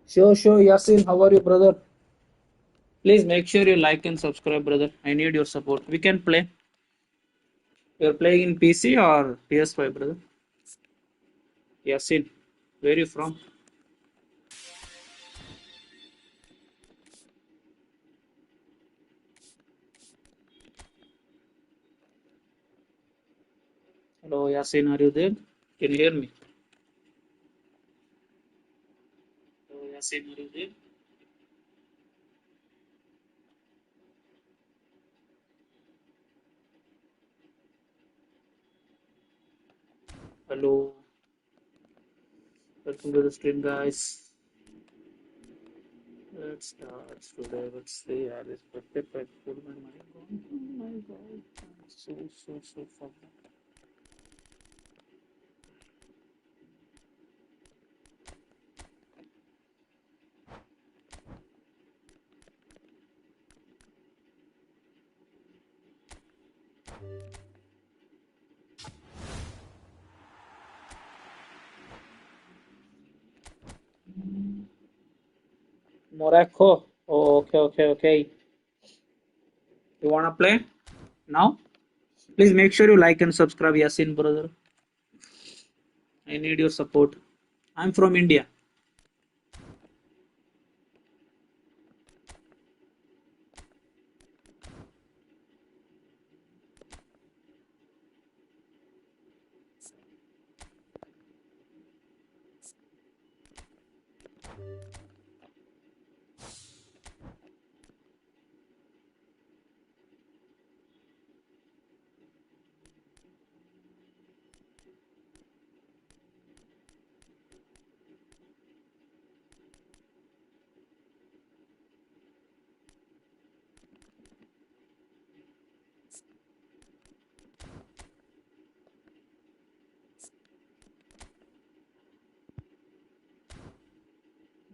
Sure, Yasin. How are you, brother? Please make sure you like and subscribe, brother. I need your support. We can play. You're playing in PC or PS5, brother? Yasin. Where are you from? Hello, Yasin. Are you there? Can you hear me? Hello, Yasin. Are you there? Hello. Welcome to the stream, guys. Let's start today. Let's see. Yeah, this birthday I pulled my mic on. Oh my god. I'm so fucked up. Morocco. Oh, okay. You wanna play now? Please make sure you like and subscribe, Yasin, brother. I need your support. I'm from India.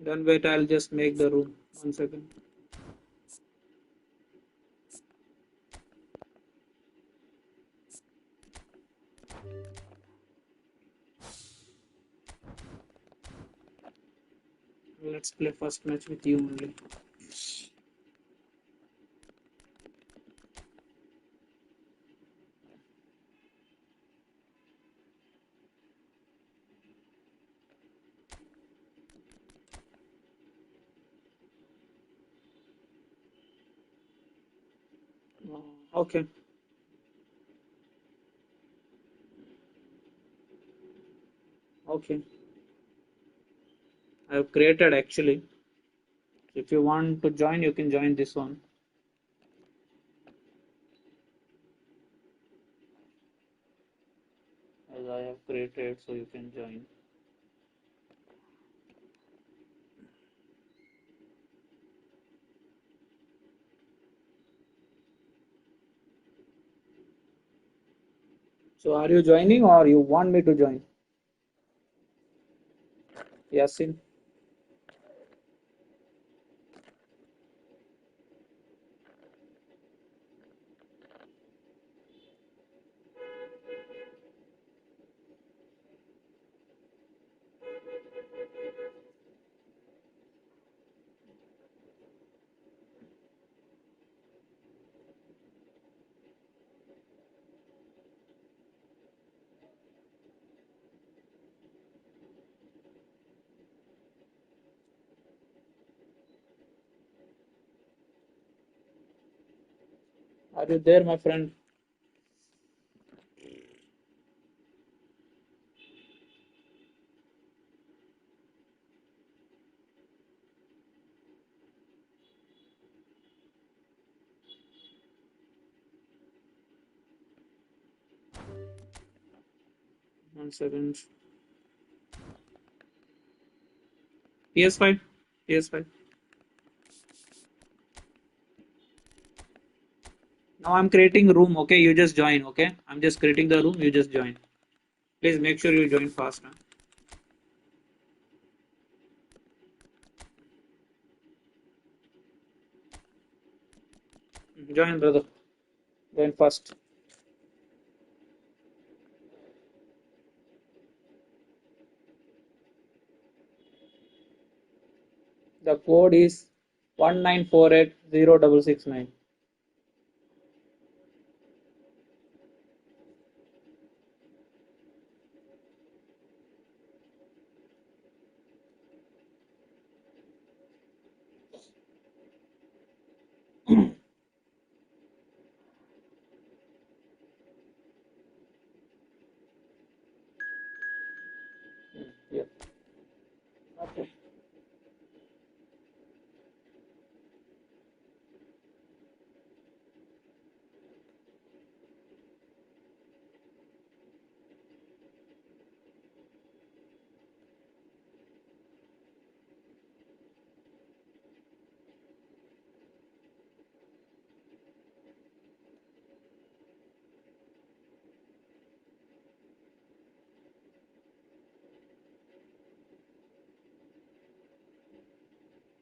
Then wait, I'll just make the room. 1 second. Let's play first match with you only. Okay. Okay. I've created actually. If you want to join, you can join this one. As I have created, so you can join. So are you joining or you want me to join? Yasin? Are you there, my friend? One second. PS5. PS5. Now I'm creating room, okay? You just join, okay? I'm just creating the room, you just join. Please make sure you join fast, man. Join, brother. Join fast. The code is 19480669. Yeah. Okay.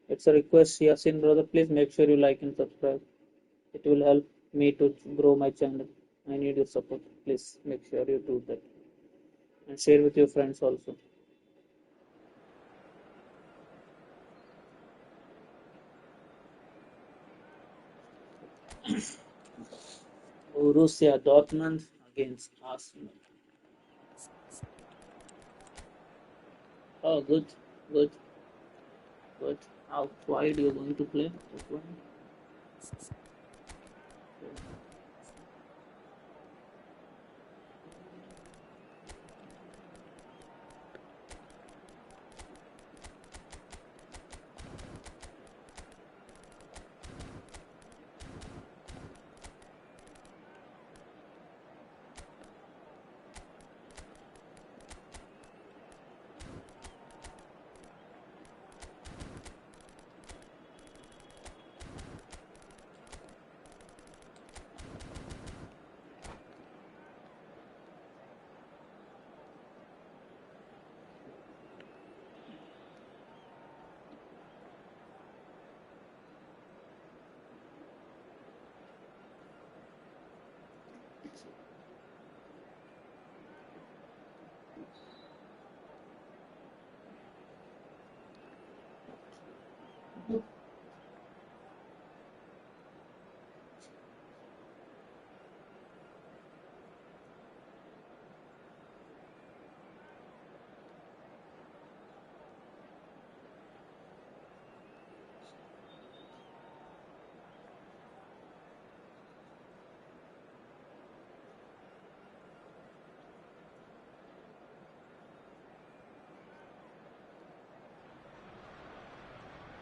It's a request, Yasin, brother. Please make sure you like and subscribe. It will help me to grow my channel. I need your support. Please make sure you do that. And share with your friends also. Borussia Dortmund against Arsenal. Oh, good, good, good. How wide you're going to play?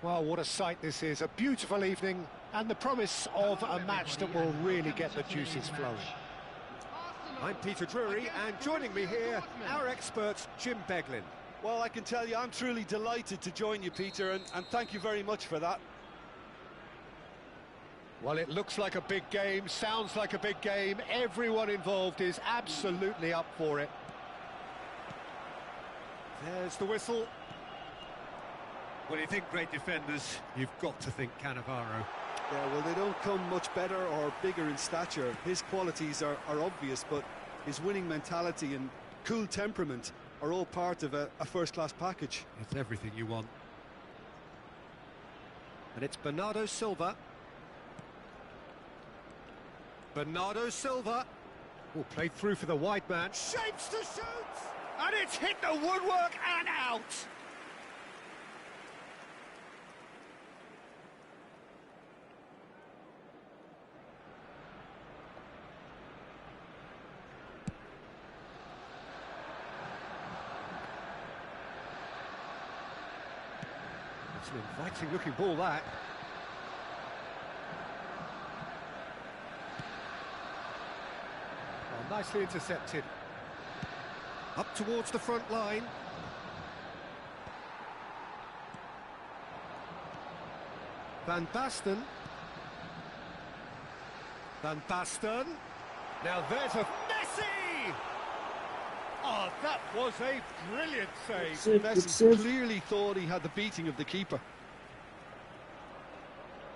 Well, what a sight this is. A beautiful evening and the promise of a match that will really get the juices flowing. I'm Peter Drury, and joining me here, our expert, Jim Beglin. Well, I can tell you I'm truly delighted to join you, Peter, and thank you very much for that. Well, it looks like a big game, sounds like a big game. Everyone involved is absolutely up for it. There's the whistle. When you think great defenders, you've got to think Cannavaro. Yeah, well, they don't come much better or bigger in stature. His qualities are obvious, but his winning mentality and cool temperament are all part of a first-class package. It's everything you want. And it's Bernardo Silva. Bernardo Silva. Oh, played through for the wide man. Shapes to shoot! And it's hit the woodwork and out! It's an inviting looking ball, that. Well, nicely intercepted. Up towards the front line. Van Basten. Van Basten. Now there's a Messi! Oh, that was a brilliant save. Messi clearly thought he had the beating of the keeper.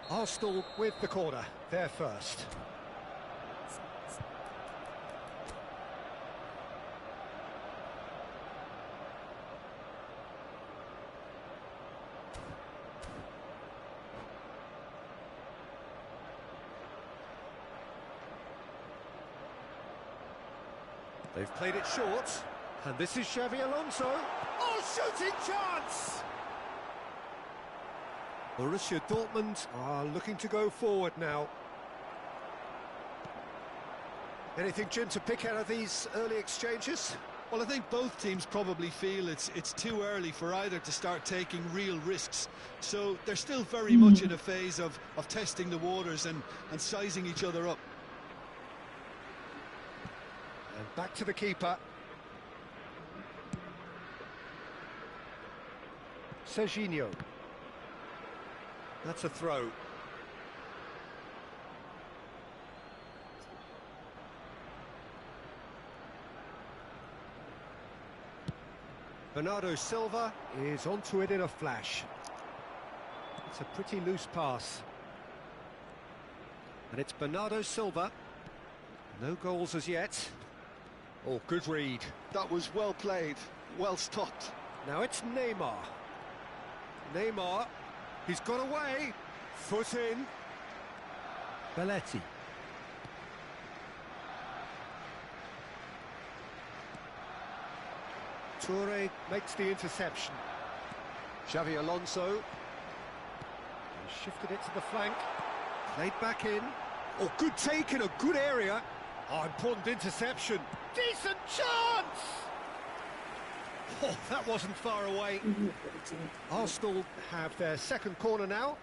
Arsenal with the corner, they're first. They've played it short, and this is Xavi Alonso. Oh, shooting chance! Borussia Dortmund are looking to go forward now. Anything, Jim, to pick out of these early exchanges? Well, I think both teams probably feel it's too early for either to start taking real risks. So they're still very much in a phase of testing the waters and sizing each other up. And back to the keeper. Serginho. That's a throw. Bernardo Silva is onto it in a flash. It's a pretty loose pass. And it's Bernardo Silva. No goals as yet. Oh, good read. That was well played, well stopped. Now it's Neymar. Neymar, he's got away. Foot in. Belletti. Toure makes the interception. Xavi Alonso. He shifted it to the flank. Played back in. Oh, good take in a good area. Oh, important interception. Decent chance! Oh, that wasn't far away. Arsenal have their second corner now.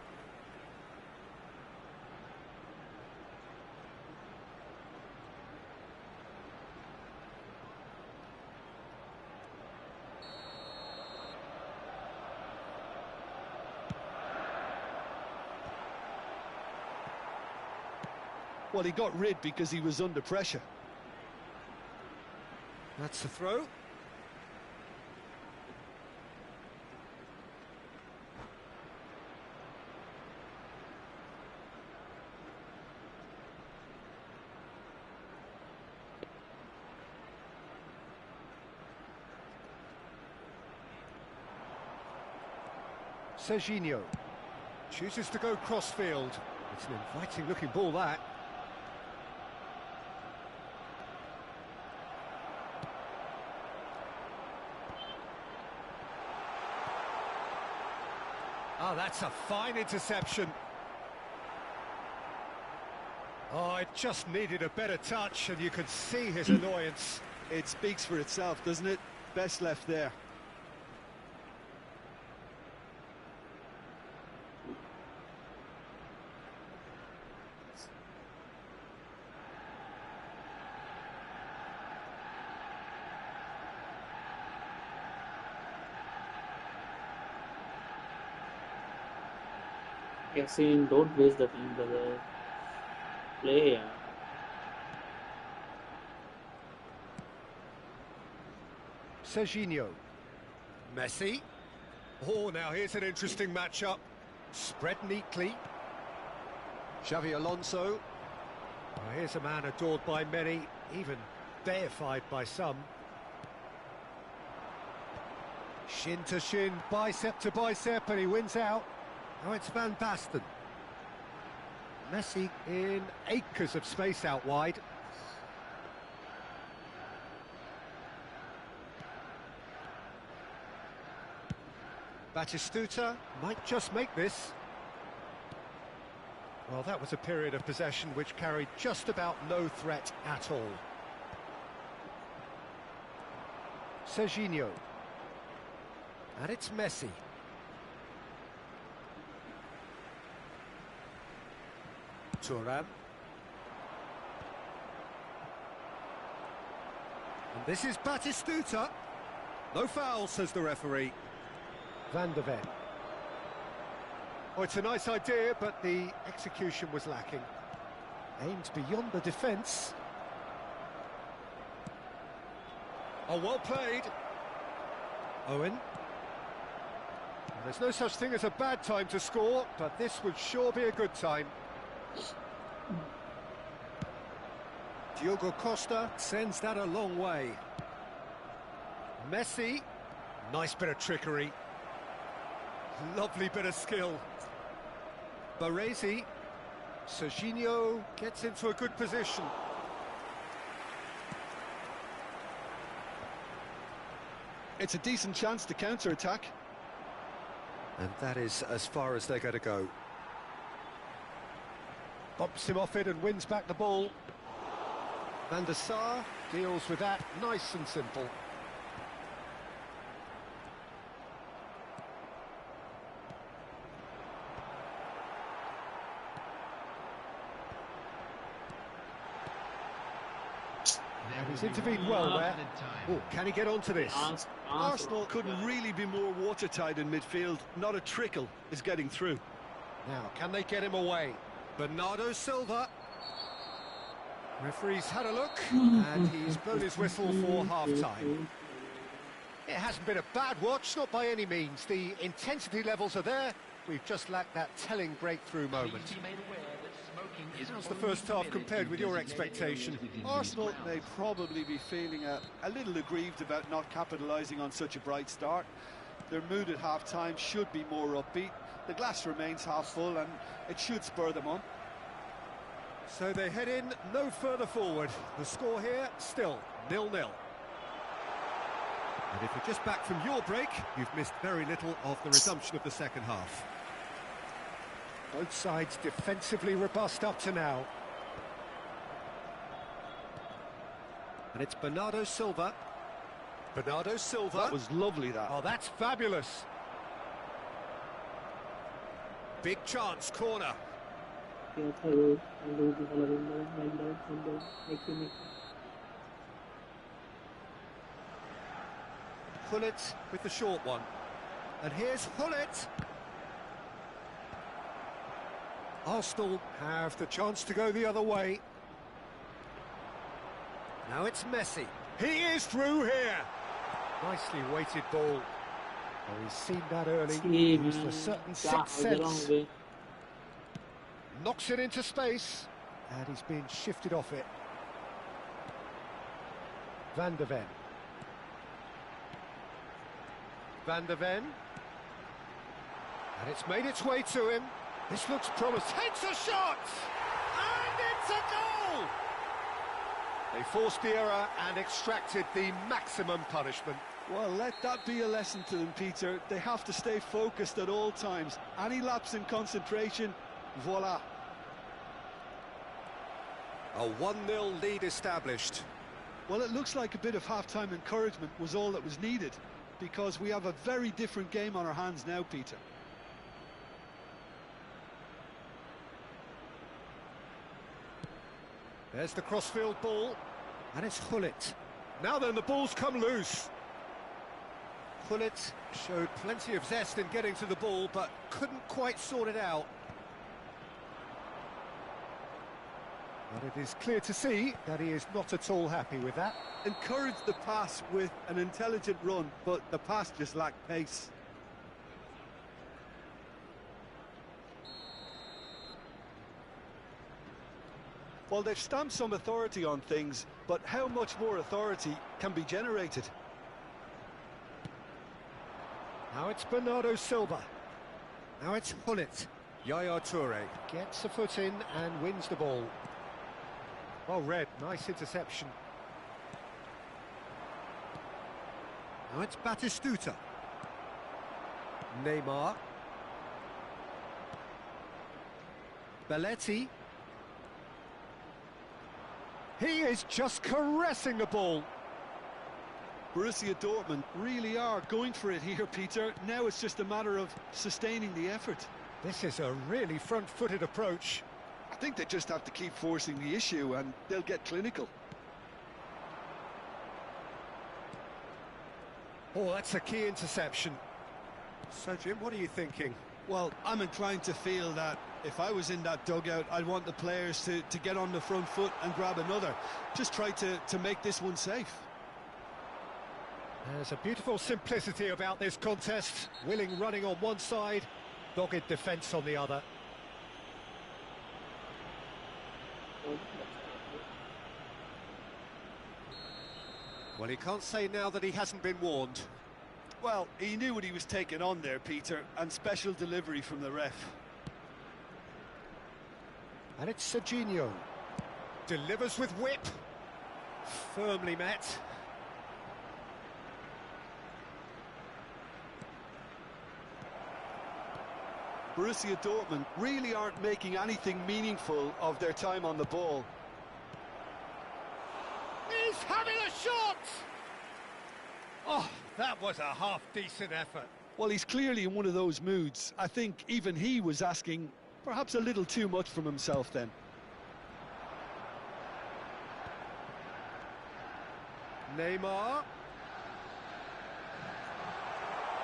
Well, he got rid because he was under pressure. That's the throw. Serginho chooses to go crossfield. It's an inviting looking ball, that. Oh, that's a fine interception. Oh, it just needed a better touch, and you could see his annoyance. It speaks for itself, doesn't it? Best left there. Yasin, don't waste the time, brother. Play. Serginho. Messi. Oh, now here's an interesting matchup. Spread neatly. Xavi Alonso. Well, here's a man adored by many, even deified by some. Shin to shin, bicep to bicep, and he wins out. Now it's Van Basten. Messi in acres of space out wide. Batistuta might just make this. Well, that was a period of possession which carried just about no threat at all. Serginho. And it's Messi. Thuram. And this is Batistuta. No foul, says the referee. Van de Ven. Oh, it's a nice idea, but the execution was lacking. Aimed beyond the defence. Oh, well played. Owen. There's no such thing as a bad time to score, but this would sure be a good time. Diogo Costa sends that a long way. Messi. Nice bit of trickery. Lovely bit of skill. Baresi. Serginho gets into a good position. It's a decent chance to counter-attack. And that is as far as they're going to go. Bumps him off it and wins back the ball. Van der Sar deals with that nice and simple. He's intervened well there. Oh, can he get onto this? Arsenal couldn't really be more watertight in midfield. Not a trickle is getting through. Now, can they get him away? Bernardo Silva. Referee's had a look, and he's blown his whistle for half-time. It hasn't been a bad watch, not by any means. The intensity levels are there. We've just lacked that telling breakthrough moment. How's the first half compared with your expectation? Arsenal may probably be feeling a little aggrieved about not capitalising on such a bright start. Their mood at half-time should be more upbeat. The glass remains half full and it should spur them on. So they head in no further forward. The score here, still 0-0. And if you're just back from your break, you've missed very little of the resumption of the second half. Both sides defensively robust up to now. And it's Bernardo Silva. Bernardo Silva. That was lovely, that. Oh, that's fabulous. Big chance, corner. Hullet with the short one. And here's Hullet. Arsenal have the chance to go the other way. Now it's Messi. He is through here. Nicely weighted ball. Oh, he's seen that early. He's a certain sixth sense. Knocks it into space. And he's being shifted off it. Van de Ven. Van de Ven. And it's made its way to him. This looks promising. Takes a shot! And it's a goal! They forced the error and extracted the maximum punishment. Well, let that be a lesson to them, Peter. They have to stay focused at all times. Any lapse in concentration, voila. A 1-0 lead established. Well, it looks like a bit of half-time encouragement was all that was needed, because we have a very different game on our hands now, Peter. There's the crossfield ball, and it's Hullet. Now then, the ball's come loose. Hullet showed plenty of zest in getting to the ball, but couldn't quite sort it out. But it is clear to see that he is not at all happy with that. Encouraged the pass with an intelligent run, but the pass just lacked pace. Well, they've stamped some authority on things, but how much more authority can be generated? Now it's Bernardo Silva. Now it's Hullet. Yaya Toure gets a foot in and wins the ball. Well read, nice interception. Now it's Batistuta. Neymar. Belletti. He is just caressing the ball. Borussia Dortmund really are going for it here, Peter. Now it's just a matter of sustaining the effort. This is a really front-footed approach. I think they just have to keep forcing the issue and they'll get clinical. Oh, that's a key interception. So, Jim, what are you thinking? Well, I'm inclined to feel that if I was in that dugout, I'd want the players to get on the front foot and grab another. Just try to make this one safe. There's a beautiful simplicity about this contest. Willing running on one side, dogged defence on the other. Well, he can't say now that he hasn't been warned. Well, he knew what he was taking on there, Peter, and special delivery from the ref. And it's Serginho. Delivers with whip. Firmly met. Borussia Dortmund really aren't making anything meaningful of their time on the ball. He's having a shot! Oh, that was a half-decent effort. Well, he's clearly in one of those moods. I think even he was asking perhaps a little too much from himself then. Neymar.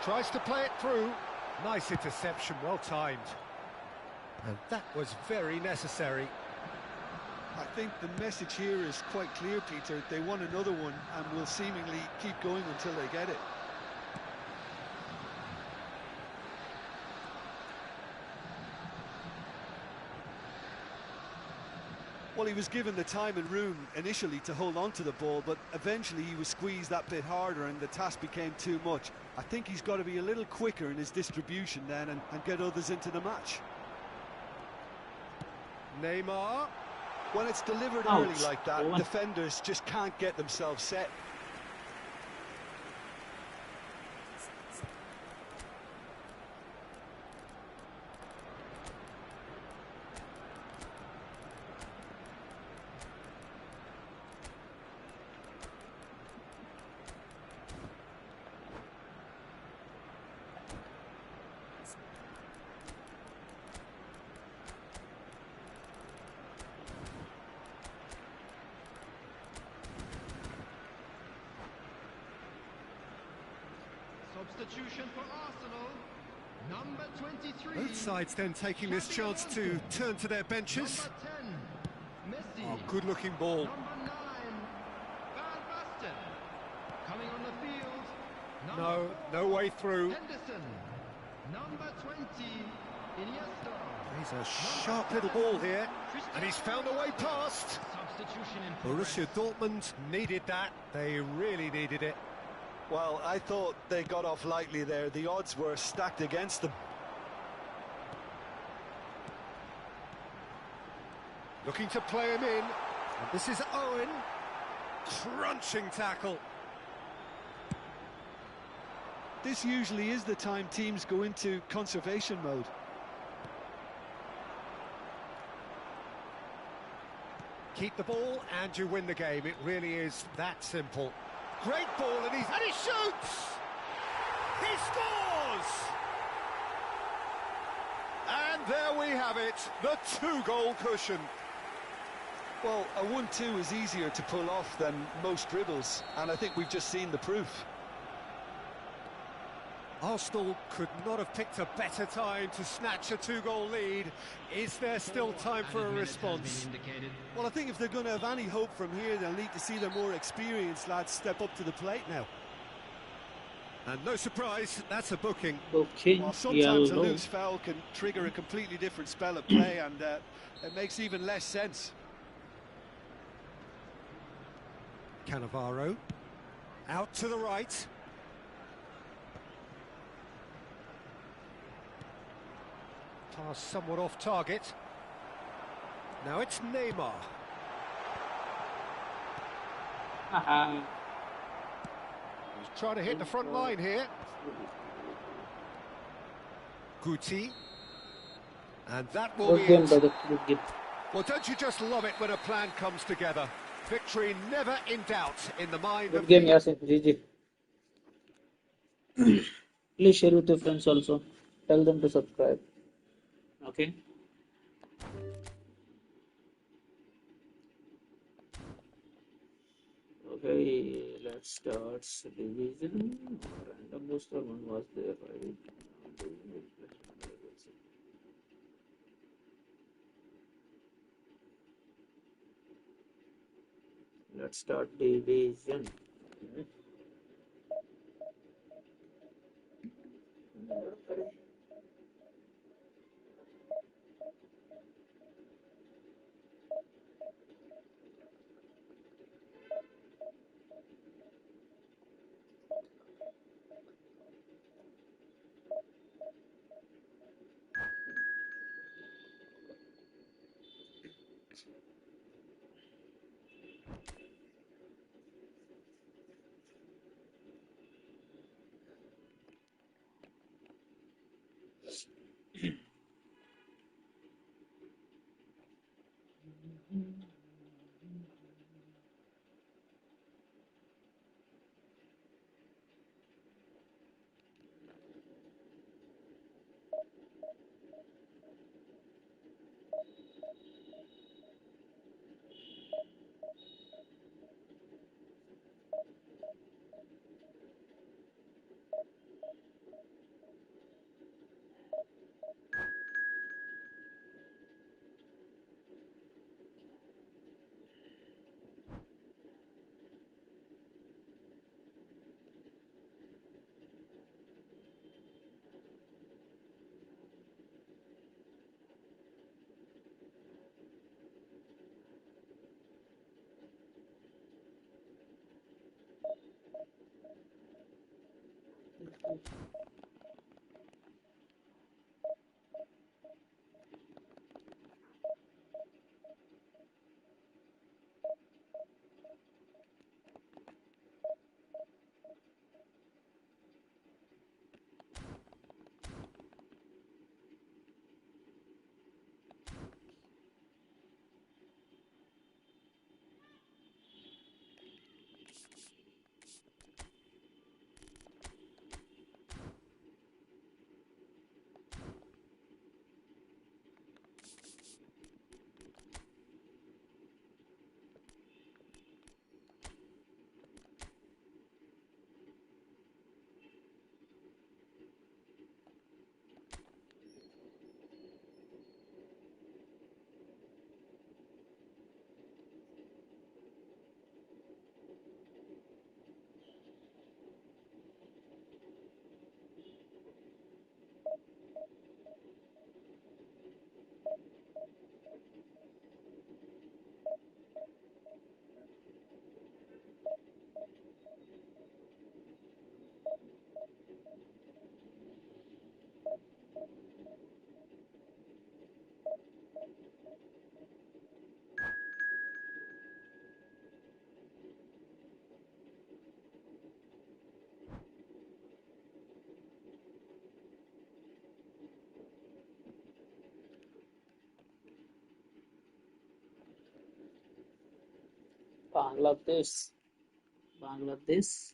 Tries to play it through. Nice interception, well timed. And that was very necessary. I think the message here is quite clear, Peter. They want another one and will seemingly keep going until they get it. Well, he was given the time and room initially to hold on to the ball, but eventually he was squeezed that bit harder and the task became too much. I think he's got to be a little quicker in his distribution then and get others into the match. Neymar. When it's delivered Ouch. early like that, defenders just can't get themselves set. Substitution for Arsenal, number 23. Both sides then taking this chance to turn to their benches. Number 10, Messi. Oh, good-looking ball. Number 9, Van Basten. Coming on the field. No, no way through. Henderson. Number 20, Iniesta. He's a sharp little ball here, and he's found a way past. Substitution in Borussia Dortmund needed that. They really needed it. Well, I thought they got off lightly there. The odds were stacked against them. Looking to play him in. And this is Owen. Crunching tackle. This usually is the time teams go into conservation mode. Keep the ball and you win the game. It really is that simple. Great ball and he shoots! He scores! And there we have it, the two-goal cushion. Well, a 1-2 is easier to pull off than most dribbles, and I think we've just seen the proof. Arsenal could not have picked a better time to snatch a two-goal lead. Is there still time for a response? Well, I think if they're going to have any hope from here, they'll need to see their more experienced lads step up to the plate now. And no surprise, that's a booking. Okay, Well, sometimes a yellow. loose foul can trigger a completely different spell of play, and it makes even less sense. Cannavaro. Out to the right. Pass somewhat off target. Now it's Neymar. Haha. He's trying to hit the front line here. Guti. And that will Good be game, it. brother. Good game. Well, don't you just love it when a plan comes together? Victory never in doubt in the mind Good of game, the... Yasin. GG. Please share with your friends also. Tell them to subscribe. Okay. Okay, let's start division. Random booster one was there, right? Let's start division. Bangladesh, Bangladesh.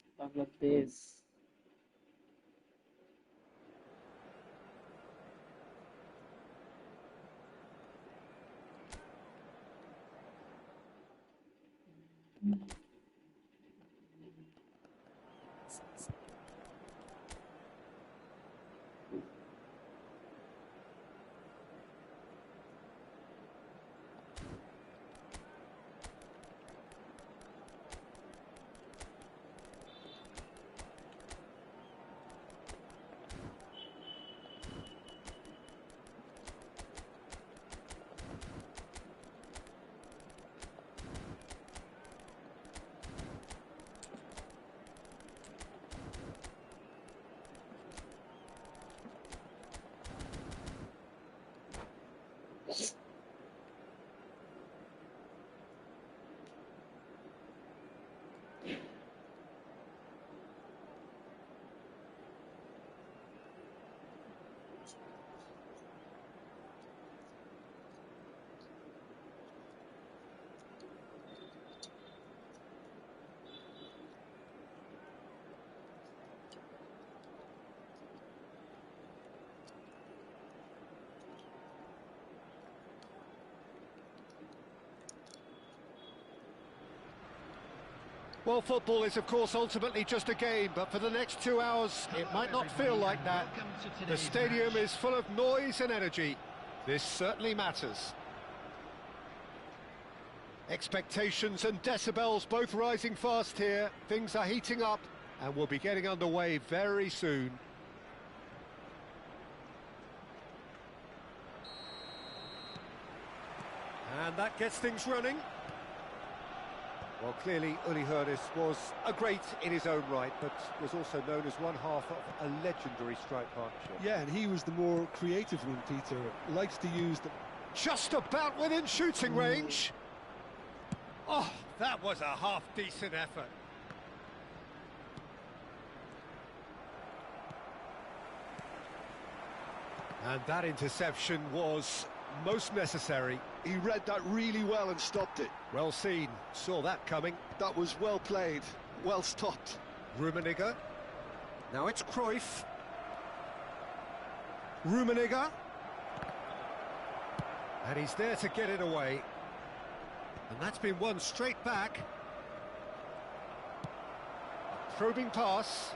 Well, football is, of course, ultimately just a game, but for the next 2 hours, it might not feel like that. The stadium is full of noise and energy. This certainly matters. Expectations and decibels both rising fast here. Things are heating up, and we'll be getting underway very soon. And that gets things running. Well, clearly, Uli Hoeneß was a great in his own right, but was also known as one half of a legendary strike partnership. Yeah, and he was the more creative one, Peter. Likes to use the... Just about within shooting range. Oh, that was a half-decent effort. And that interception was most necessary. He read that really well and stopped it. Well seen, saw that coming. That was well played, well stopped. Rummenigge. Now it's Cruyff. Rummenigge. And he's there to get it away. And that's been won straight back. A probing pass.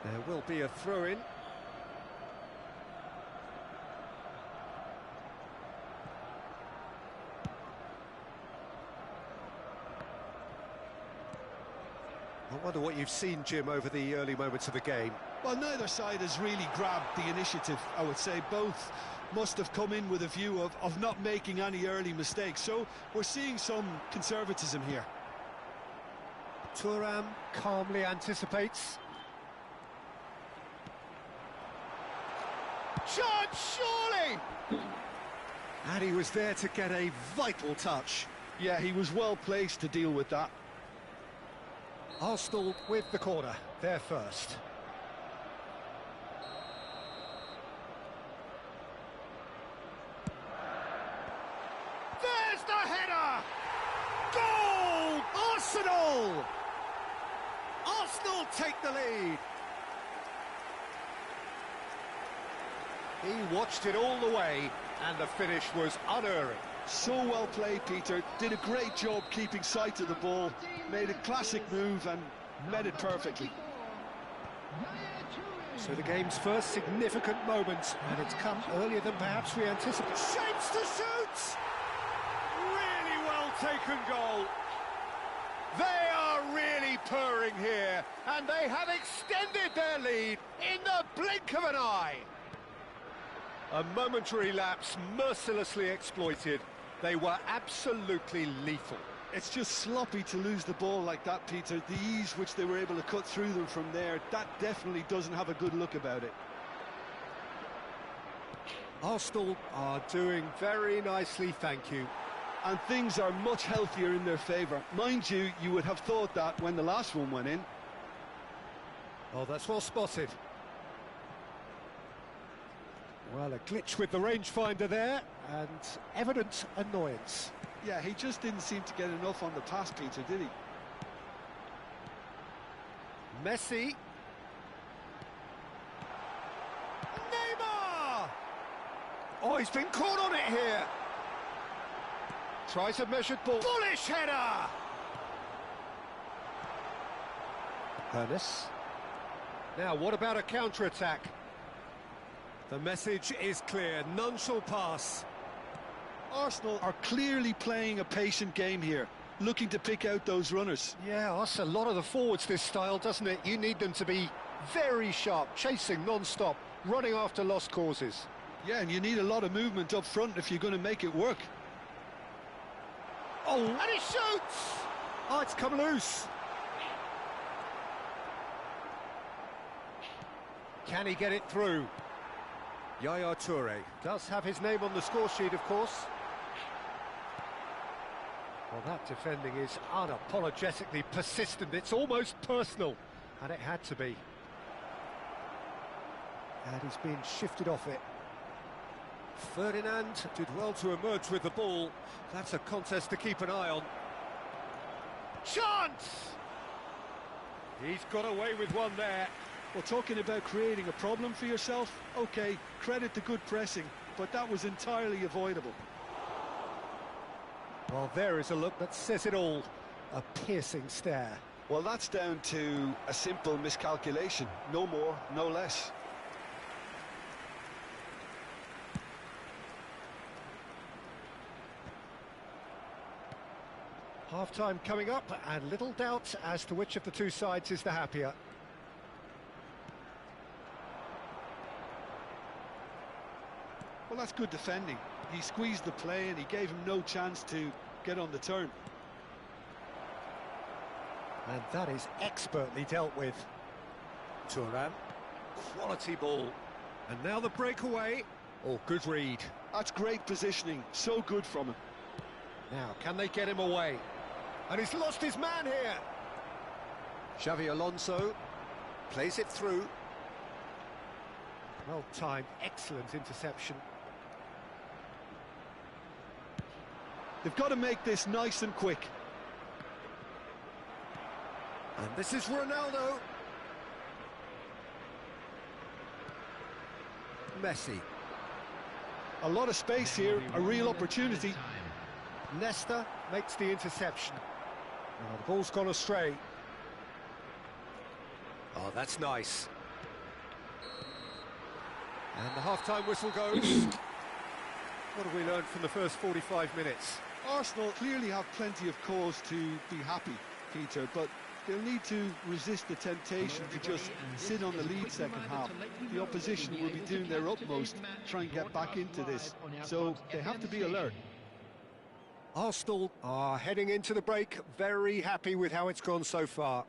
There will be a throw-in. I wonder what you've seen, Jim, over the early moments of the game. Well, neither side has really grabbed the initiative, I would say. Both must have come in with a view of not making any early mistakes. So we're seeing some conservatism here. Thuram calmly anticipates. Shot, surely! And he was there to get a vital touch. Yeah, he was well placed to deal with that. Arsenal with the corner, there first. There's the header! Goal! Arsenal! Arsenal take the lead. He watched it all the way, and the finish was unerring. So well played, Peter. Did a great job keeping sight of the ball. Made a classic move and met it perfectly. So the game's first significant moment, and it's come earlier than perhaps we anticipated. Shapes to shoot! Really well taken goal. They are really purring here, and they have extended their lead in the blink of an eye. A momentary lapse mercilessly exploited. They were absolutely lethal. It's just sloppy to lose the ball like that, Peter. The ease which they were able to cut through them from there, that definitely doesn't have a good look about it. Arsenal are doing very nicely, thank you. And things are much healthier in their favour. Mind you, you would have thought that when the last one went in. Oh, that's well spotted. Well, a glitch with the rangefinder there, and evident annoyance. Yeah, he just didn't seem to get enough on the pass, Peter, did he? Messi. Neymar! Oh, he's been caught on it here. Tries a measured ball. Bullish header! Hoeneß. Now, what about a counter-attack? The message is clear, none shall pass. Arsenal are clearly playing a patient game here, looking to pick out those runners. Yeah, that's a lot of the forwards, this style, doesn't it? You need them to be very sharp, chasing non-stop, running after lost causes. Yeah, and you need a lot of movement up front if you're going to make it work. Oh, and he shoots! Oh, it's come loose. Can he get it through? Yaya Toure does have his name on the score sheet, of course. Well, that defending is unapologetically persistent. It's almost personal, and it had to be. And he's been shifted off it. Ferdinand did well to emerge with the ball. That's a contest to keep an eye on. Chance! He's got away with one there. Well, talking about creating a problem for yourself, OK, credit the good pressing, but that was entirely avoidable. Well, there is a look that says it all. A piercing stare. Well, that's down to a simple miscalculation. No more, no less. Half-time coming up, and little doubt as to which of the two sides is the happier. Well, that's good defending. He squeezed the play and he gave him no chance to get on the turn. And that is expertly dealt with. Thuram, quality ball. And now the breakaway. Oh, good read. That's great positioning, so good from him. Now, can they get him away? And he's lost his man here. Xavi Alonso plays it through. Well timed, excellent interception. They've got to make this nice and quick. And this is Ronaldo. Messi. A lot of space here, a real opportunity. Nesta makes the interception. Oh, the ball's gone astray. Oh, that's nice. And the half-time whistle goes. What have we learned from the first 45 minutes? Arsenal clearly have plenty of cause to be happy, Peter, but they'll need to resist the temptation to just sit on the lead second half. The opposition will be doing their utmost to try and get back into this, so they have to be alert. Arsenal are heading into the break very happy with how it's gone so far.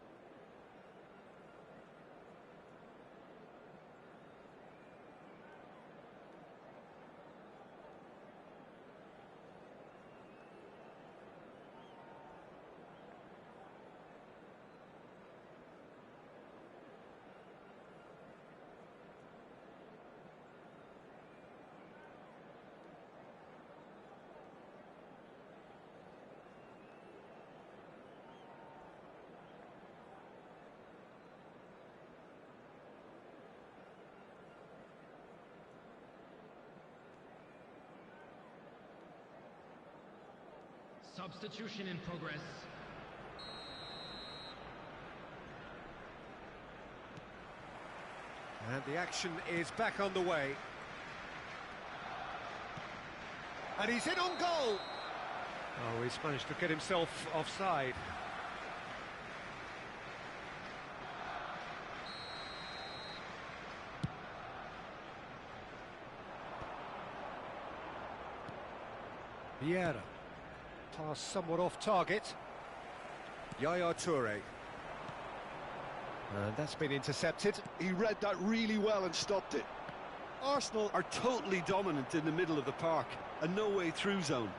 Substitution in progress. And the action is back on the way. And he's in on goal. Oh, he's managed to get himself offside. Vieira. Pass somewhat off target. Yaya Toure. And that's been intercepted. He read that really well and stopped it. Arsenal are totally dominant in the middle of the park, a no-way through zone.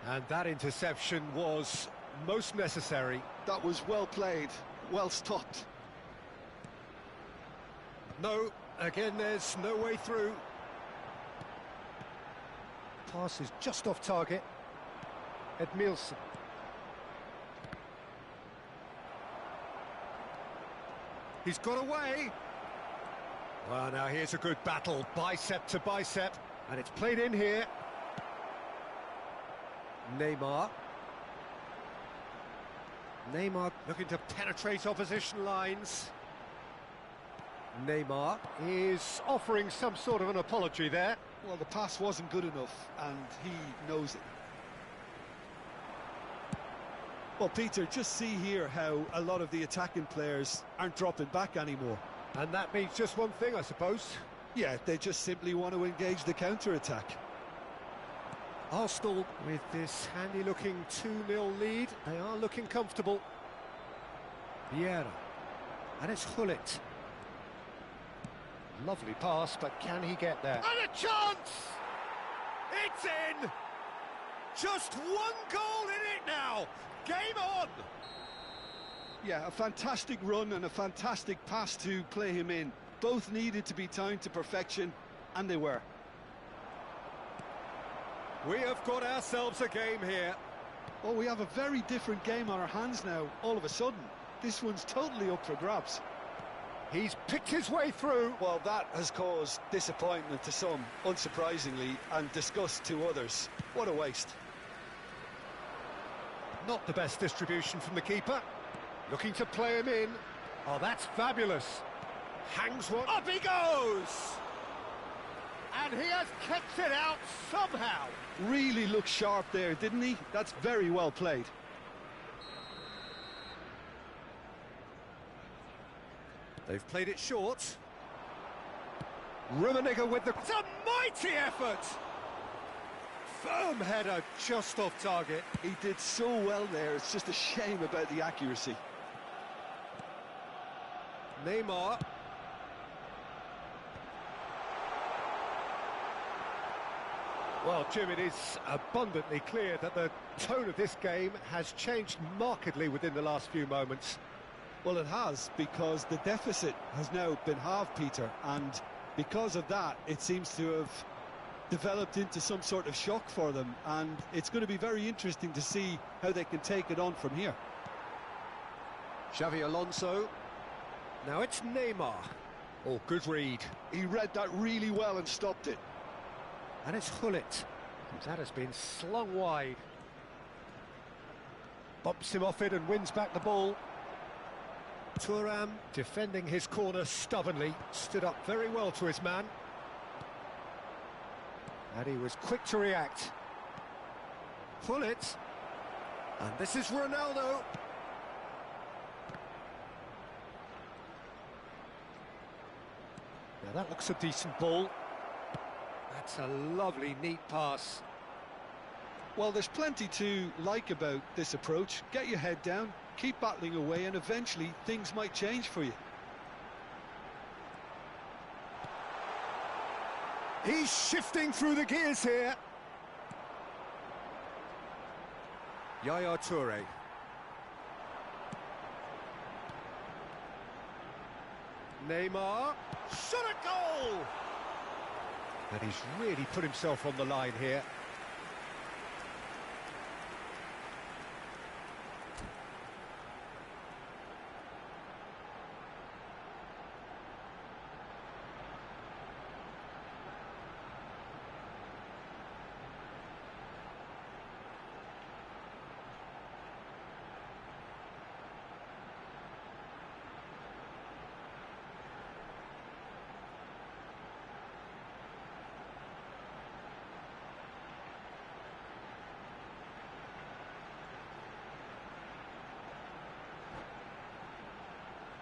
And that interception was most necessary. That was well played, well stopped. No, again there's no way through. Pass is just off target. Edmilson. He's got away. Well, now here's a good battle, bicep to bicep, and it's played in here. Neymar. Neymar looking to penetrate opposition lines. Neymar is offering some sort of an apology there. Well, the pass wasn't good enough, and he knows it. Well, Peter, just see here how a lot of the attacking players aren't dropping back anymore. And that means just one thing, I suppose. Yeah, they just simply want to engage the counter-attack. Arsenal, with this handy-looking 2-0 lead, they are looking comfortable. Vieira. And it's Hullet. Lovely pass, but can he get there? And a chance! It's in! Just one goal in it now! Game on! Yeah, a fantastic run and a fantastic pass to play him in. Both needed to be timed to perfection, and they were. We have got ourselves a game here. Oh, we have a very different game on our hands now, all of a sudden. This one's totally up for grabs. He's picked his way through. Well, that has caused disappointment to some, unsurprisingly, and disgust to others. What a waste. Not the best distribution from the keeper. Looking to play him in. Oh, that's fabulous. Hangs one. Up he goes! And he has kept it out somehow. Really looked sharp there, didn't he? That's very well played. They've played it short. Rummenigge with the... It's a mighty effort! Firm header, just off target. He did so well there, it's just a shame about the accuracy. Neymar. Well, Jim, it is abundantly clear that the tone of this game has changed markedly within the last few moments. Well, it has, because the deficit has now been halved, Peter, and because of that, it seems to have developed into some sort of shock for them, and it's going to be very interesting to see how they can take it on from here. Xavi Alonso. Now it's Neymar. Oh, good read. He read that really well and stopped it. And it's Hullet. That has been slung wide. Bumps him off it and wins back the ball. Thuram defending his corner stubbornly, stood up very well to his man. And he was quick to react. Hullet. And this is Ronaldo. Now that looks a decent ball. That's a lovely, neat pass. Well, there's plenty to like about this approach. Get your head down, keep battling away, and eventually things might change for you. He's shifting through the gears here. Yaya Toure. Neymar. Shot a goal! And he's really put himself on the line here.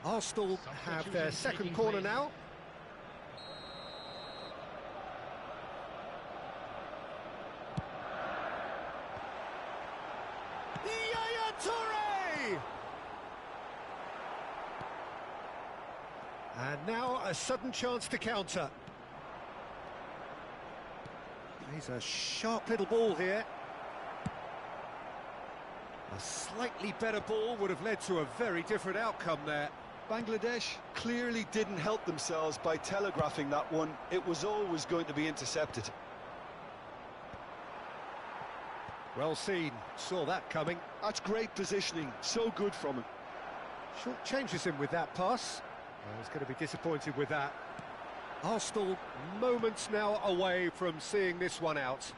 Arsenal have their second corner now. Yaya Toure! And now a sudden chance to counter. Plays a sharp little ball here. A slightly better ball would have led to a very different outcome there. Bangladesh clearly didn't help themselves by telegraphing that one. It was always going to be intercepted. Well seen, saw that coming. That's great positioning, so good from him. Short changes him with that pass. He's going to be disappointed with that. Arsenal moments now away from seeing this one out.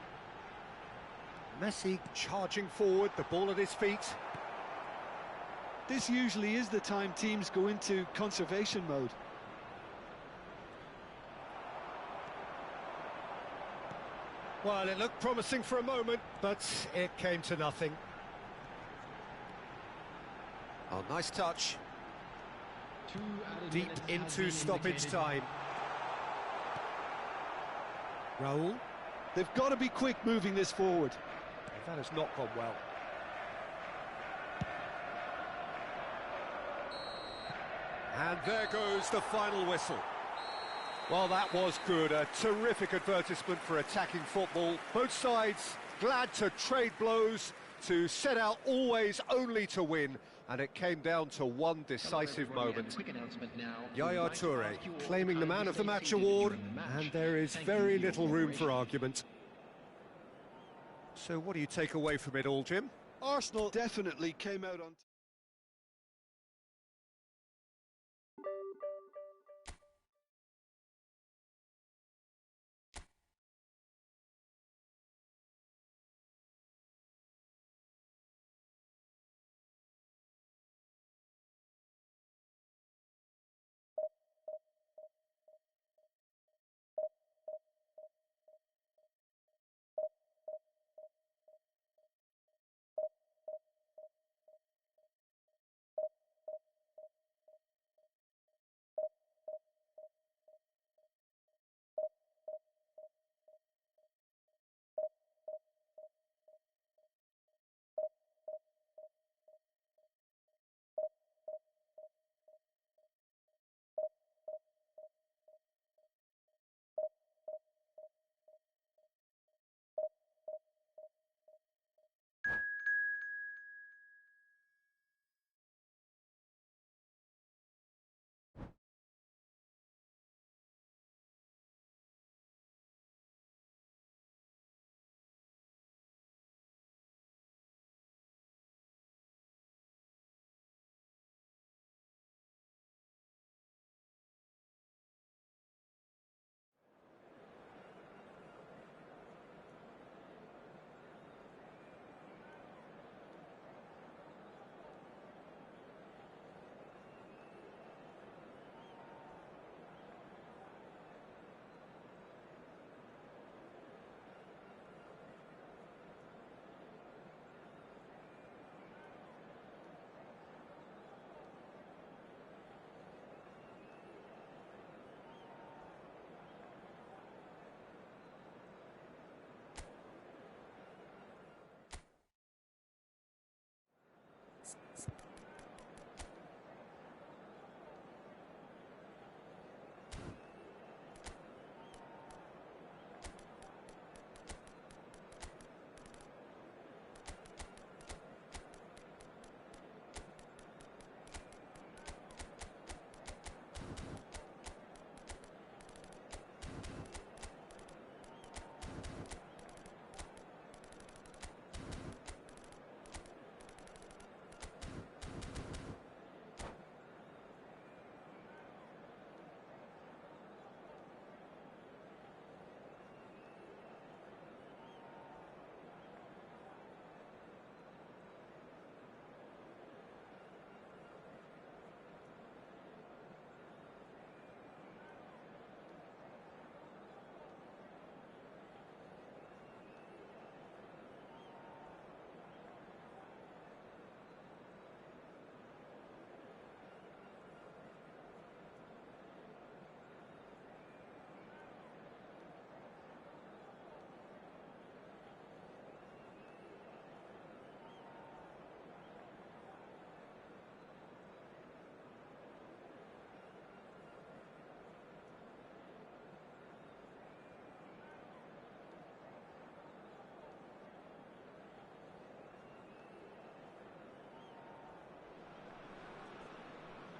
Messi charging forward, the ball at his feet. This usually is the time teams go into conservation mode. Well, it looked promising for a moment, but it came to nothing. Oh, nice touch. Deep into stoppage time. Raul. They've got to be quick moving this forward. That has not gone well. And there goes the final whistle. Well, that was good. A terrific advertisement for attacking football. Both sides glad to trade blows, to set out always only to win. And it came down to one decisive moment. Yaya Toure claiming the Man of the Match award, and there is very little room for argument. So what do you take away from it all, Jim? Arsenal definitely came out on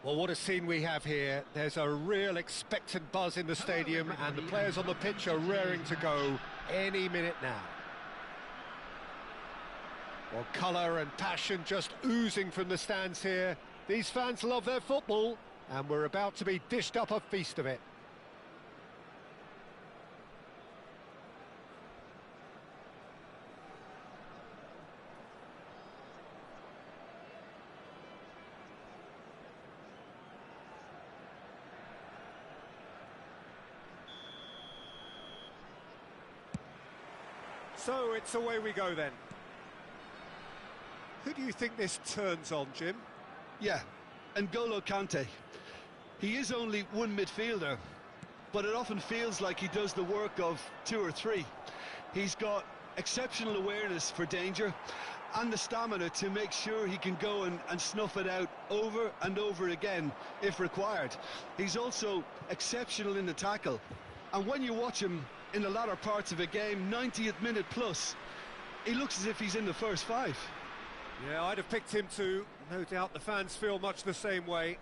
Well, what a scene we have here. There's a real expectant buzz in the stadium, and the players on the pitch are raring to go any minute now. Well, colour and passion just oozing from the stands here. These fans love their football, and we're about to be dished up a feast of it. So it's away we go then. Who do you think this turns on, Jim? Yeah, N'Golo Kante. He is only one midfielder, but it often feels like he does the work of two or three. He's got exceptional awareness for danger and the stamina to make sure he can go and snuff it out over and over again if required. He's also exceptional in the tackle, and when you watch him in the latter parts of a game, 90th minute plus, he looks as if he's in the first five. Yeah, I'd have picked him too. No doubt the fans feel much the same way.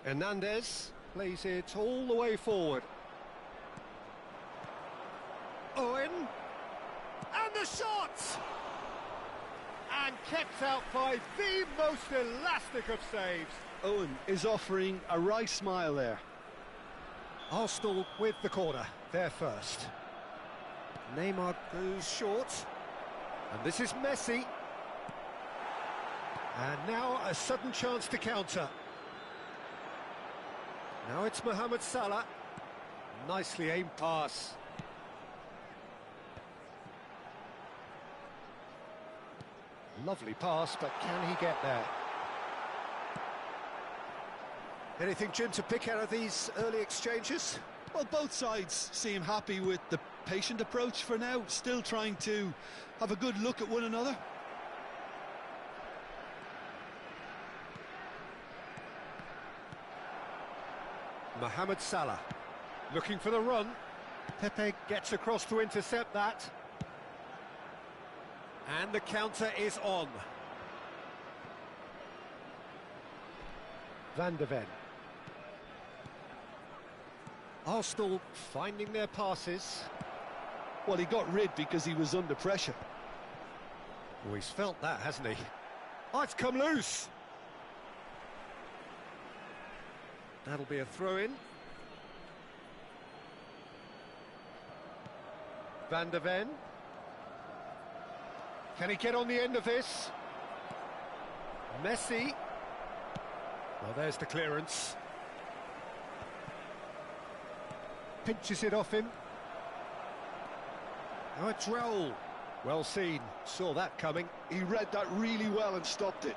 Hernandez plays it all the way forward. Owen, and the shot! And kept out by the most elastic of saves. Owen is offering a wry smile there. Arsenal with the corner, there first. Neymar goes short, and this is Messi. And now a sudden chance to counter. Now it's Mohamed Salah. Nicely aimed pass. Lovely pass, but can he get there? Anything, Jim, to pick out of these early exchanges? Well, both sides seem happy with the patient approach for now, still trying to have a good look at one another. Mohamed Salah looking for the run. Pepe gets across to intercept that. And the counter is on. Van de Ven. Arsenal finding their passes. Well, he got rid because he was under pressure. Oh, he's felt that, hasn't he? Oh, it's come loose. That'll be a throw-in. Van de Ven. Can he get on the end of this? Messi. Well, there's the clearance. Pinches it off him. Now it's Raul. Well seen, saw that coming. He read that really well and stopped it.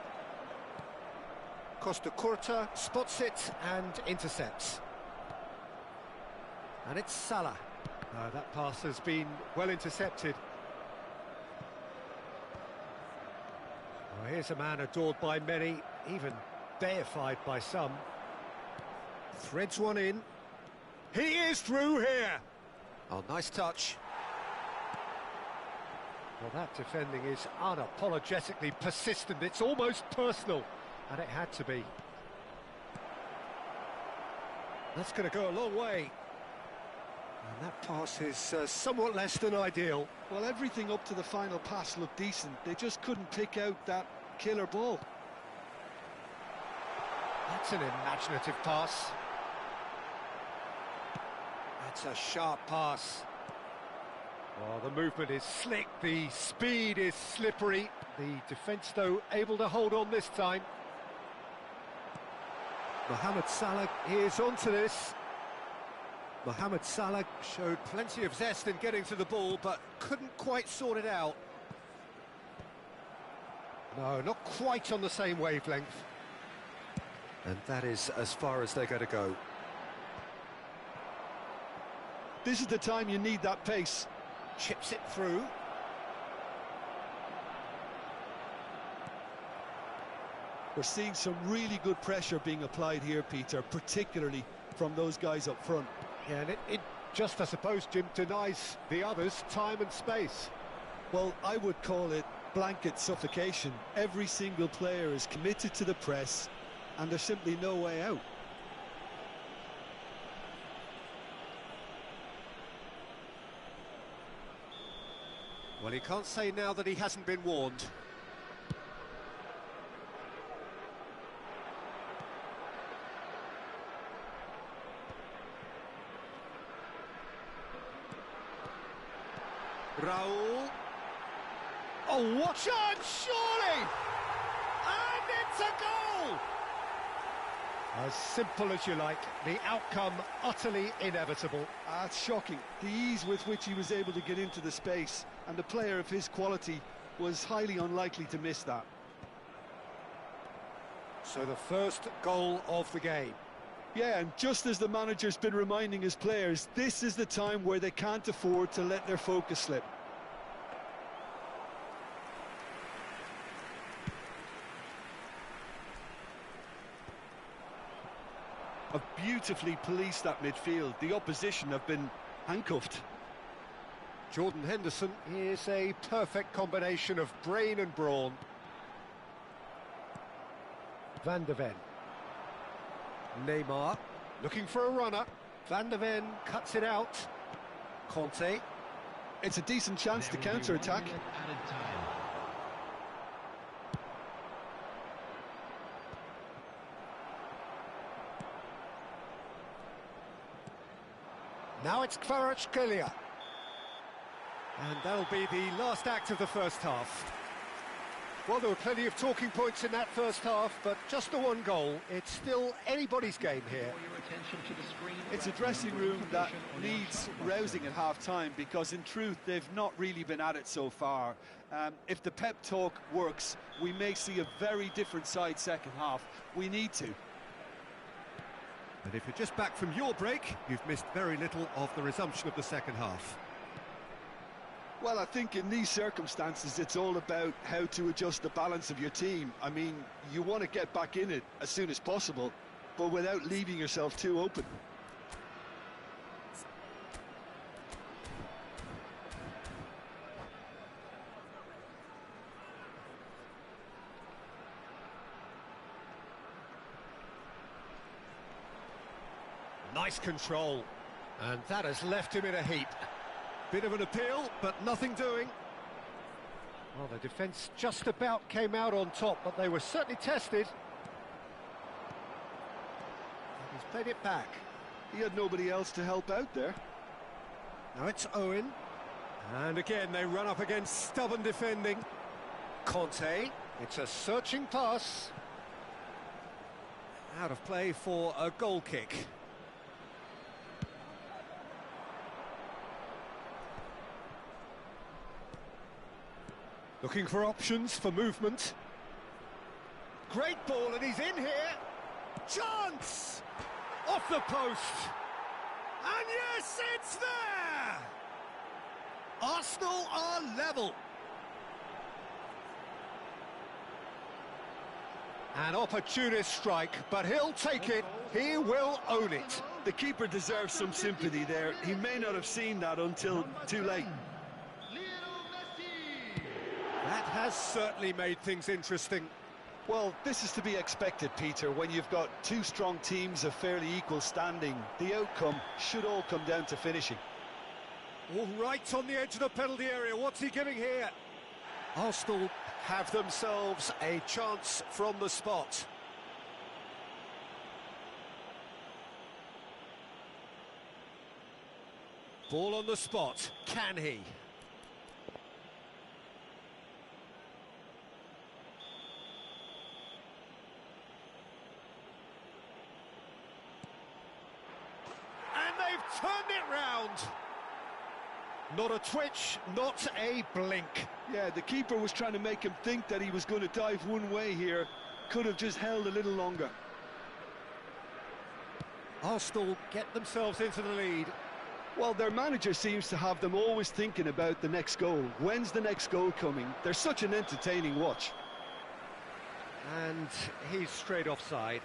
Costa Curta spots it and intercepts. And it's Salah. No, that pass has been well intercepted. Well, here's a man adored by many, even deified by some. Threads one in. He is through here! Oh, nice touch. Well, that defending is unapologetically persistent. It's almost personal, and it had to be. That's going to go a long way. And that pass is somewhat less than ideal. Well, everything up to the final pass looked decent. They just couldn't pick out that killer ball. That's an imaginative pass. That's a sharp pass. Well, the movement is slick, the speed is slippery. The defence, though, able to hold on this time. Mohamed Salah is onto this. Mohamed Salah showed plenty of zest in getting to the ball, but couldn't quite sort it out. No, not quite on the same wavelength. And that is as far as they're going to go. This is the time you need that pace. Chips it through. We're seeing some really good pressure being applied here, Peter, particularly from those guys up front. Yeah, and it just, I suppose, Jim, denies the others time and space. Well, I would call it blanket suffocation. Every single player is committed to the press, and there's simply no way out. Well, he can't say now that he hasn't been warned. Raul. Oh, what chance, surely! And it's a goal! As simple as you like, the outcome utterly inevitable. It's shocking, the ease with which he was able to get into the space, and the player of his quality was highly unlikely to miss that. So the first goal of the game. Yeah, and just as the manager's been reminding his players, this is the time where they can't afford to let their focus slip. Have beautifully policed that midfield. The opposition have been handcuffed. Jordan Henderson is a perfect combination of brain and brawn. Van de Ven. Neymar, looking for a runner. Van de Ven cuts it out. Conte. It's a decent chance to counter-attack. Now it's Kvaratskhelia. And that'll be the last act of the first half. Well, there were plenty of talking points in that first half, but just the one goal. It's still anybody's game here. It's a dressing room that needs rousing at half-time, because in truth they've not really been at it so far. If the pep talk works, we may see a very different side second half. We need to. And if you're just back from your break, you've missed very little of the resumption of the second half. Well, I think in these circumstances, it's all about how to adjust the balance of your team. I mean, you want to get back in it as soon as possible, but without leaving yourself too open. Nice control. And that has left him in a heap. Bit of an appeal, but nothing doing. Well, the defence just about came out on top, but they were certainly tested. He's played it back. He had nobody else to help out there. Now it's Owen. And again, they run up against stubborn defending. Conte. It's a searching pass. Out of play for a goal kick. Looking for options for movement. Great ball, and he's in here. Chance! Off the post. And yes, it's there! Arsenal are level. An opportunist strike, but he'll take it. He will own it. The keeper deserves some sympathy there. He may not have seen that until too late. That has certainly made things interesting. Well, this is to be expected, Peter, when you've got two strong teams of fairly equal standing. The outcome should all come down to finishing. All right on the edge of the penalty area. What's he giving here? Arsenal have themselves a chance from the spot. Ball on the spot. Can he? Turned it round. Not a twitch, not a blink. Yeah, the keeper was trying to make him think that he was going to dive one way here. Could have just held a little longer. Arsenal get themselves into the lead. Well, their manager seems to have them always thinking about the next goal. When's the next goal coming? They're such an entertaining watch. And he's straight offside.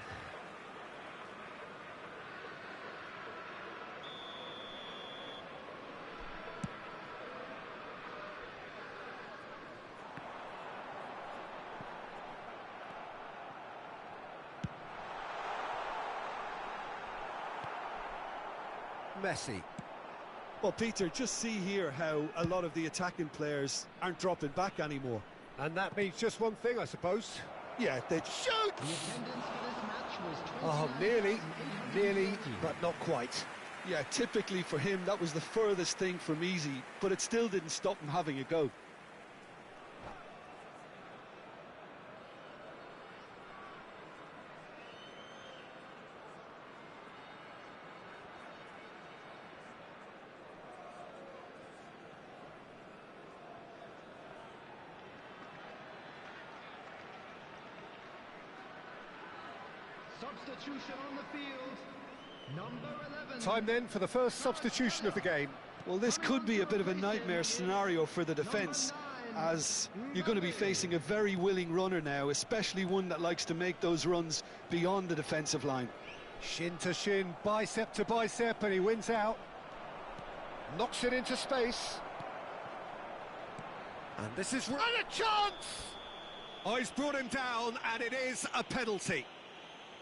Messi. Well, Peter, just see here how a lot of the attacking players aren't dropping back anymore. And that means just one thing, I suppose. Yeah, they shoot! The attendance for this match was Oh, nearly, but not quite. Yeah, typically for him, that was the furthest thing from easy, but it still didn't stop him having a go. substitution on the field. Number 11. Time then for the first substitution of the game. Well, this could be a bit of a nightmare scenario for the defence, as you're going to be facing a very willing runner now, especially one that likes to make those runs beyond the defensive line. Shin to shin, bicep to bicep, and he wins out. Knocks it into space. And this is... And a chance! Oh, he's brought him down, and it is a penalty.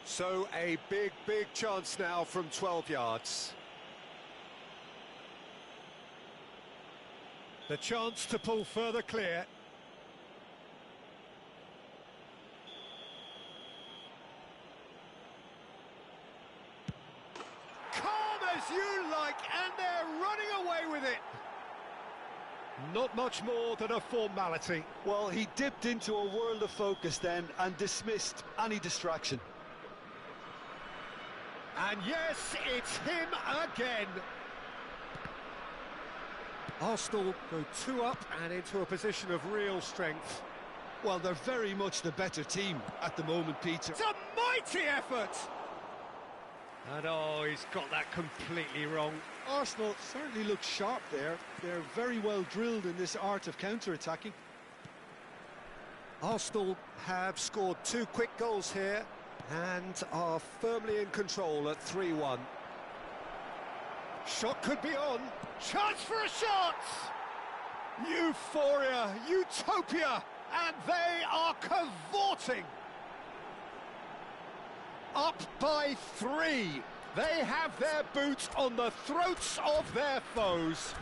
So a big chance now from 12 yards. The chance to pull further clear. Calm as you like, and they're running away with it. Not much more than a formality. Well, he dipped into a world of focus then and dismissed any distraction. And yes, it's him again. Arsenal go 2 up and into a position of real strength. Well, they're very much the better team at the moment, Peter. It's a mighty effort! And oh, he's got that completely wrong. Arsenal certainly look sharp there. They're very well drilled in this art of counter-attacking. Arsenal have scored 2 quick goals here and are firmly in control at 3-1. Shot could be on. Chance for a shot! Euphoria, utopia, and they are cavorting. Up by 3. They have their boots on the throats of their foes.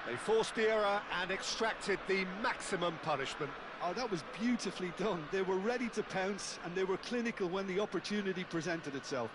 They forced the error and extracted the maximum punishment. Oh, that was beautifully done. They were ready to pounce, and they were clinical when the opportunity presented itself.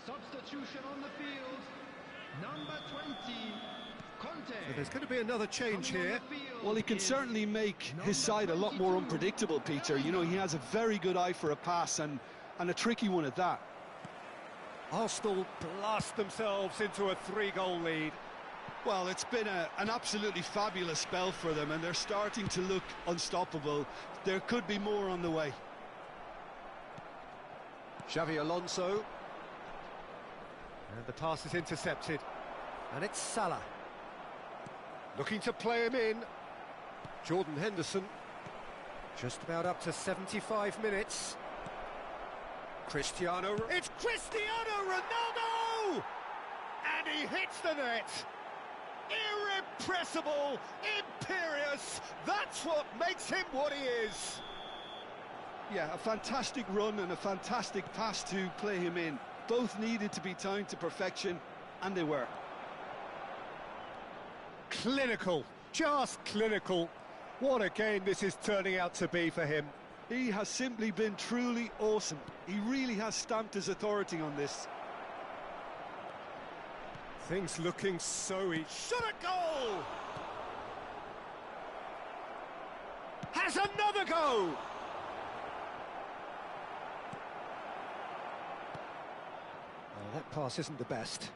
Substitution on the field. Number 20, Conte. So there's going to be another change here. Well, he can certainly make his side a lot more unpredictable, Peter. You know, he has a very good eye for a pass, and a tricky one at that. Arsenal blast themselves into a 3-goal lead. Well, it's been an absolutely fabulous spell for them, and they're starting to look unstoppable. There could be more on the way. Xavi Alonso. And the pass is intercepted. And it's Salah. Looking to play him in. Jordan Henderson. Just about up to 75 minutes. Cristiano... It's Cristiano Ronaldo! And he hits the net. Irrepressible, imperious. That's what makes him what he is. Yeah, a fantastic run and a fantastic pass to play him in. Both needed to be timed to perfection, and they were. Clinical, just clinical. What a game this is turning out to be for him. He has simply been truly awesome. He really has stamped his authority on this. Things looking so easy. Shot a goal! Has another go! Oh, that pass isn't the best.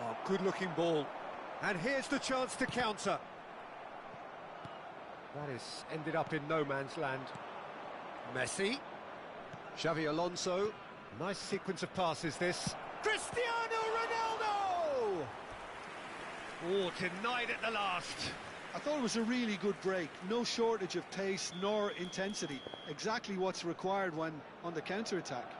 Oh, good-looking ball. And here's the chance to counter. That is ended up in no man's land. Messi. Xavi Alonso. Nice sequence of passes, this. Cristiano Ronaldo! Oh, denied at the last. I thought it was a really good break. No shortage of pace nor intensity. Exactly what's required when on the counter-attack.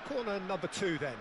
Corner number 2 then.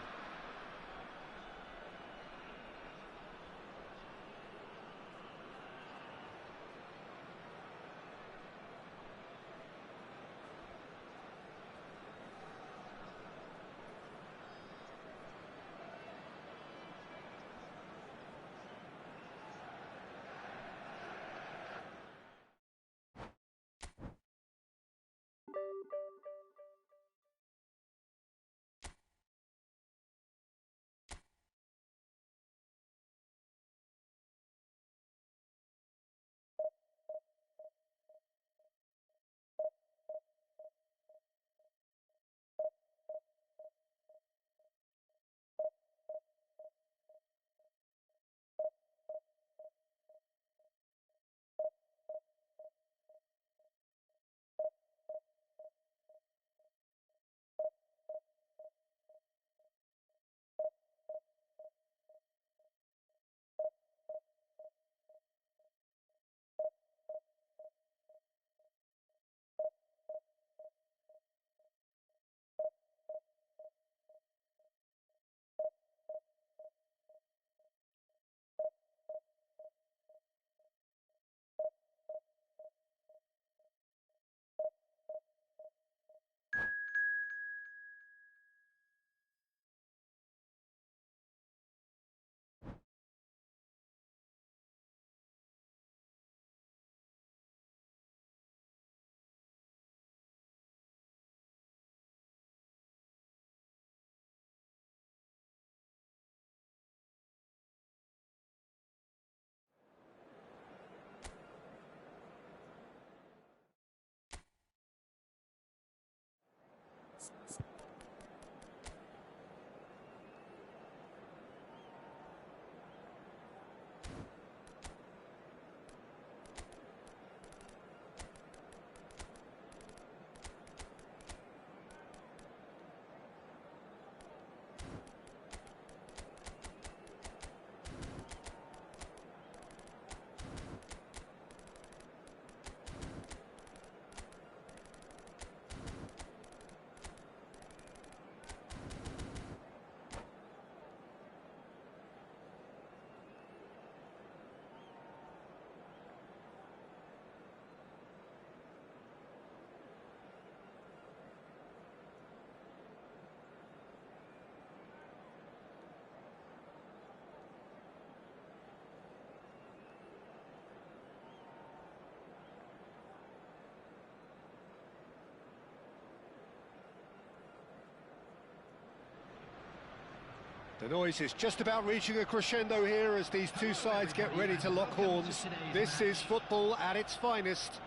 The noise is just about reaching a crescendo here as these two sides get ready to lock horns. This is football at its finest.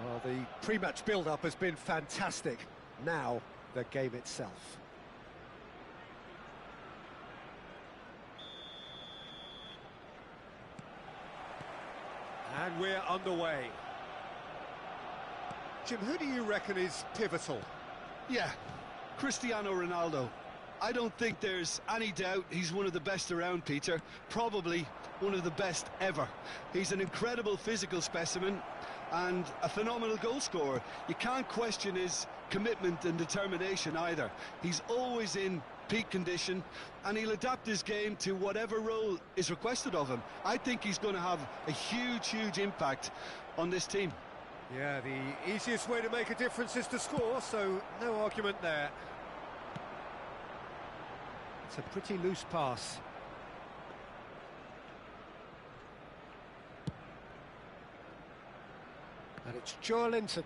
Well, the pre-match build-up has been fantastic. Now, the game itself. And we're underway. Jim, who do you reckon is pivotal? Yeah, Cristiano Ronaldo. I don't think there's any doubt he's one of the best around, Peter. Probably one of the best ever. He's an incredible physical specimen and a phenomenal goal scorer. You can't question his commitment and determination either. He's always in peak condition and he'll adapt his game to whatever role is requested of him. I think he's going to have a huge impact on this team. Yeah, the easiest way to make a difference is to score, so no argument there. It's a pretty loose pass. And it's Joelinton.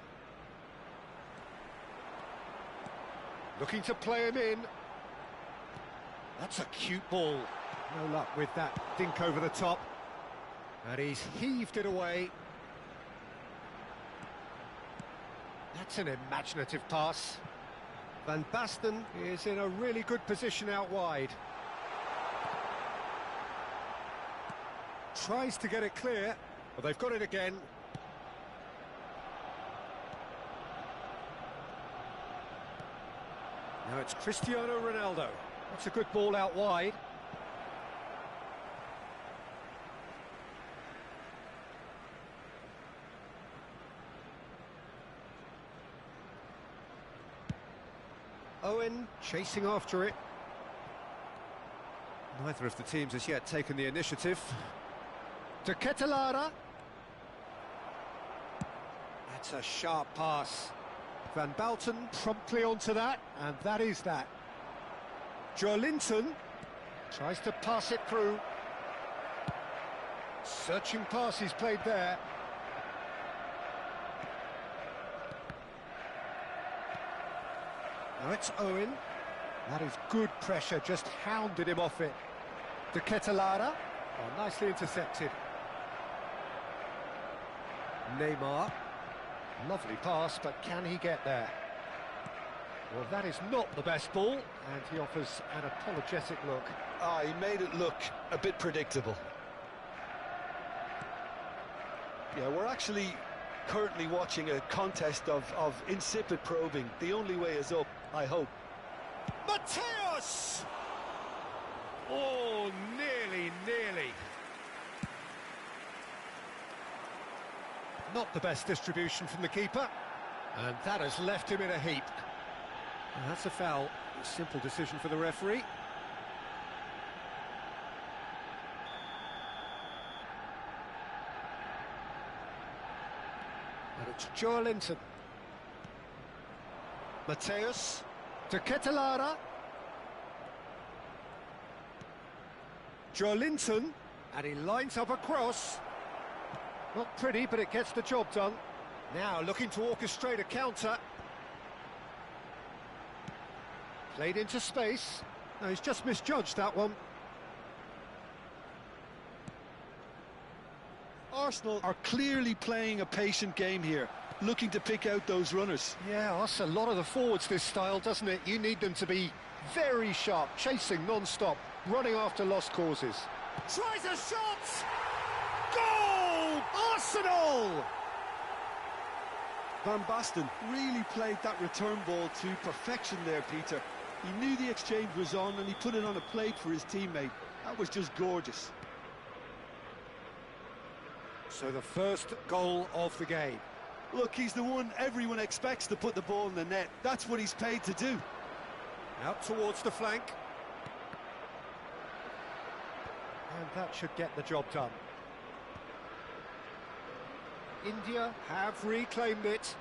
Looking to play him in. That's a cute ball. No luck with that dink over the top. And he's heaved it away. That's an imaginative pass. Van Basten is in a really good position out wide. Tries to get it clear. Well, they've got it again. Now it's Cristiano Ronaldo. That's a good ball out wide. Owen chasing after it. Neither of the teams has yet taken the initiative. To Ketelara. That's a sharp pass. Van Balten promptly onto that, and that is that. Joelinton tries to pass it through. Searching pass he's played there. Now it's Owen. That is good pressure, just hounded him off it. De Ketelara. Oh, nicely intercepted. Neymar. Lovely pass, but can he get there? Well, that is not the best ball, and he offers an apologetic look. Ah, he made it look a bit predictable. Yeah, we're actually currently watching a contest of insipid probing. The only way is up, I hope. Mateus! Oh, nearly. Not the best distribution from the keeper, and that has left him in a heap. And that's a foul. A simple decision for the referee. And it's Joelinton. Mateus to Ketelara. Joelinton, and he lines up a cross. Not pretty, but it gets the job done. Now looking to orchestrate a counter. Played into space. No, he's just misjudged that one. Arsenal are clearly playing a patient game here, looking to pick out those runners. Yeah, that's a lot of the forwards, this style, doesn't it? You need them to be very sharp, chasing non-stop, running after lost causes. Tries a shot! Goal! Arsenal! Van Basten really played that return ball to perfection there, Peter. He knew the exchange was on and he put it on a plate for his teammate. That was just gorgeous. So the first goal of the game. Look, he's the one everyone expects to put the ball in the net. That's what he's paid to do. Out towards the flank. And that should get the job done. India have reclaimed it.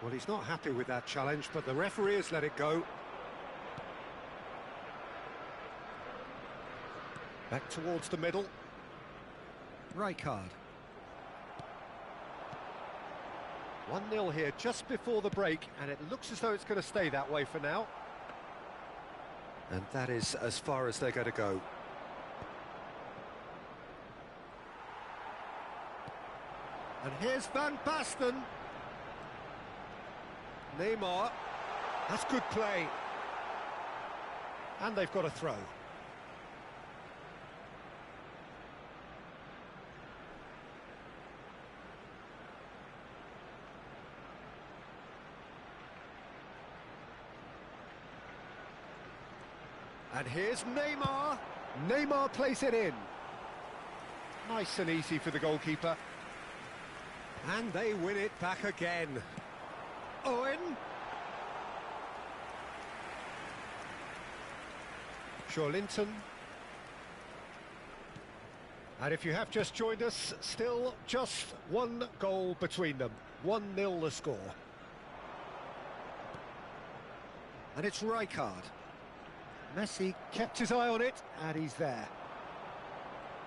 Well, he's not happy with that challenge, but the referee has let it go. Back towards the middle. Rijkaard. 1-0 here just before the break, and it looks as though it's going to stay that way for now. And that is as far as they're going to go. And here's Van Basten. Neymar. That's good play. And they've got a throw. And here's Neymar. Neymar plays it in. Nice and easy for the goalkeeper. And they win it back again. Owen. Joelinton. And if you have just joined us, still just one goal between them. 1-0 the score. And it's Rijkaard. Messi kept his eye on it, and he's there.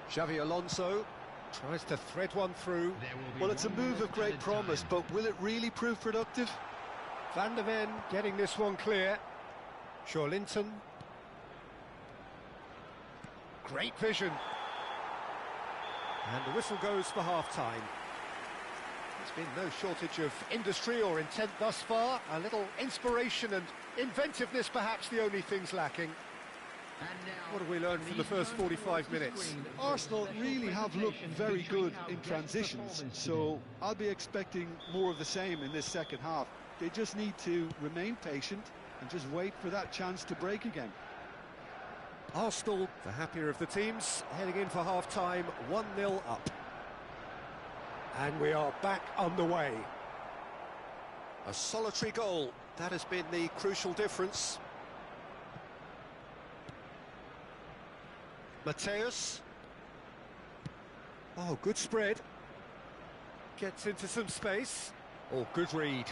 Xavi Alonso tries to thread one through. Well, it's a move of great promise, but will it really prove productive? Van der Ven getting this one clear. Joelinton. Great vision. And the whistle goes for half-time. There's been no shortage of industry or intent thus far. A little inspiration and inventiveness, perhaps the only things lacking. What have we learned from the first 45 minutes? Arsenal really have looked very good in transitions, so I'll be expecting more of the same in this second half. They just need to remain patient and just wait for that chance to break again. Arsenal, the happier of the teams, heading in for half-time, 1-0 up. And we are back underway. A solitary goal, that has been the crucial difference. Mateus. Oh, good spread. Gets into some space. Oh, good read.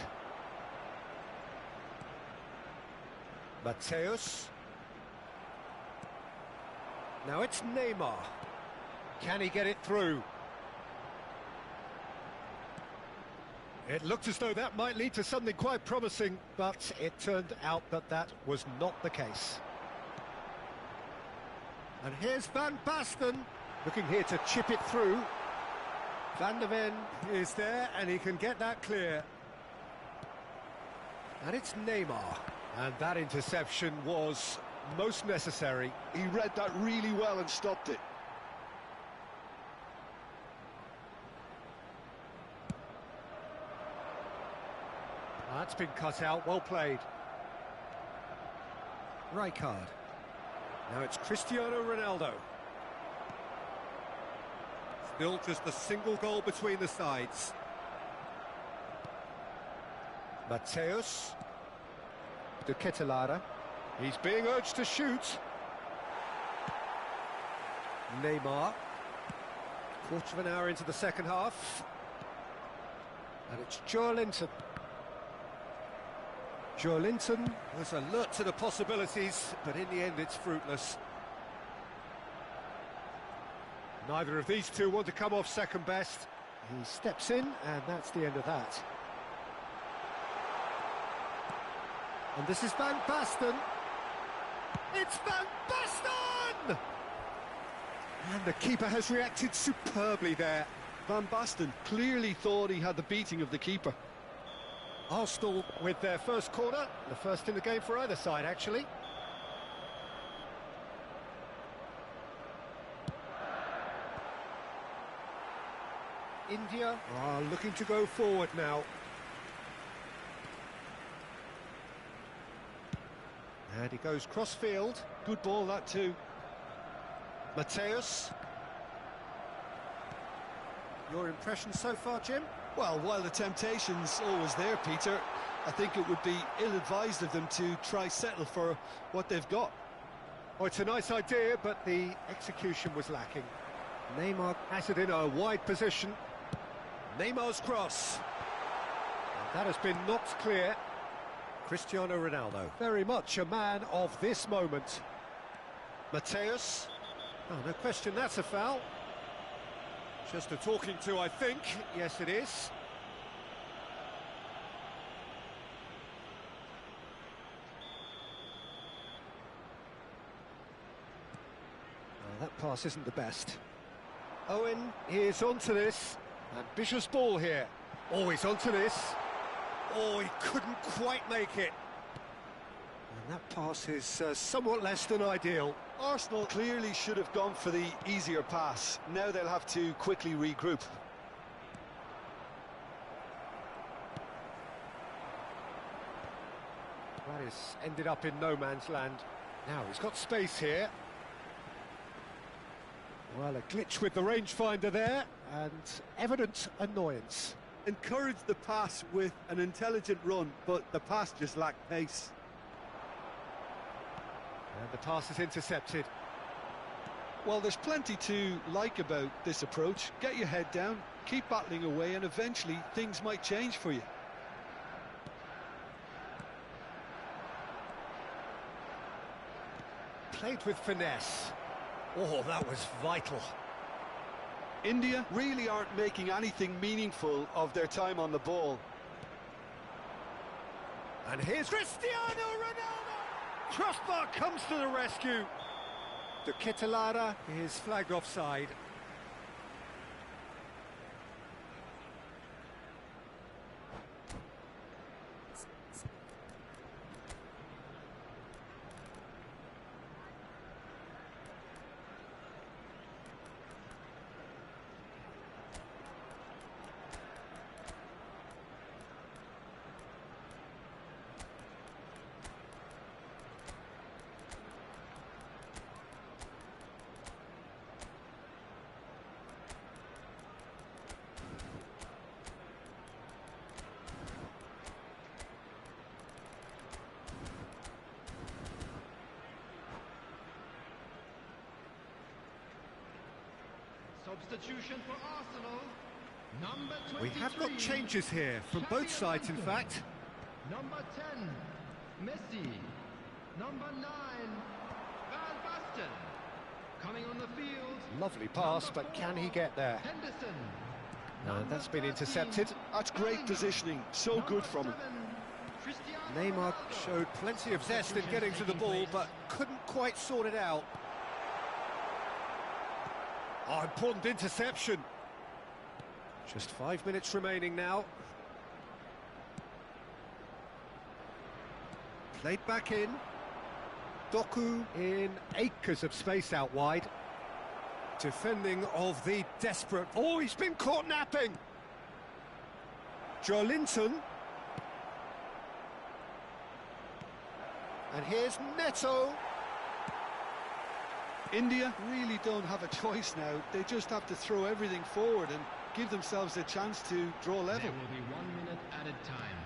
Mateus. Now it's Neymar. Can he get it through? It looked as though that might lead to something quite promising, but it turned out that that was not the case. And here's Van Basten, looking here to chip it through. Van der Ven is there, and he can get that clear. And it's Neymar. And that interception was most necessary. He read that really well and stopped it. That's been cut out, well played. Rijkaard. Now it's Cristiano Ronaldo. Still just a single goal between the sides. Mateus. De Ketelaere. He's being urged to shoot. Neymar. Quarter of an hour into the second half. And it's Joelinton. Joelinton was alert to the possibilities, but in the end it's fruitless. Neither of these two want to come off second best. He steps in, and that's the end of that. And this is Van Basten. It's Van Basten! And the keeper has reacted superbly there. Van Basten clearly thought he had the beating of the keeper. Arsenal with their first corner, the first in the game for either side, actually. India are looking to go forward now. And he goes cross-field. Good ball, that too. Mateus. Your impression so far, Jim? Well, while the temptation's always there, Peter, I think it would be ill-advised of them to try settle for what they've got. Oh, it's a nice idea, but the execution was lacking. Neymar has it in a wide position. Neymar's cross. And that has been knocked clear. Cristiano Ronaldo, very much a man of this moment. Mateus. Oh, no question, that's a foul. Just a talking to, I think. Yes, it is. Oh, that pass isn't the best. Owen is onto this. Ambitious ball here. Always onto this. Oh, he couldn't quite make it. And that pass is somewhat less than ideal. Arsenal clearly should have gone for the easier pass. Now they'll have to quickly regroup. That is ended up in no man's land. Now he's got space here. Well, a glitch with the rangefinder there, and evident annoyance. Encouraged the pass with an intelligent run, but the pass just lacked pace. And the pass is intercepted. Well, there's plenty to like about this approach. Get your head down, keep battling away, and eventually things might change for you. Played with finesse. Oh, that was vital. India really aren't making anything meaningful of their time on the ball. And here's Cristiano Ronaldo! Crossbar comes to the rescue. De Ketelaere is flagged offside. Substitution for Arsenal. Number 23. We have got changes here from both sides, in fact. Number 10, Messi. Number 9, Van Basten. Coming on the field. Lovely pass, Number but 4, can he get there? Henderson. And that's been 13, intercepted. That's great positioning, so good from him. 7, Cristiano Neymar Ronaldo. showed plenty of zest in getting to the ball, but couldn't quite sort it out. Oh, important interception. Just 5 minutes remaining now. Played back in. Doku in acres of space out wide. Defending of the desperate... Oh, he's been caught napping! Joelinton. And here's Neto. India really don't have a choice now. They just have to throw everything forward and give themselves a chance to draw level. There will be 1 minute added time.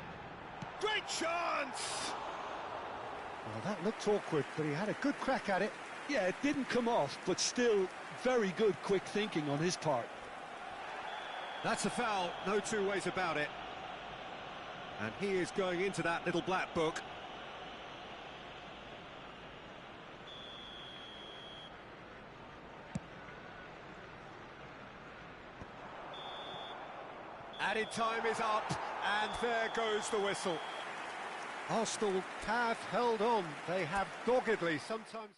Great chance! Well, that looked awkward, but he had a good crack at it. Yeah, it didn't come off, but still very good quick thinking on his part. That's a foul, no two ways about it. And he is going into that little black book. Added time is up, and there goes the whistle. Arsenal have held on. They have doggedly sometimes...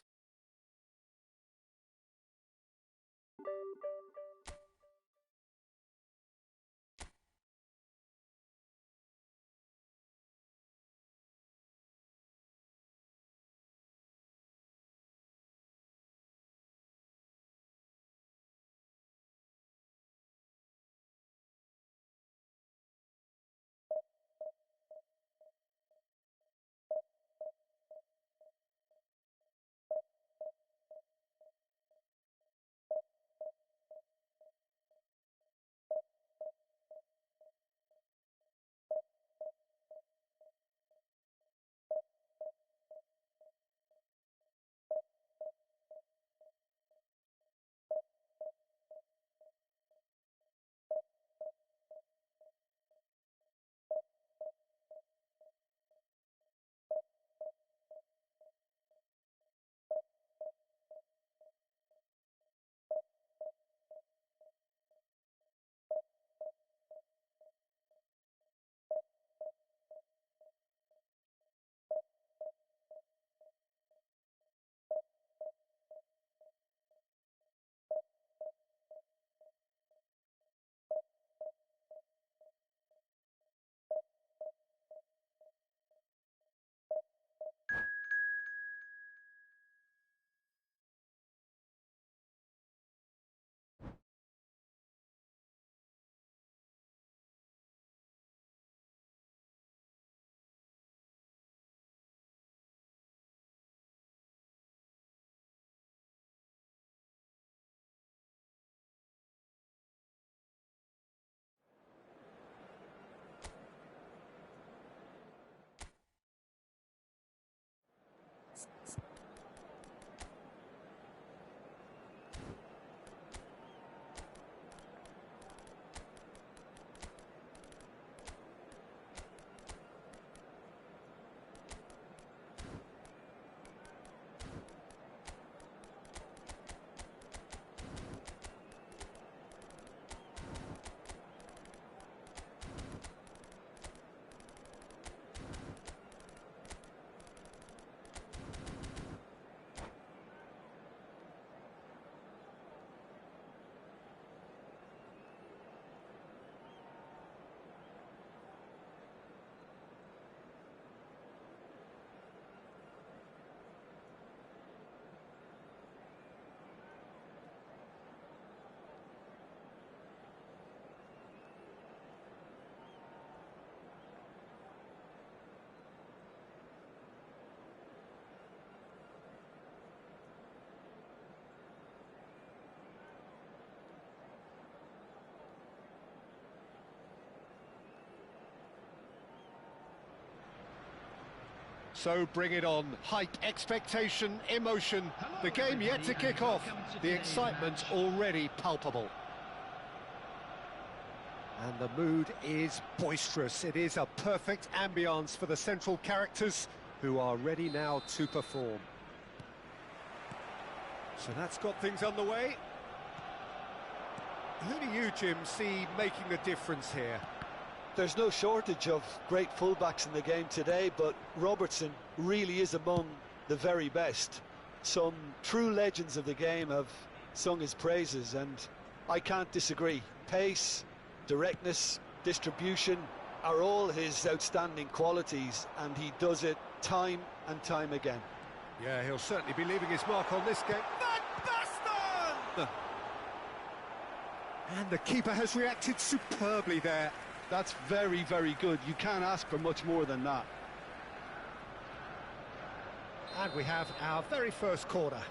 So bring it on. Hype, expectation, emotion. The game yet to kick off. The excitement already palpable. And the mood is boisterous. It is a perfect ambience for the central characters who are ready now to perform. So that's got things underway. Who do you, Jim, see making a difference here? There's no shortage of great fullbacks in the game today, but Robertson really is among the very best. Some true legends of the game have sung his praises, and I can't disagree. Pace, directness, distribution are all his outstanding qualities, and he does it time and time again. Yeah, he'll certainly be leaving his mark on this game. Van Basten! And the keeper has reacted superbly there. That's very, very good. You can't ask for much more than that. And we have our very first corner.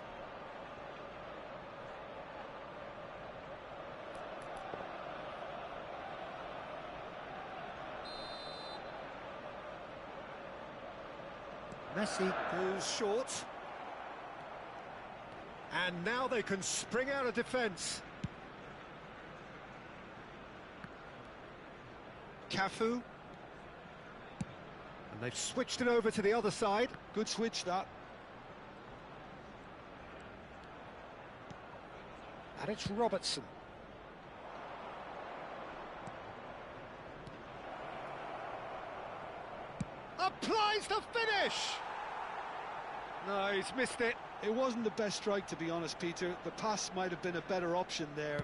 Messi goes short. And now they can spring out of defence. Cafu. And they've switched it over to the other side. Good switch, that. And it's Robertson. Applies the finish! No, he's missed it. It wasn't the best strike, to be honest, Peter. The pass might have been a better option there.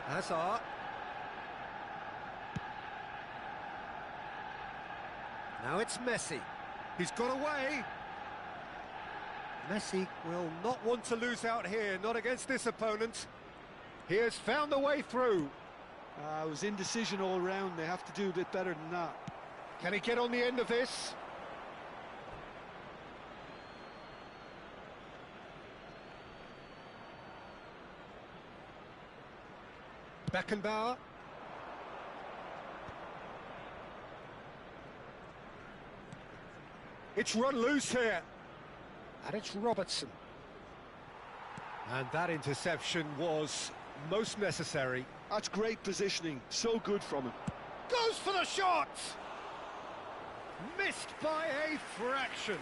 Hazard. Now it's Messi. He's got away. Messi will not want to lose out here, not against this opponent. He has found the way through. It was indecision all round. They have to do a bit better than that. Can he get on the end of this? Beckenbauer. It's run loose here. And it's Robertson. And that interception was most necessary. That's great positioning. So good from him. Goes for the shot! Missed by a fraction.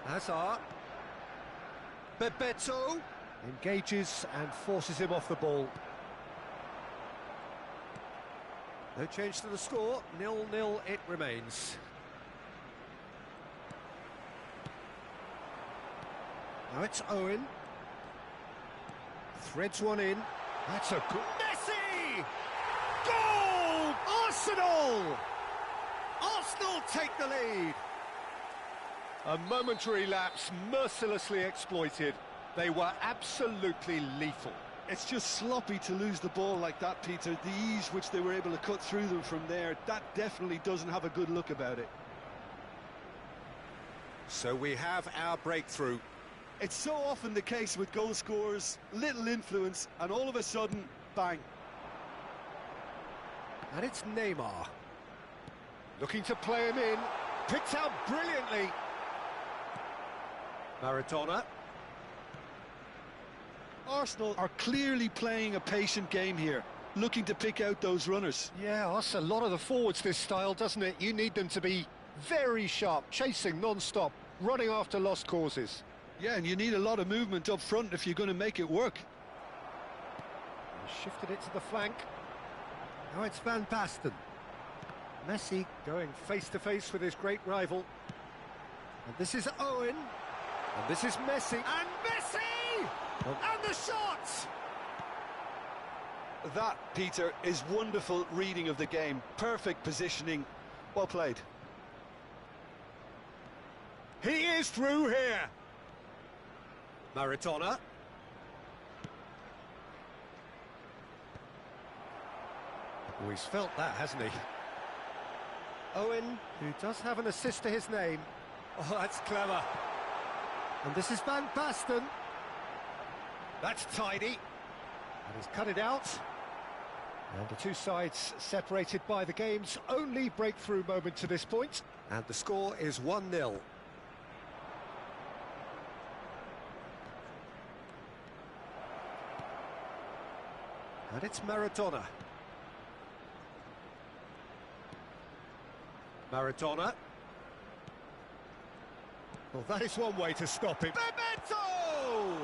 Hazard. Bebeto engages and forces him off the ball. No change to the score, 0-0 it remains. Now it's Owen. Threads one in. That's a good... Messi! Goal! Arsenal! Arsenal take the lead. A momentary lapse mercilessly exploited. They were absolutely lethal. It's just sloppy to lose the ball like that, Peter. The ease which they were able to cut through them from there, that definitely doesn't have a good look about it. So we have our breakthrough. It's so often the case with goal scorers, little influence, and all of a sudden, bang. And it's Neymar. Looking to play him in. Picked out brilliantly. Maradona. Arsenal are clearly playing a patient game here, looking to pick out those runners. Yeah, that's a lot of the forwards, this style, doesn't it? You need them to be very sharp, chasing non-stop, running after lost causes. Yeah, and you need a lot of movement up front if you're going to make it work. He shifted it to the flank. Now it's Van Basten. Messi going face-to-face with his great rival. And this is Owen. And this is Messi. And Messi! Oh. And the shot! That, Peter, is wonderful reading of the game. Perfect positioning. Well played. He is through here. Maradona. Oh, he's felt that, hasn't he? Owen, who does have an assist to his name. Oh, that's clever. And this is Van Basten. That's tidy. And he's cut it out. And the two sides separated by the game's only breakthrough moment to this point. And the score is 1-0. And it's Maradona. Maradona. Well, that is one way to stop him. Bebeto!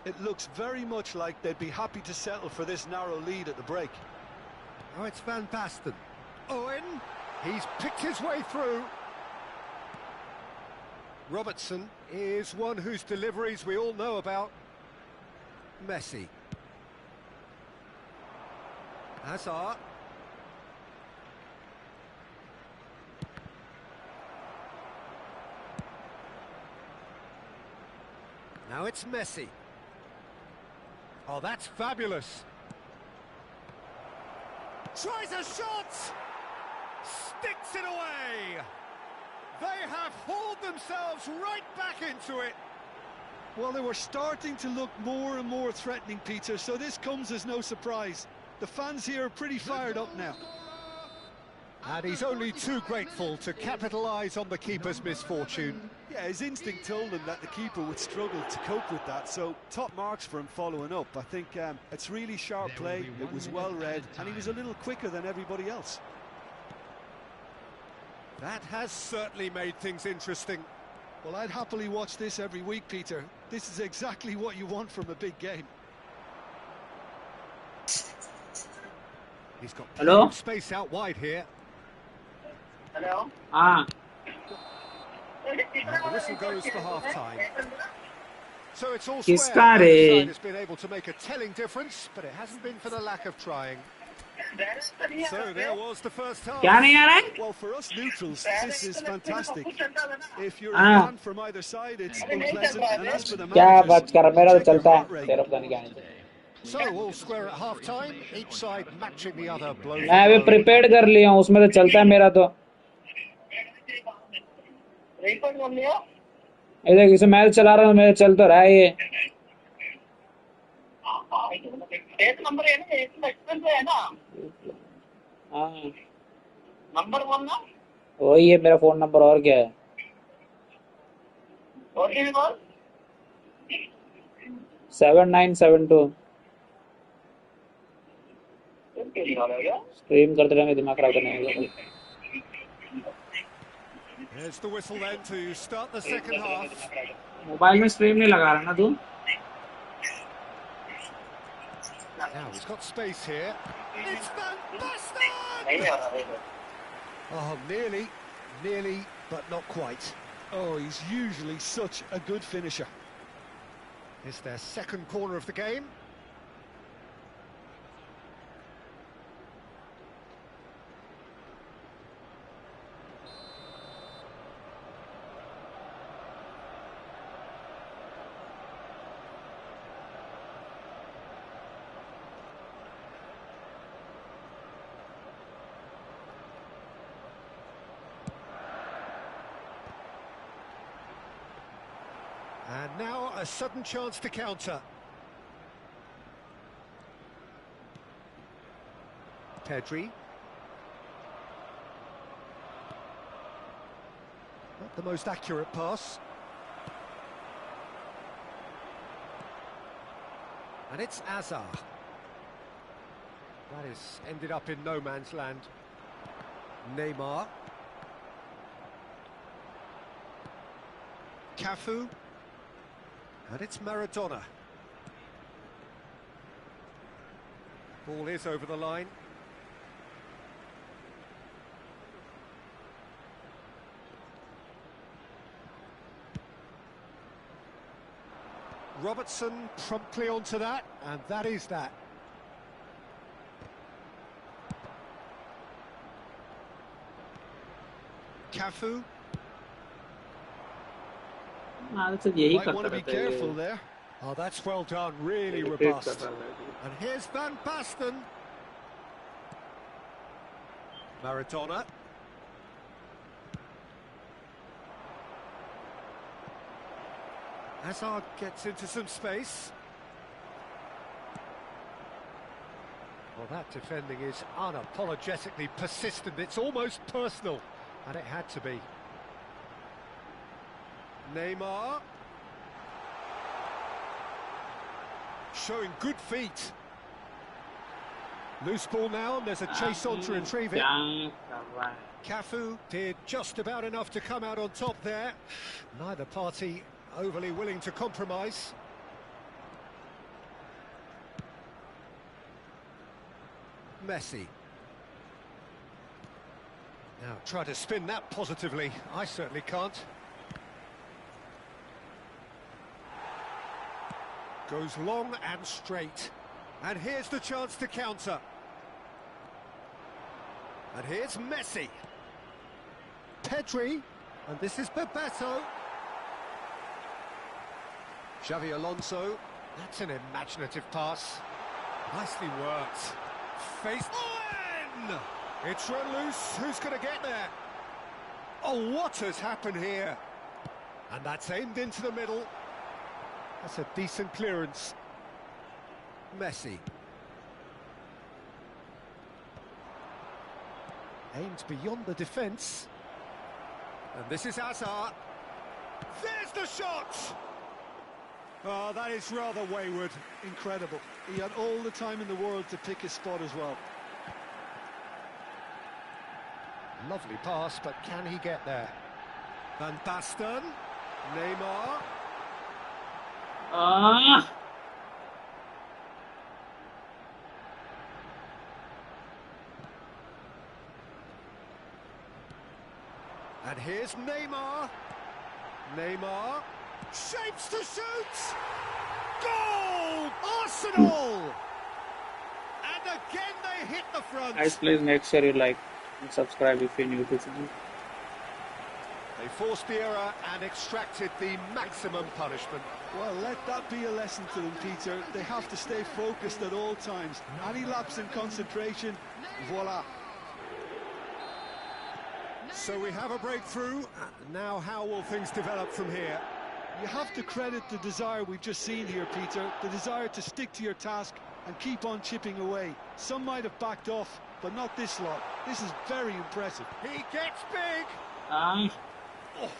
It looks very much like they'd be happy to settle for this narrow lead at the break. Now it's Van Basten. Owen, he's picked his way through. Robertson is one whose deliveries we all know about. Messi. Hazard. Now it's Messi. Oh, that's fabulous. Tries a shot! Sticks it away! They have hauled themselves right back into it. Well, they were starting to look more and more threatening, Peter, so this comes as no surprise. The fans here are pretty fired up now. And he's only too grateful to capitalise on the keeper's misfortune. Yeah, his instinct told him that the keeper would struggle to cope with that, so top marks for him following up. I think it's really sharp play, it was well read, and he was a little quicker than everybody else. That has certainly made things interesting. Well, I'd happily watch this every week, Peter. This is exactly what you want from a big game. He's got Hello? plenty of space out wide here. Hello? Ah, And the whistle goes for half-time. So it's all Kiss square. Kare. Neither side has been able to make a telling difference, but it hasn't been for the lack of trying. So there was the first half. क्या नहीं आ रहा है? Well, for us neutrals, this is fantastic. If you're Ah. a fan from either side, it's unpleasant. And as for the क्या बात managers, कर रहा है? मेरा तो check your चलता heart है rate. तेरा पता नहीं क्या नहीं चलता। So all square at half-time, each side matching the other blow for मैं अभी blow. प्रिपेयर्ड कर लिया हूँ, उसमें तो चलता है मेरा तो। रिकॉर्ड कर लिया इधर किसी मैच चला रहा हूँ, मेरा चल तो रहा है ये। एक नंबर है ना, एक एक्सपेंस है ना, हाँ, नंबर वन ना, वही है मेरा फोन नंबर, और क्या है? OTP call 7972। क्या स्ट्रीम करते रहेंगे, दिमाग खराब करने का। There's the whistle then to start the second half. Mobile में स्ट्रीम नहीं लगा रहा ना तू? Now he's got space here. It's Van Basten! नहीं आ रहा है Oh, nearly, but not quite. Oh, he's usually such a good finisher. It's their second corner of the game. And now a sudden chance to counter. Pedri. Not the most accurate pass. And it's Azar. That is ended up in no man's land. Neymar. Cafu. And it's Maradona. Ball is over the line. Robertson promptly onto that, and that is that. Cafu. हाँ, तो यही Might want करता to be रहता है careful ये। there. Oh, that's well done, really Irritate robust. करता रहता है। And here's Van Basten. Maradona. Hazard gets into some space. Well, that defending is unapologetically persistent. It's almost personal, and it had to be. Neymar. Showing good feet. Loose ball now, and there's a chase on to retrieve it. Cafu did just about enough to come out on top there. Neither party overly willing to compromise. Messi. Now try to spin that positively. I certainly can't. Goes long and straight. And here's the chance to counter. And here's Messi. Pedri. And this is Bebeto. Xavi Alonso. That's an imaginative pass. Nicely worked. Face. Owen! It's run loose. Who's going to get there? Oh, what has happened here? And that's aimed into the middle. That's a decent clearance. Messi. Aimed beyond the defence. And this is Hazard. There's the shot! Oh, that is rather wayward. Incredible. He had all the time in the world to pick his spot as well. Lovely pass, but can he get there? Van Basten. Neymar. Ah! And here's Neymar. Neymar. Shapes to shoot! Goal! Arsenal! And again they hit the front. Guys, please make sure you like and subscribe if you're new to the channel. They forced the error and extracted the maximum punishment. Well, let that be a lesson to them, Peter. They have to stay focused at all times. Any lapse in concentration, voila. So we have a breakthrough. Now how will things develop from here? You have to credit the desire we've just seen here, Peter. The desire to stick to your task and keep on chipping away. Some might have backed off, but not this lot. This is very impressive. He gets big. Ah! Oh,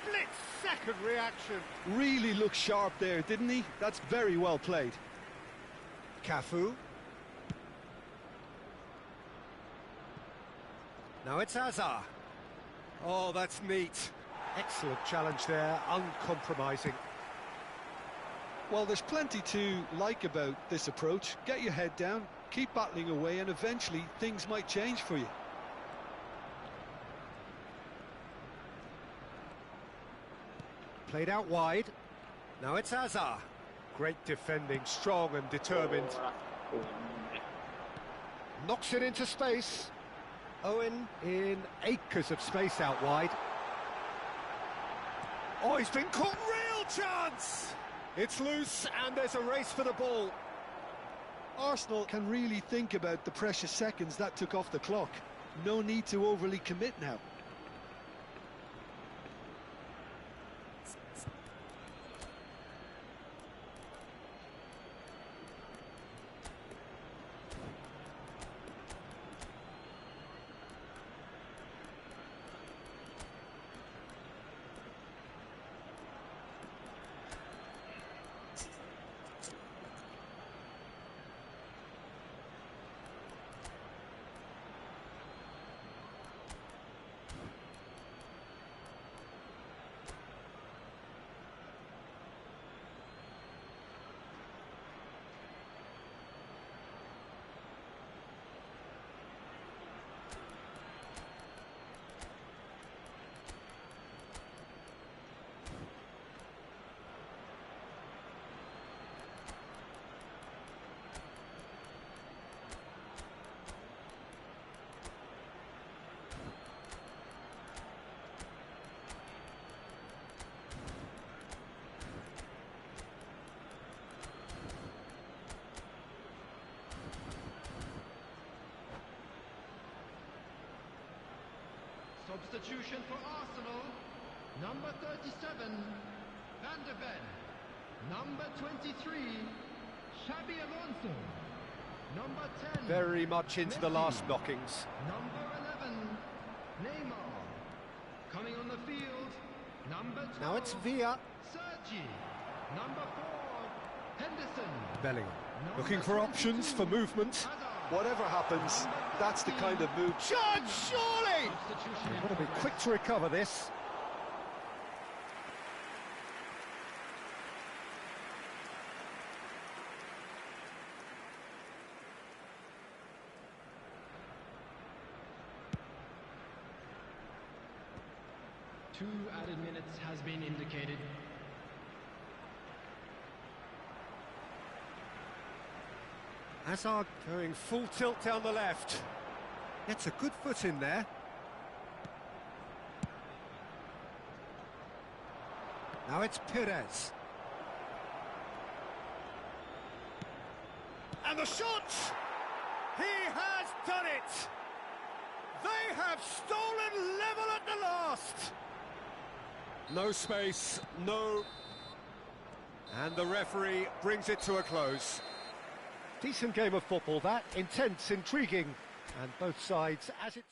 split-second reaction. Really looked sharp there, didn't he? That's very well played. Cafu. Now it's Hazard. Oh, that's neat. Excellent challenge there, uncompromising. Well, there's plenty to like about this approach. Get your head down, keep battling away, and eventually things might change for you. Played out wide. Now it's Hazard. Great defending, strong and determined. Knocks it into space. Owen in acres of space out wide. Oh, he's been caught. Real chance! It's loose and there's a race for the ball. Arsenal can really think about the precious seconds that took off the clock. No need to overly commit now. Substitution for Arsenal, number 37, Van de Ven. Number 23, Xabi Alonso. Number 10, Very much into the Messi. last knockings. Number 11, Neymar. Coming on the field, number 12, Now it's Villa. Sergi. Number 4, Henderson. Bellingham. Number Looking for options 22, for movement. Hazard. Whatever happens, that's the kind of move. Shot, surely! Substitution You've got to be quick to recover this. Two added minutes has been indicated. Hazard going full tilt down the left. Gets a good foot in there. Now it's Perez. And the shot! He has done it! They have stolen level at the last! No space, no... And the referee brings it to a close. Decent game of football, that. Intense, intriguing, and both sides as it...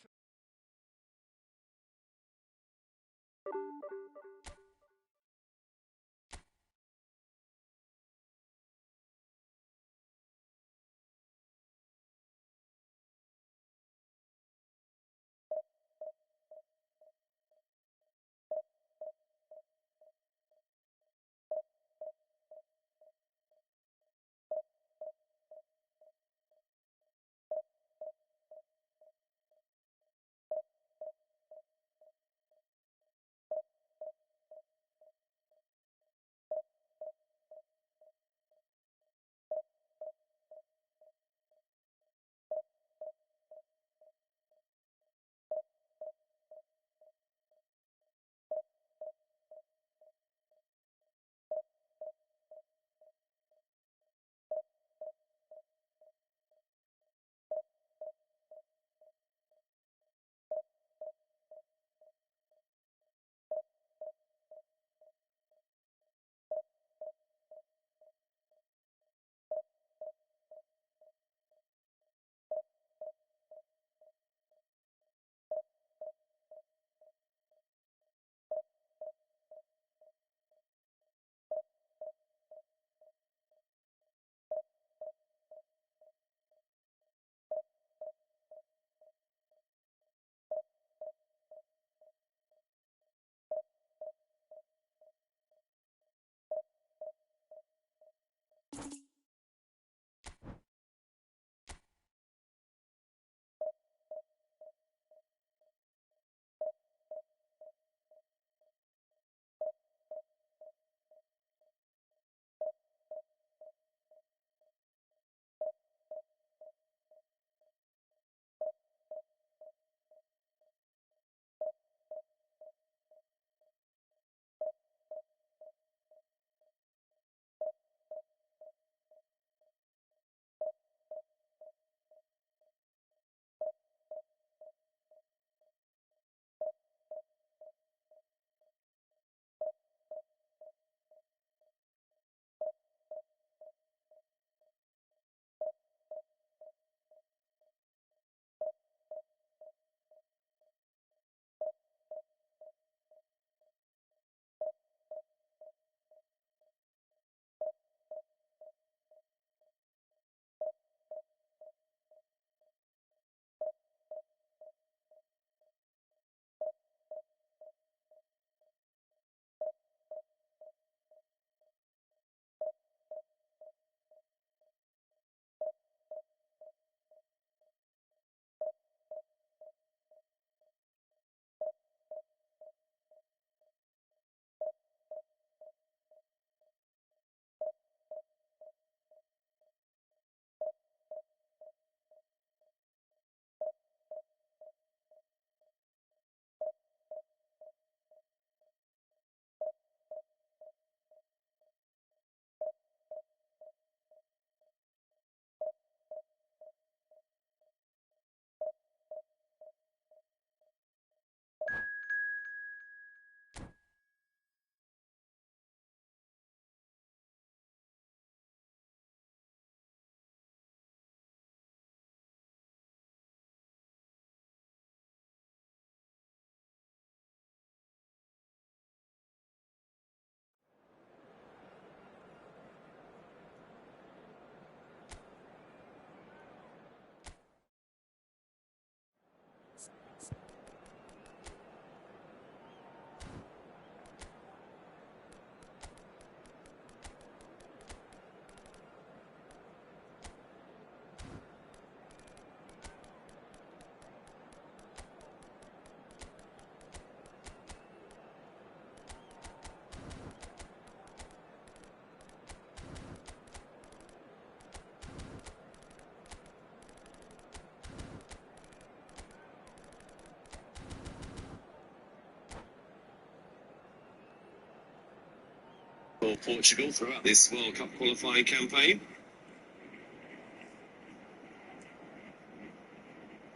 for Portugal throughout this World Cup qualifying campaign.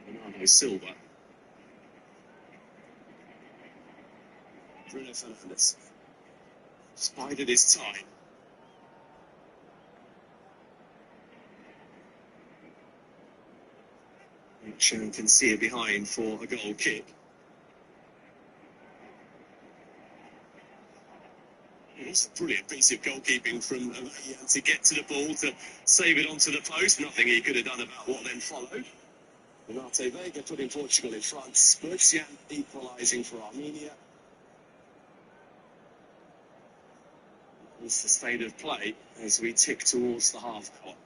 Bernardo Silva. Bruno Fernandes. Bided his time. Sharon can see it behind for a goal kick. It's a brilliant piece of goalkeeping from Ian to get to the ball, to save it onto the post. Nothing he could have done about what then followed. Renate Vega putting Portugal in front. Spurcian equalising for Armenia. It's the state of play as we tick towards the half-court.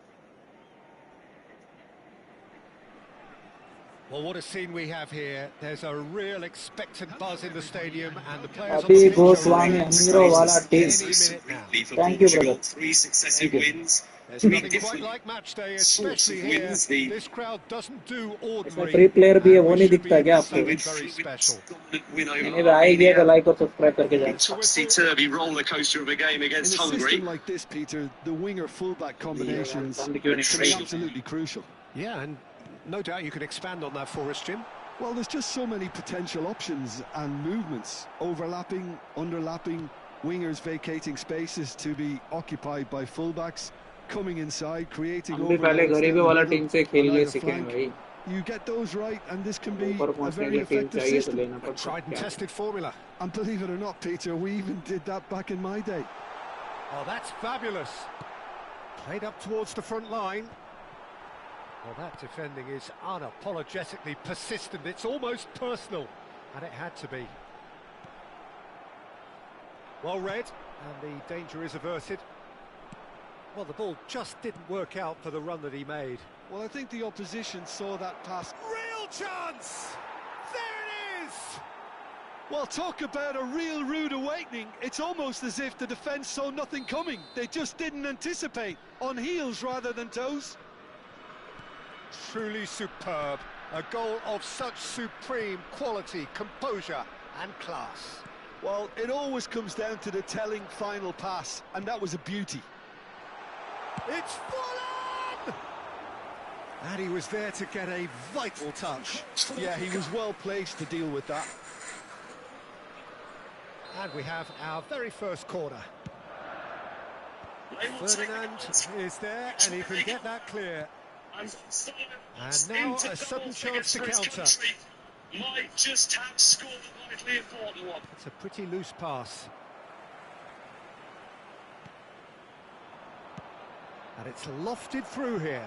Well, what a scene we have here. There's a real expectant buzz in the stadium, and the players on अभी the pitch are Goswami ready Amiro वाला team. any minute now. For Thank you, Portugal, brother. 3 successive wins. There's Three nothing quite different like match day, sorts especially of here. wins. The This crowd doesn't do इसमें ordinary. free player भी है and वो we नहीं should दिखता be क्या in आपको something भी? very special. dominant win over Anyway आई गया तो Armenia. like और subscribe करके जाना. Topsy-turvy roller coaster of a game In a against system Hungary. like this, Peter, the winger-fullback combinations I'm can giving be it free. absolutely crucial. Yeah, and no doubt you can expand on that for us, Jim. Well, there's just so many potential options and movements, overlapping, underlapping, wingers vacating spaces to be occupied by fullbacks, coming inside, creating हम भी पहले overloads गरीबी down the वाला middle team से on खेल के either सीखे हैं flank. भाई. You get those right, and this can be ऊपर a पहुंचने के very लिए team effective चाहिए तो system. लेना पड़ता Tried and है. tested formula. And believe it or not, Peter, we even did that back in my day. Oh, that's fabulous. Played up towards the front line. Well, that defending is unapologetically persistent. It's almost personal, and it had to be. Well read, and the danger is averted. Well, the ball just didn't work out for the run that he made. Well, I think the opposition saw that pass. Real chance! There it is! Well, talk about a real rude awakening. It's almost as if the defence saw nothing coming. They just didn't anticipate. On heels rather than toes. Truly superb. A goal of such supreme quality, composure and class. Well, it always comes down to the telling final pass, and that was a beauty. It's full on! And he was there to get a vital touch. Yeah, he was well placed to deal with that. And we have our very first corner. Ferdinand is there, and he can get that clear. And now a sudden chance to counter. Might just have scored a vitally important one. It's a pretty loose pass. And it's lofted through here.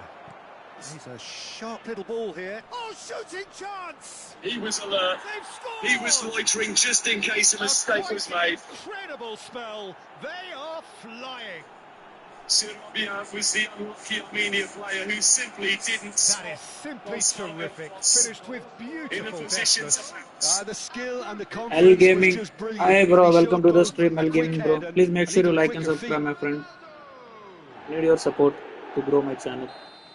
He's a sharp little ball here. Oh, shooting chance! He was alert. They've scored! He was loitering just in case a mistake was made. Incredible spell. They are flying. Sirobia was the unlucky Armenia player who simply didn't That is simply terrific. Finished with in a beautiful position to deftness. pounce. The skill and the L confidence Gaming. was just brilliant. Hi bro, He welcome showed to the both stream a L quick Gaming bro. head Please make sure you even like and quicker subscribe feet. my friend. Need your support to grow my channel.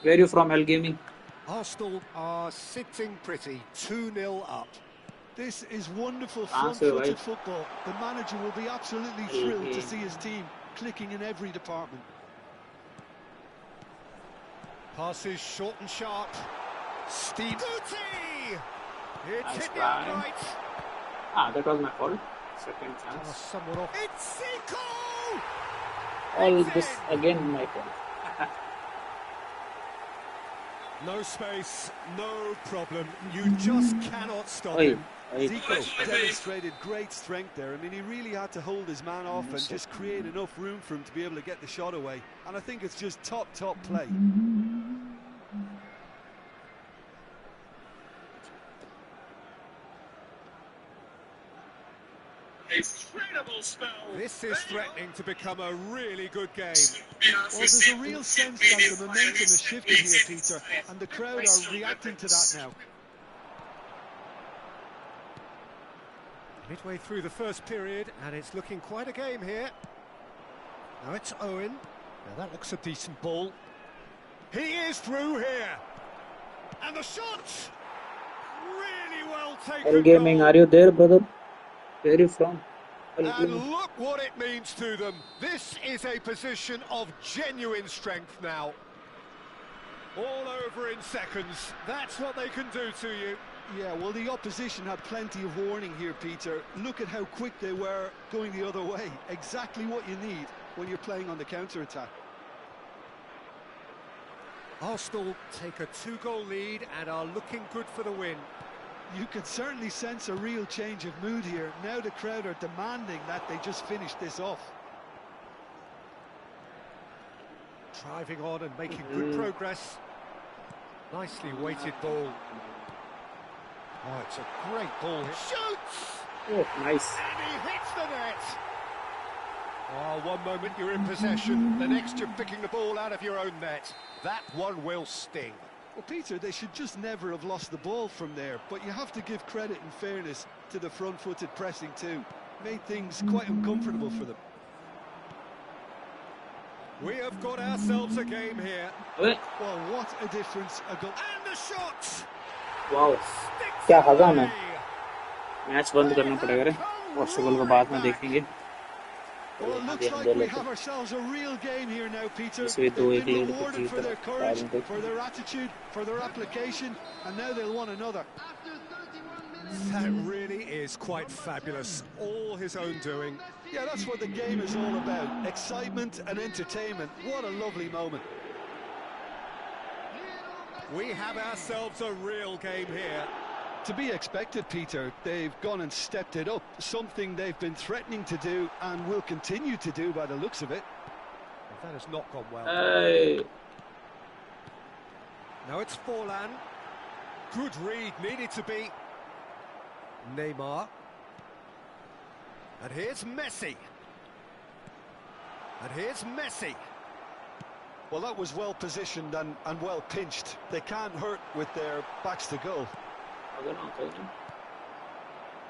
Where are you from L Gaming? Arsenal are sitting pretty, 2-0 up. This is wonderful Kहाँ से हो भाई? front-footed football. The manager will be absolutely thrilled to see his team clicking in every department. Passes short and sharp. Steve Guti! It's Nice hit the try. upright. Ah, that was my fault. Second Oh, chance. someone off. It's Zico! All this again my fault. No space, no problem. You just cannot stop Oi, him. oi. Zico demonstrated great strength there. I mean, he really had to hold his man off and just create enough room for him to be able to get the shot away. And I think it's just top play. Incredible spell. This is threatening to become a really good game. Well, there's a real sense that the momentum has shifted here, Peter, and the crowd are reacting to that now. Midway through the first period, and it's looking quite a game here. Now it's Owen. Now that looks a decent ball. He is through here. And the shot! Really well taken. L Gaming, goal. are you there, brother? Where are you from? And look what it means to them. This is a position of genuine strength now. All over in seconds. That's what they can do to you. Yeah, well, the opposition had plenty of warning here, Peter. Look at how quick they were going the other way. Exactly what you need when you're playing on the counter-attack. Arsenal take a 2-goal lead and are looking good for the win. You can certainly sense a real change of mood here. Now the crowd are demanding that they just finish this off. Driving on and making good progress. Nicely weighted ball. Oh, it's a great ball. Shoots! Oh, nice. And he hits the net. Oh, one moment you're in possession, the next you're picking the ball out of your own net. That one will sting. Well, Peter, they should just never have lost the ball from there, but you have to give credit and fairness to the front-footed pressing too. Made things quite uncomfortable for them. We have got ourselves a game here. अबे Well, what a difference a goal. And the shot! Wow क्या हज़ाम है match बंद करना पड़ेगा रे Portugal को बाद में देखेंगे Well, it looks like we have ourselves a real game here now, Peter. इसमें They've 2-1 been lead को rewarded जीत for their रहा courage, है for their attitude, for their application, and now they'll want another. After 31 minutes. That really is quite fabulous. All his own doing. Yeah, that's what the game is all about. Excitement and entertainment. What a lovely moment. We have ourselves a real game here. To be expected, Peter. They've gone and stepped it up. Something they've been threatening to do and will continue to do by the looks of it. That has not gone well. Hey. Now it's Forlan. Good read, needed to be. Neymar. And here's Messi. And here's Messi. Well, that was well positioned and well pinched. They can't hurt with their backs to goal.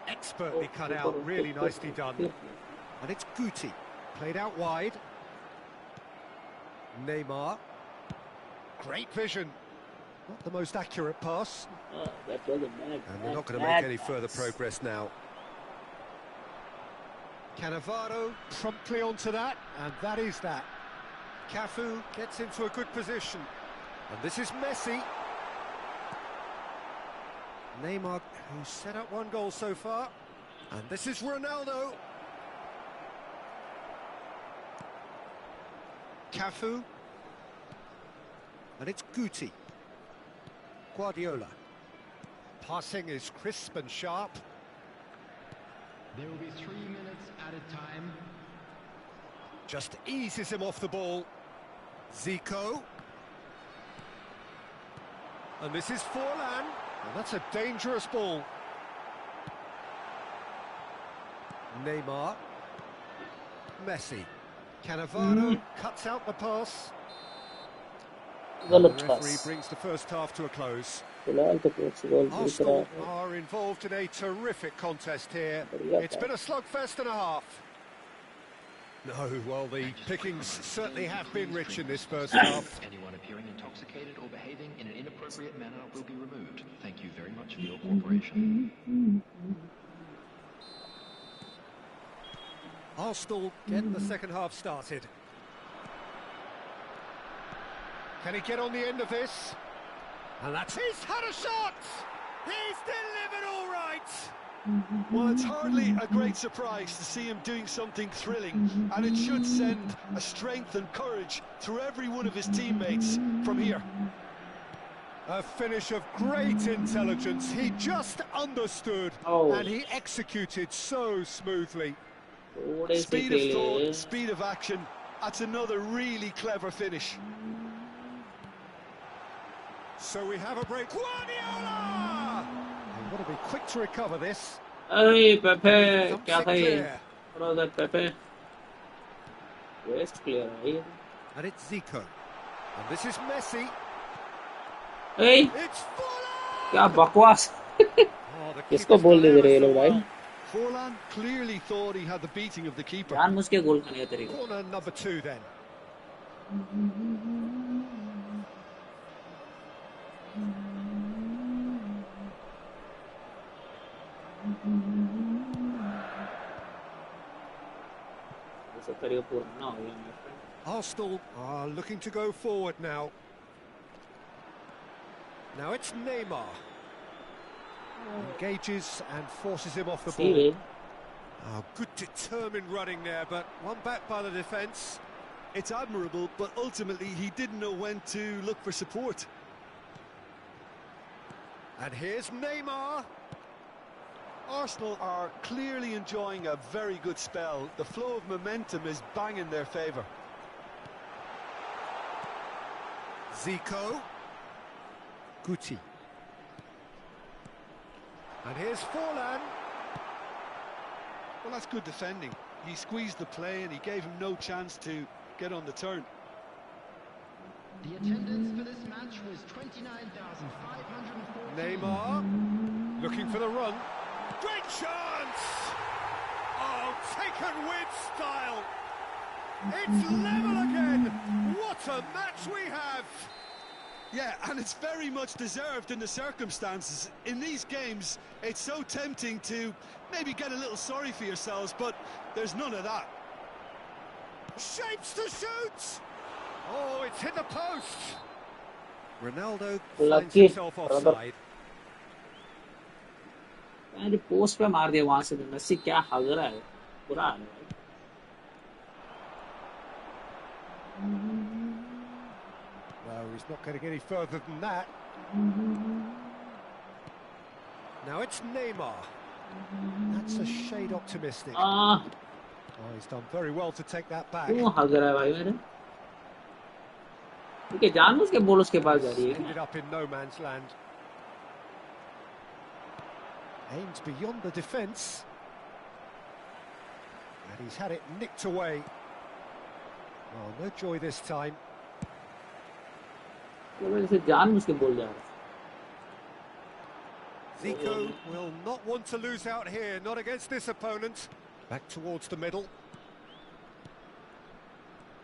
Expertly cut out, really nicely done. And it's Guti. Played out wide. Neymar. Great vision. Not the most accurate pass. That was a bad. And they're not going to make any further progress now. Cannavaro promptly onto that, and that is that. Cafu gets into a good position. And this is Messi. Neymar, who's set up one goal so far. And this is Ronaldo. Cafu. And it's Guti. Guardiola. Passing is crisp and sharp. There will be 3 minutes at a time. Just eases him off the ball. Zico. And this is Forlan. And that's a dangerous ball. Neymar. Messi. Cannavaro cuts out the pass. And the गलत referee pass brings the first half to a close. फिलहाल तो Portugal जीत रहा Arsenal है are involved in a terrific contest here. बढ़िया It's been a slugfest and a half. No, well, the pickings certainly have been rich in this first half. Anyone appearing intoxicated or behaving in an inappropriate manner will be removed. Thank you very much for your cooperation. Arsenal get the second half started. Can he get on the end of this? And that's he's had a shot! He's delivered all right! Well, it's hardly a great surprise to see him doing something thrilling, and it should send a strength and courage through every one of his teammates from here. A finish of great intelligence. He just understood and he executed so smoothly. थोड़े से Speed of खेले thought, speed of action. That's another really clever finish. So we have a break. Guardiola! They've got to be quick to recover this. अरे पेपे Dumps क्या it था ये clear. थोड़ा सा पेपे waste clear है ये And it's Zico. And this is Messi. A It's Forlan! क्या बकवास Oh, the किसको keeper's बोल got दे ever रहे ये so लोग भाई well. Forlan clearly thought he had the beating of the keeper. जानबूझ के गोल खाने का तरीका Corner number 2 then. करिए पुराना हो गया my friend. Arsenal are looking to go forward now. Now it's Neymar. Engages and forces him off the See ball. way. Oh, good determined running there, but one back by the defence. It's admirable, but ultimately he didn't know when to look for support. And here's Neymar. Arsenal are clearly enjoying a very good spell. The flow of momentum is bang in their favour. Zico. Guti. And here's Forlan. Well, that's good defending. He squeezed the play and he gave him no chance to get on the turn. The attendance for this match was 29,540. Neymar. Looking for the run. Great chance! Oh, taken with style. It's level again. What a match we have. Yeah, and it's very much deserved in the circumstances. In these games, it's so tempting to maybe get a little sorry for yourselves, but there's none of that. Shapes to shoot. Oh, it's hit the post. Ronaldo Lucky, finds himself brother. offside. यार post पे मार दिया वहां से तो Messi क्या हग रहा है पूरा हाल है भाई. No, he's not getting any further than that. Now it's Neymar. That's a shade optimistic. Ah, Oh, he's done very well to take that back. क्यों हग रहा है भाई मेरे? ठीक है जानबूझ के बॉल उसके पास जा रही है Ended up in no man's land. Aims beyond the defence. And he's had it nicked away. Oh, no joy this time. इसे जानबूझ के बॉल जा रहा है. Zico will not want to lose out here, not against this opponent. Back towards the middle.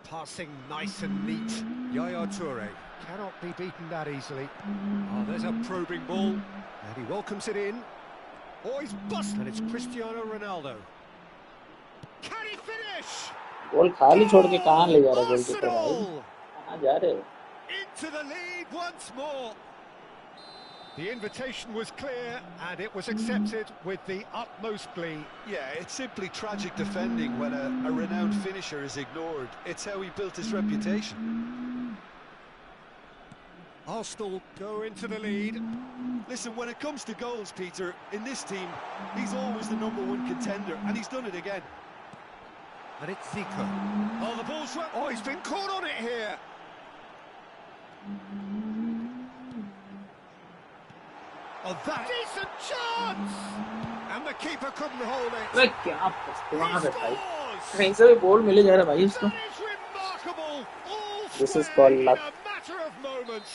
Passing nice and neat. Yaya Toure cannot be beaten that easily. Oh, there's a probing ball. And he welcomes it in. Oh, he's busted. And it's Cristiano Ronaldo. Can he finish? Ball खाली छोड़ के कहां ले जा रहा है goalkeeper भाई? Arsenal कहां जा रहे हो? into the lead once more. The invitation was clear and it was accepted with the utmost glee. Yeah, it's simply tragic defending when a renowned finisher is ignored. It's how he built his reputation. Arsenal go into the lead. Listen, when it comes to goals, Peter, in this team, he's always the #1 contender, and he's done it again. And it's Zico. Oh, the ball's swept. Oh, he's been caught on it here. Oh, that decent chance! And the keeper couldn't hold it. अबे क्या पस्तुआ है भाई? Scores! कहीं से भी ball मिल जा रहा है भाई उसको. That is remarkable. All This is squared called in luck. a matter of moments.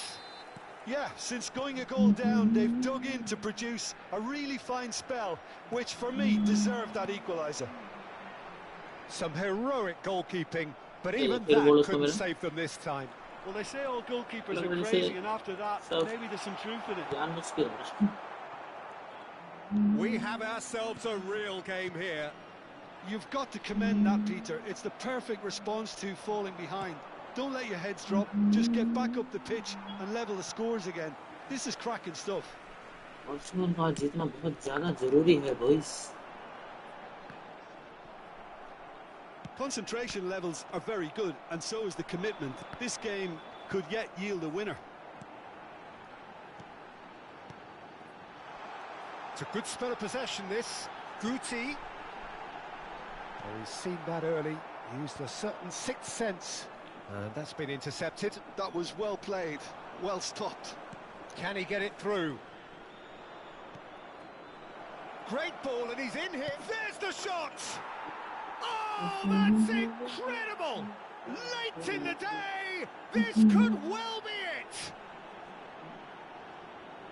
Yeah, since going a goal down, they've dug in to produce a really fine spell, which for me deserved that equaliser. Some heroic goalkeeping, but Yeah, even फिर that गोल उसको couldn't मिला. save them this time. Well, they say all goalkeepers Look, are when you crazy, say- and after that, So- maybe there's some truth in it. जानबूझ के हो रहा है. We have ourselves a real game here. You've got to commend that, Peter. It's the perfect response to falling behind. Don't let your heads drop. Just get back up the pitch and level the scores again. This is cracking stuff. Arsenal का जीतना बहुत ज्यादा जरूरी है boys. Concentration levels are very good, and so is the commitment. This game could yet yield a winner. It's a good spell of possession, this. Guti. Oh, he's seen that early. Used a certain sixth sense. And that's been intercepted. That was well played, well stopped. Can he get it through? Great ball, and he's in here. There's the shot! Oh, that's incredible! Late in the day, this could well be it!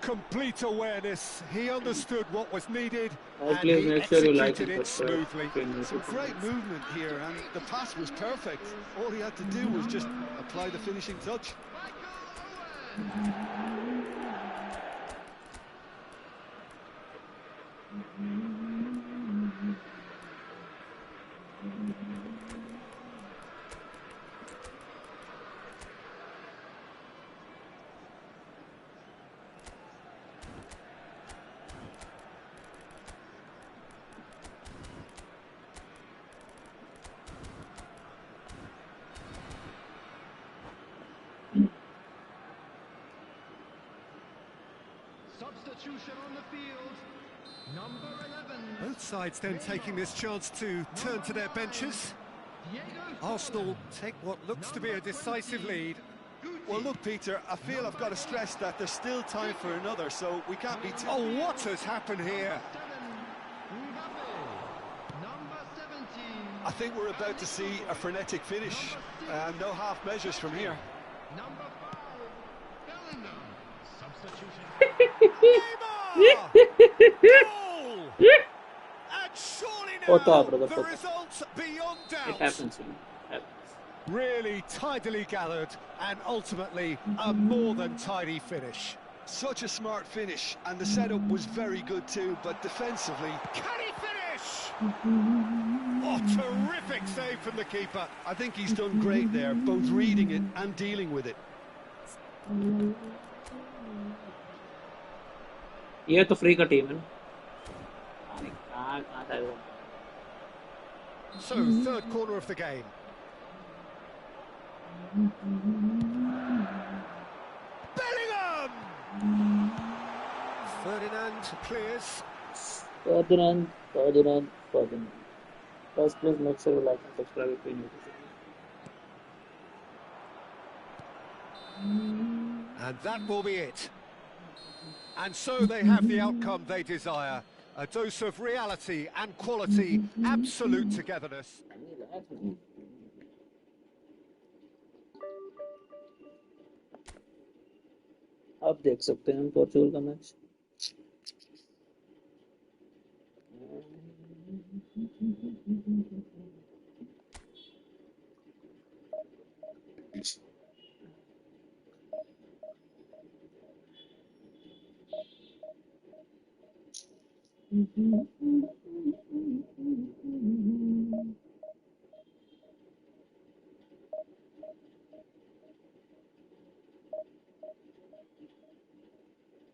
Complete awareness. He understood what was needed, and Please he make sure you like executed and it subscribe. smoothly. Some great movement here, and the pass was perfect. All he had to do was just apply the finishing touch. Substitution on the field. Number 11. Both sides then taking this chance to turn to their benches. Arsenal take what looks to be a decisive lead. Well, look, Peter, I feel I've got to stress that there's still time for another, so we can't be too... Oh, what has happened here? I think we're about to see a frenetic finish. No half measures from here. Number 5, Bellingham. Substitution. Neymar! Goal! And surely now the result's beyond doubt. It happens, you know. Happens. Really tidily gathered and ultimately a more than tidy finish. Such a smart finish, and the setup was very good too, but defensively... Can he finish? Oh, terrific save from the keeper. I think he's done great there, both reading it and dealing with it. ये तो free का team है ना. So, third corner of the game. Bellingham! Ferdinand clears. Ferdinand. First, please make sure you like and subscribe if you're new to the And that will be it. And so they have the outcome they desire. A dose of reality and quality, absolute togetherness. आप देख सकते हैं Portugal का match.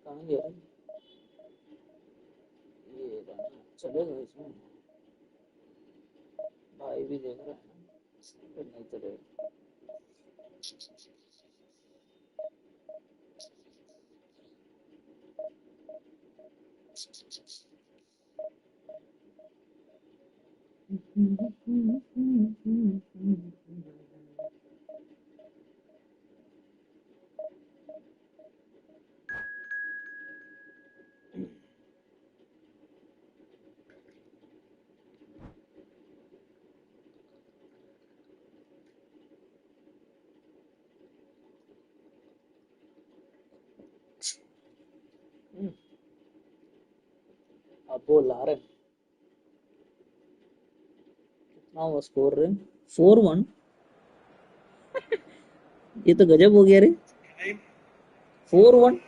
कहाँ गया ये रहा चलेगा इसमें भाई भी देख रहा है ना फिर नहीं चलेगा. अब वो ला रहे कितना हुआ स्कोर रे 4-1. ये तो गजब हो गया रे. 4-1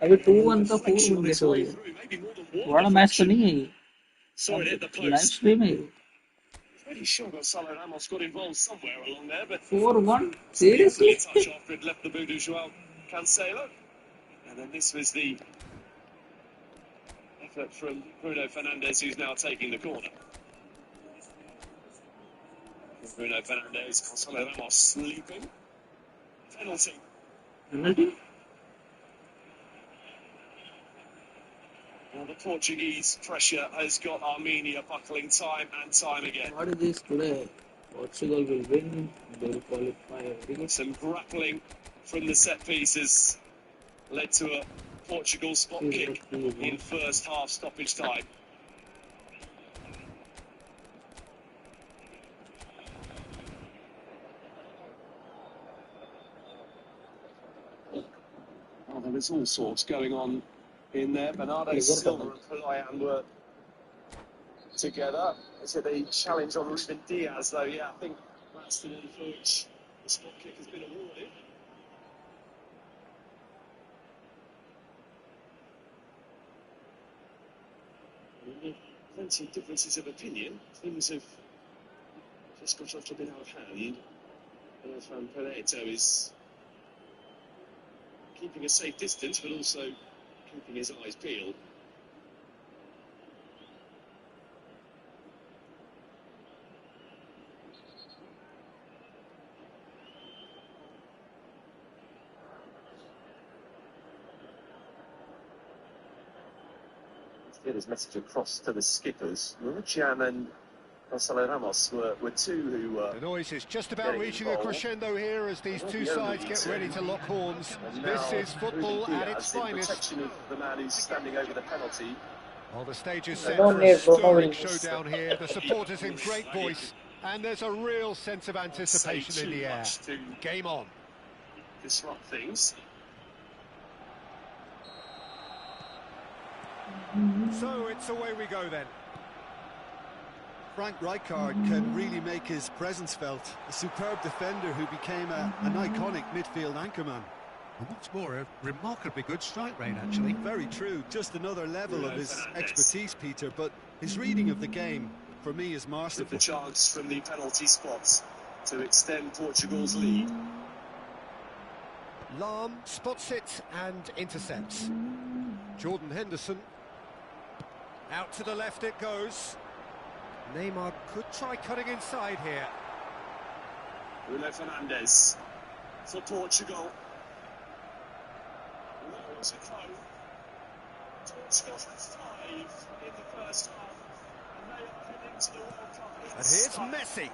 अभी 2-1 का 4-1 कैसे हो गया. बड़ा मैच तो नहीं है ये. लाइव स्ट्रीम है ये. Pretty sure Gonzalo Ramos got involved somewhere along there, but 4-1 seriously. touch after it left the boot of Joao Cancelo, and then this was the effort from Bruno Fernandes, who's now taking the corner. Bruno Fernandes, Gonzalo Ramos sleeping. Penalty. Penalty. Well, the Portuguese pressure has got Armenia buckling time and time again. What is this today? Portugal will win. They will qualify. Some grappling from the set pieces led to a Portugal spot kick in first half stoppage time. Well, there was all sorts going on in there. Bernardo Silva and Pelayan were together. Is it a challenge on Ruben Diaz, though? Yeah, I think that's the one for which the spot kick has been awarded. Plenty of differences of opinion. Things have just got off a bit out of hand. Van Pareto is keeping a safe distance, but also keeping his eyes peeled. get his message across to the skippers. Murcian and Gonzalo Ramos were two who were. The noise is just about getting reaching a involved. crescendo here as these two sides get ready to lock horns. And This now is football Ruben at its Diaz in finest. protection of the man who's standing over the penalty. Well, the stage is I set don't for a need stirring Ronaldo. showdown here. The supporters in great voice, and there's a real sense of anticipation Say in too the air. much to Game on. disrupt things. So it's away we go then. Frank Rijkaard can really make his presence felt. A superb defender who became an iconic midfield anchorman. And what's more, a remarkably good strike rate, actually. Very true, just another level of his expertise, Peter, but his reading of the game, for me, is With masterful. the chance from the penalty spot to extend Portugal's lead. Lahm spots it and intercepts. Jordan Henderson. Out to the left it goes. Neymar could try cutting inside here. Bruno Fernandes for Portugal. That was a throw. Portugal had 5 in the first half, and they are heading to the World Cup. And here's Messi.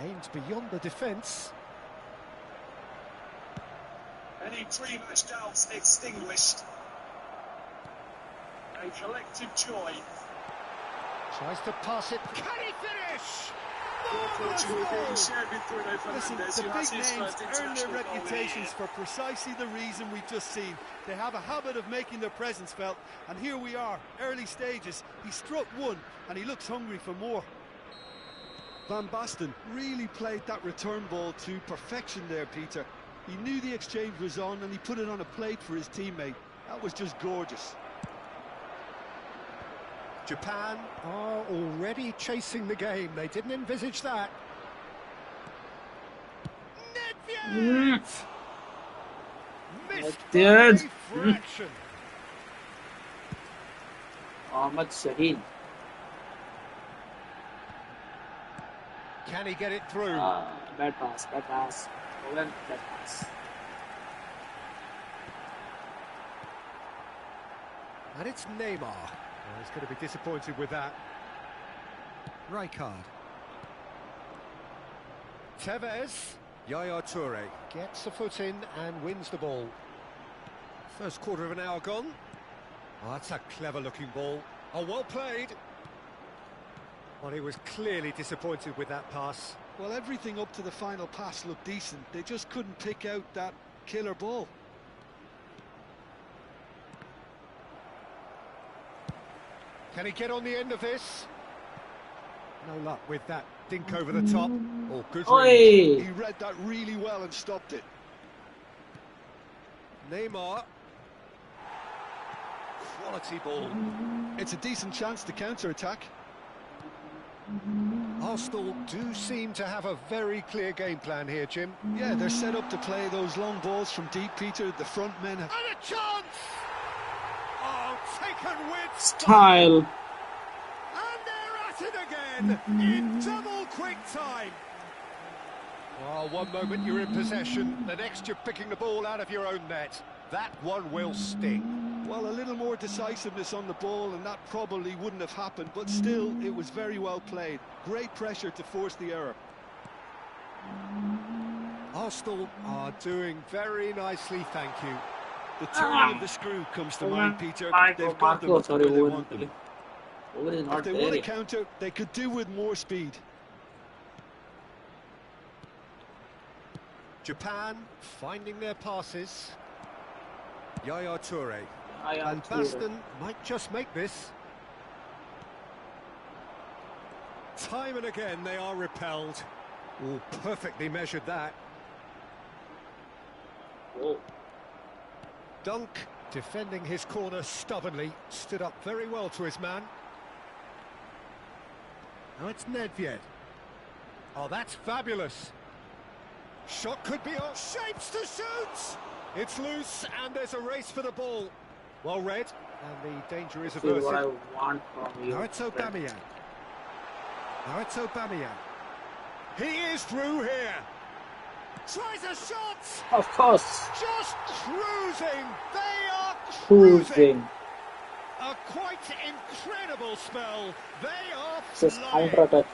Aimed beyond the defence. Any pre-match doubts extinguished. And collective joy. Tries to pass it. Can he finish? Portugal being shared with Bruno Listen, Fernandes, the who has big his names first earn their international goal of the reputations year. for precisely the reason we've just seen. They have a habit of making their presence felt, and here we are, early stages. He struck one, and he looks hungry for more. Van Basten really played that return ball to perfection there, Peter. He knew the exchange was on, and he put it on a plate for his teammate. That was just gorgeous. Japan are already chasing the game. They didn't envisage that. Nedved! Missed by Nedved. a fraction. Ahmed Shaheen. Can he get it through? Bad pass, bad pass. Owen, bad pass. And it's Neymar. Oh, he's going to be disappointed with that. Rijkaard. Tevez. Yaya Toure gets a foot in and wins the ball. First quarter of an hour gone. Oh, that's a clever-looking ball. Oh, well played. Well, he was clearly disappointed with that pass. Well, everything up to the final pass looked decent. They just couldn't pick out that killer ball. Can he get on the end of this? No luck with that dink over the top. Oh, good read. Oi! He read that really well and stopped it. Neymar. Quality ball. It's a decent chance to counter-attack. Arsenal do seem to have a very clear game plan here, Jim. Yeah, they're set up to play those long balls from deep, Peter. The front men have... And a chance! Oh, taken with Style. And they're at it again in double quick time. Oh, one moment you're in possession, the next you're picking the ball out of your own net. That one will sting. Well, a little more decisiveness on the ball, and that probably wouldn't have happened, but still, it was very well played. Great pressure to force the error. Arsenal are doing very nicely, thank you. The turn of the screw comes to mind, Peter. They've got them Marco, sorry, where they Owen. want them. Owen is If not they there want to yet. counter, they could do with more speed. Japan finding their passes. Yaya Toure. Yaya And Toure. Basten might just make this. Time and again they are repelled. Oh, perfectly measured that. Oh. Dunk defending his corner stubbornly, stood up very well to his man. Now it's Nedved. Oh, that's fabulous. Shot could be on. Shapes to shoot! It's loose and there's a race for the ball. Well read, and the danger is See what I averted. want from you. Now it's Aubameyang. Now it's Aubameyang. He is through here. Tries a shot! Of course. Just cruising! They are Cruising. incredible spell. They are This is flying. counter-attack.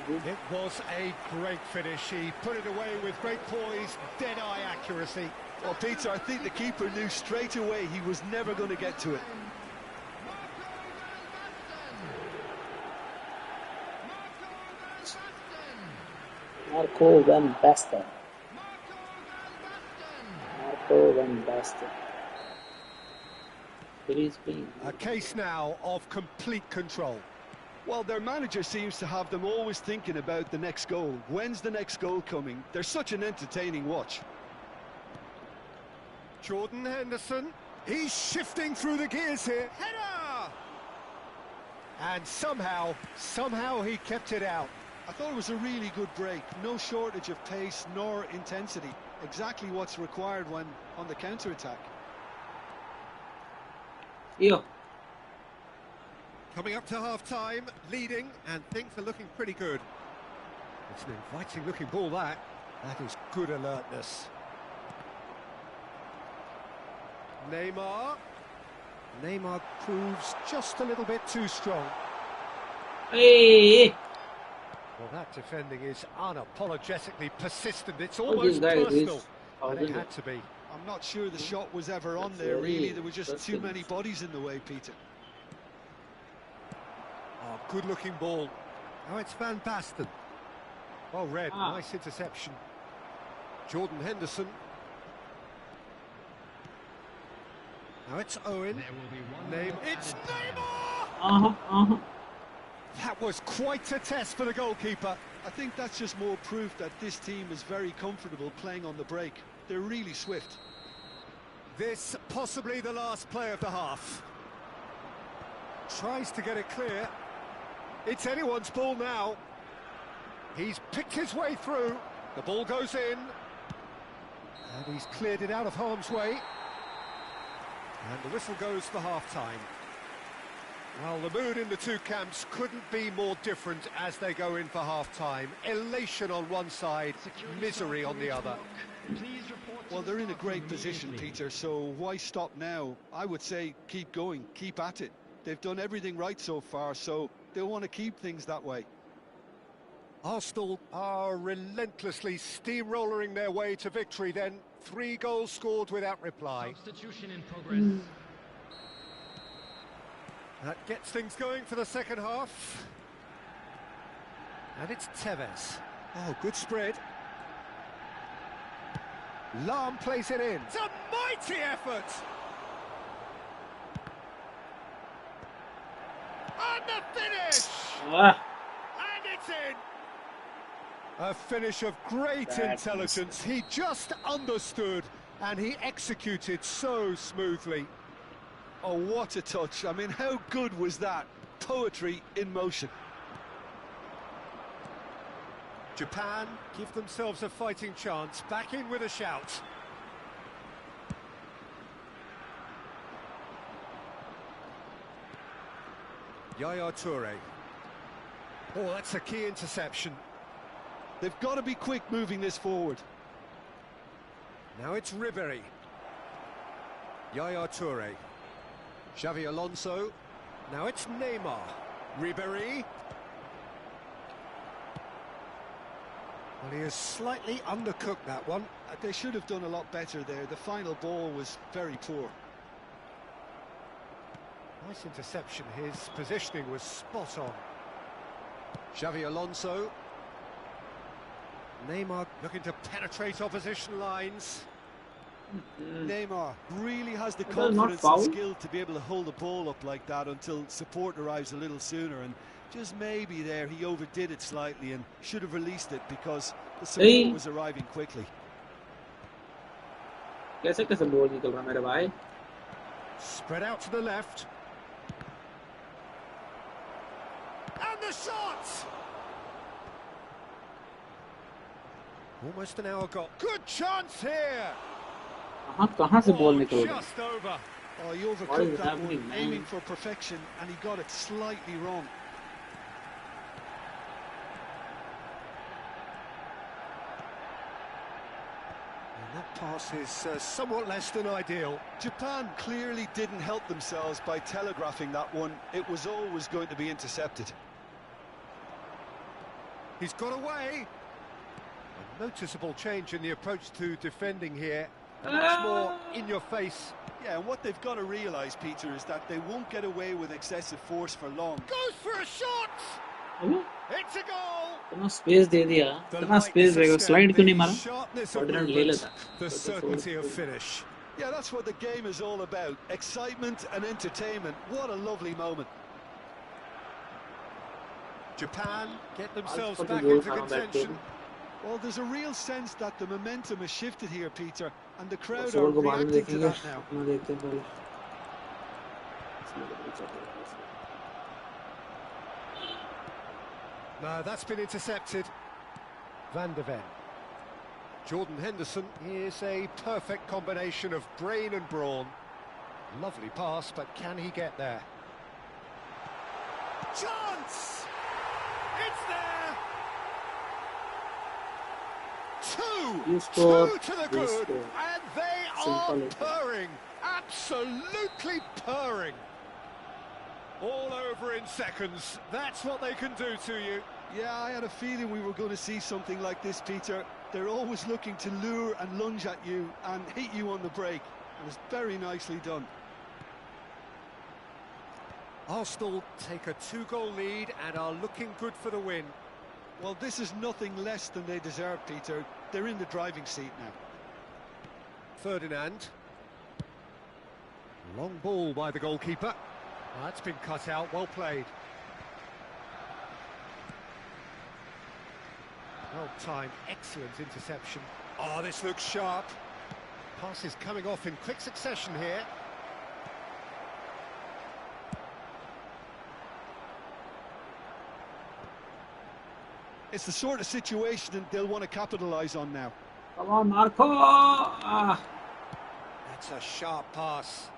It was a great finish. He put it away with great poise, dead-eye accuracy. Well, Peter, I think the keeper knew straight away he was never going to get to it. Marco Van Basten. Marco Van Basten. Please be. A case now of complete control. Well, their manager seems to have them always thinking about the next goal. When's the next goal coming? They're such an entertaining watch. Jordan Henderson, he's shifting through the gears here. Header! And somehow he kept it out. I thought it was a really good break. No shortage of pace nor intensity. Exactly what's required when on the counter-attack. Yo. Coming up to half-time, leading, and things are looking pretty good. It's an inviting-looking ball, that. That is good alertness. Neymar proves just a little bit too strong. Hey. Well, that defending is unapologetically persistent. It's Oh, this almost guy personal, is and it had to be. I'm not sure the shot was ever on That's there, very really. There were just too interesting. many bodies in the way, Peter. Oh, good-looking ball. Now it's Van Basten. Well read, Ah. nice interception. Jordan Henderson. Now it's Owen. There will be one more It's added Neymar! Uh-huh. That was quite a test for the goalkeeper. I think that's just more proof that this team is very comfortable playing on the break. They're really swift. This possibly the last play of the half. Tries to get it clear. It's anyone's ball now. He's picked his way through. The ball goes in. And he's cleared it out of harm's way. And the whistle goes for half-time. Well, the mood in the two camps couldn't be more different as they go in for half-time. Elation on one side, misery on the other. Please report to Well, the they're in a staff great position, immediately. Peter, so why stop now? I would say keep going, keep at it. They've done everything right so far, so they'll want to keep things that way. Arsenal are relentlessly steamrolling their way to victory then. 3 goals scored without reply. Substitution in progress. That gets things going for the second half. And it's Tevez. Oh, good spread. Lahm plays it in. It's a mighty effort! And the finish! Ah. And it's in! A finish of great That's intelligence. He just understood and he executed so smoothly. Oh, what a touch. I mean, how good was that? Poetry in motion. Japan give themselves a fighting chance. Back in with a shout. Yaya Toure. Oh, that's a key interception. They've got to be quick moving this forward. Now it's Ribéry. Yaya Toure. Xavi Alonso. Now it's Neymar. Ribéry. Well, he has slightly undercooked that one. They should have done a lot better there. The final ball was very poor. Nice interception. His positioning was spot on. Xavi Alonso. Neymar looking to penetrate opposition lines. Neymar really has the That was not confidence foul. and skill to be able to hold the ball up like that until support arrives a little sooner, and just maybe there he overdid it slightly and should have released it because the support Hey. was arriving quickly. कैसे कैसे ball निकल रहा मेरे भाई? Spread out to the left. And the shot! Almost an hour got. Good chance here! कहाँ से ball निकल रहा? Just over. Oh, he What overcooked is that happening, one, man? aiming for perfection, and he got it slightly wrong. And that Pass is somewhat less than ideal. Japan clearly didn't help themselves by telegraphing that one. It was always going to be intercepted. He's got away. A noticeable change in the approach to defending here. Much more in your face. Yeah, and what they've got to realise, Peter, is that they won't get away with excessive force for long. Goes for a shot! अबे It's a goal! इतना space दे दिया, The इतना space lightness रहेगा, of slide step, क्यों नहीं the मारा? sharpness of Ferdinand ले movement, लेता. the certainty of finish. Yeah, that's what the game is all about. Excitement and entertainment. What a lovely moment. Japan get themselves आज back goal into खाना बैठ के. contention. Well, there's a real sense that the momentum has shifted here, Peter, and the crowd are गोल को बाद में reacting to देखेंगे. that now. अपना देखते हैं पहले. No, that's been intercepted. Van der Ven. Jordan Henderson is a perfect combination of brain and brawn. Lovely pass, but can he get there? Chance! It's there! You score, Two to the you good, score. and they Simple. are purring. Absolutely purring. All over in seconds. That's what they can do to you. Yeah, I had a feeling we were going to see something like this, Peter. They're always looking to lure and lunge at you and hit you on the break. It was very nicely done. Arsenal take a 2-goal lead and are looking good for the win. Well, this is nothing less than they deserve, Peter. They're in the driving seat now. Ferdinand. Long ball by the goalkeeper. That's been cut out, well played. Well timed, excellent interception. Oh, this looks sharp. Passes coming off in quick succession here. It's the sort of situation that they'll want to capitalise on now. Come on, Marco! Ah, That's a sharp pass.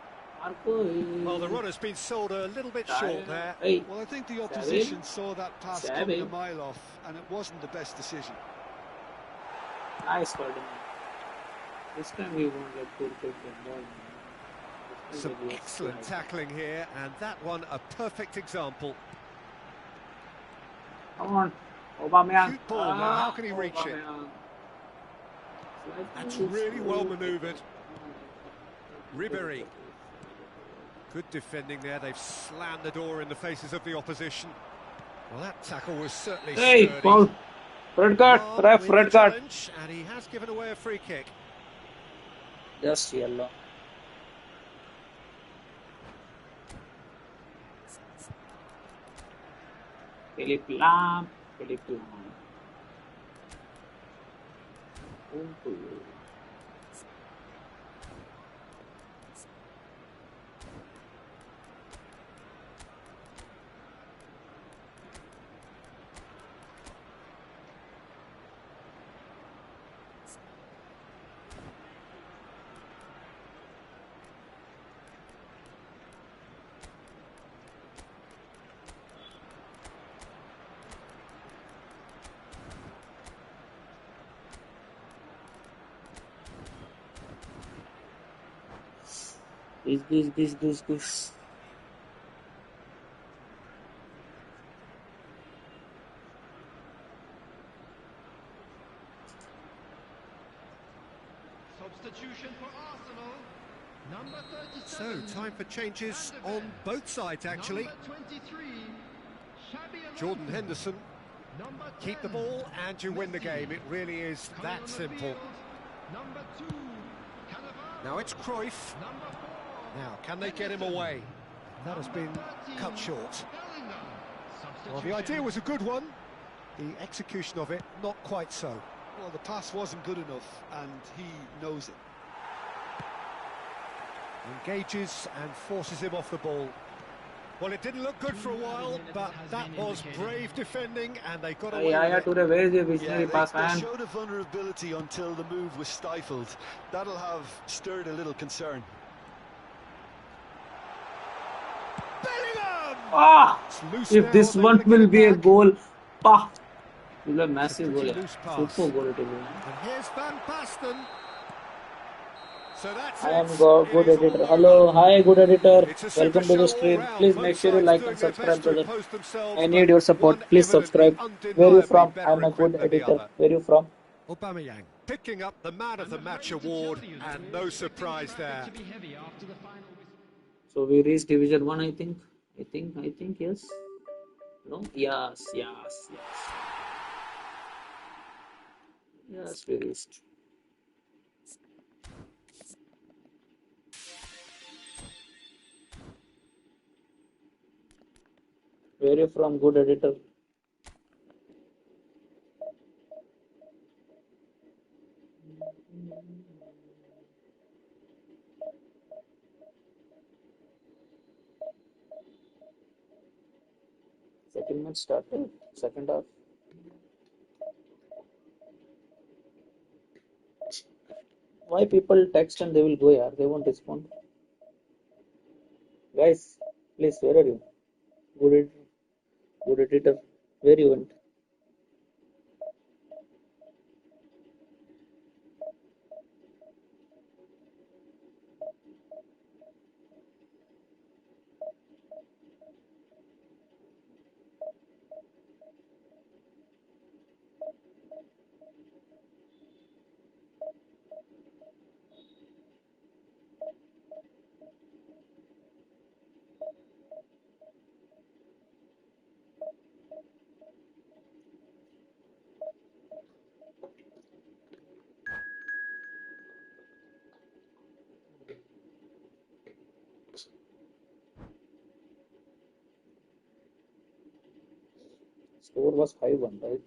Marco. Well, the runner's been sold a little bit short there. Hey, Well, I think the opposition saw that pass Savage. coming a mile off, and it wasn't the best decision. nice Ferdinand. This time we won't get good the ball. Some excellent tackling here, and that one a perfect example. Come on, Aubameyang. Cute ball, now how can he reach it? Aubameyang. That's really well manoeuvred. Ribéry. Good defending there, they've slammed the door in the faces of the opposition. Well, that tackle was certainly Hey, sturdy. foul. Red card, Well, ref, with the red card. challenge, and he has given away a free kick. Just yellow. Philip Lam. This. Substitution for Arsenal. Number 37. So, time for changes on both sides, actually. Number 23. Xabi Alonso. Jordan Henderson, Number 10. keep the ball and you win the game. It really is Coming on that the simple. field, Number 2. Cannavaro. Now it's Cruyff. Number 4. Now, can they get him away? That has been cut short. Bellingham. Well, the idea was a good one. The execution of it, not quite so. Well, the pass wasn't good enough, and he knows it. Engages and forces him off the ball. Well, it didn't look good for a while, but that was brave defending, and they got away with it. Toure, where is the Yeah, visionary pass, they man? showed a vulnerability until the move was stifled. That'll have stirred a little concern. Bellingham! Ah! It's loose If now, this they're one gonna will get it be a back. goal, pah! It will be a massive goal. pretty loose pass. Super goal it will be. And here's Van Basten. So that's I am it. It good is all editor. over. Hello, hi, good editor. It's a super Welcome to the show all stream. round. Please Both make sure you sides like and doing their subscribe, best to brother. impose themselves, I but need your support. one Please evidently subscribe. Where you undeniably from? better I'm a equipped good than the editor. other. Where you from? Aubameyang picking up the man of the match award, and no surprise there. To be heavy after the final whistle. So we reached Division 1, I think. I think, yes. No? Yes, yes, yes. Yes, we reached. Where you from? Good editor. Second match started. Second half. Why people text and they will go, yeah? They won't respond. Guys, please, where are you? Good, good editor. Where you went? Score was 5-1, right?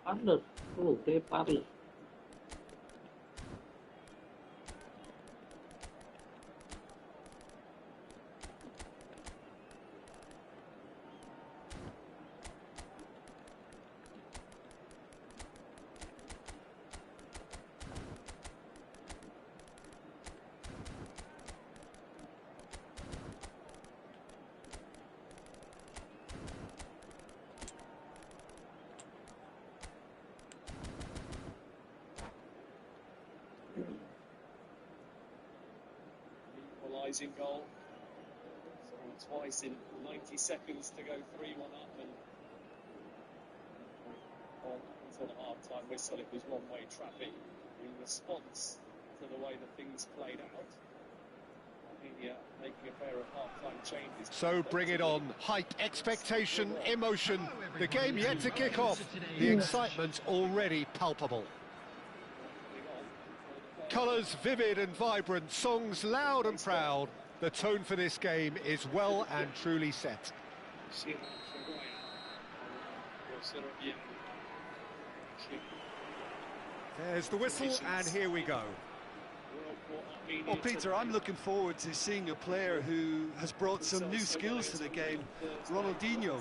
Parlor. Oh, great parlor. Equalising goal. Scored twice in 90 seconds to go 3-1 up, and until the half-time whistle, it was one-way traffic in response to the way that things played out. Making a pair of half-time changes. So bring it on. Hype, expectation, emotion. The game yet to kick off. The excitement already palpable. Colours vivid and vibrant, songs loud and proud. The tone for this game is well and truly set. There's the whistle, and here we go. Well, Peter, I'm looking forward to seeing a player who has brought some new skills to the game. Ronaldinho.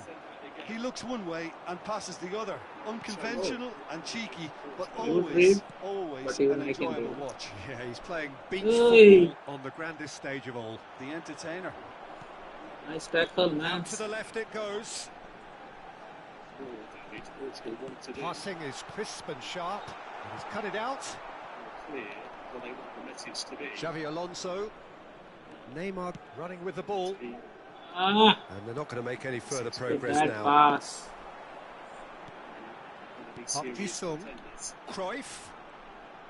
He looks one way and passes the other. Unconventional and cheeky, but always an enjoyable watch. Yeah, he's playing beach football on the grandest stage of all. The entertainer. Nice tackle, man. Out to the left it goes. Passing is crisp and sharp. He's cut it out. Xavi Alonso. Neymar running with the ball. And they're not going to make any further progress now. Pass. Park Ji-sung. Cruyff.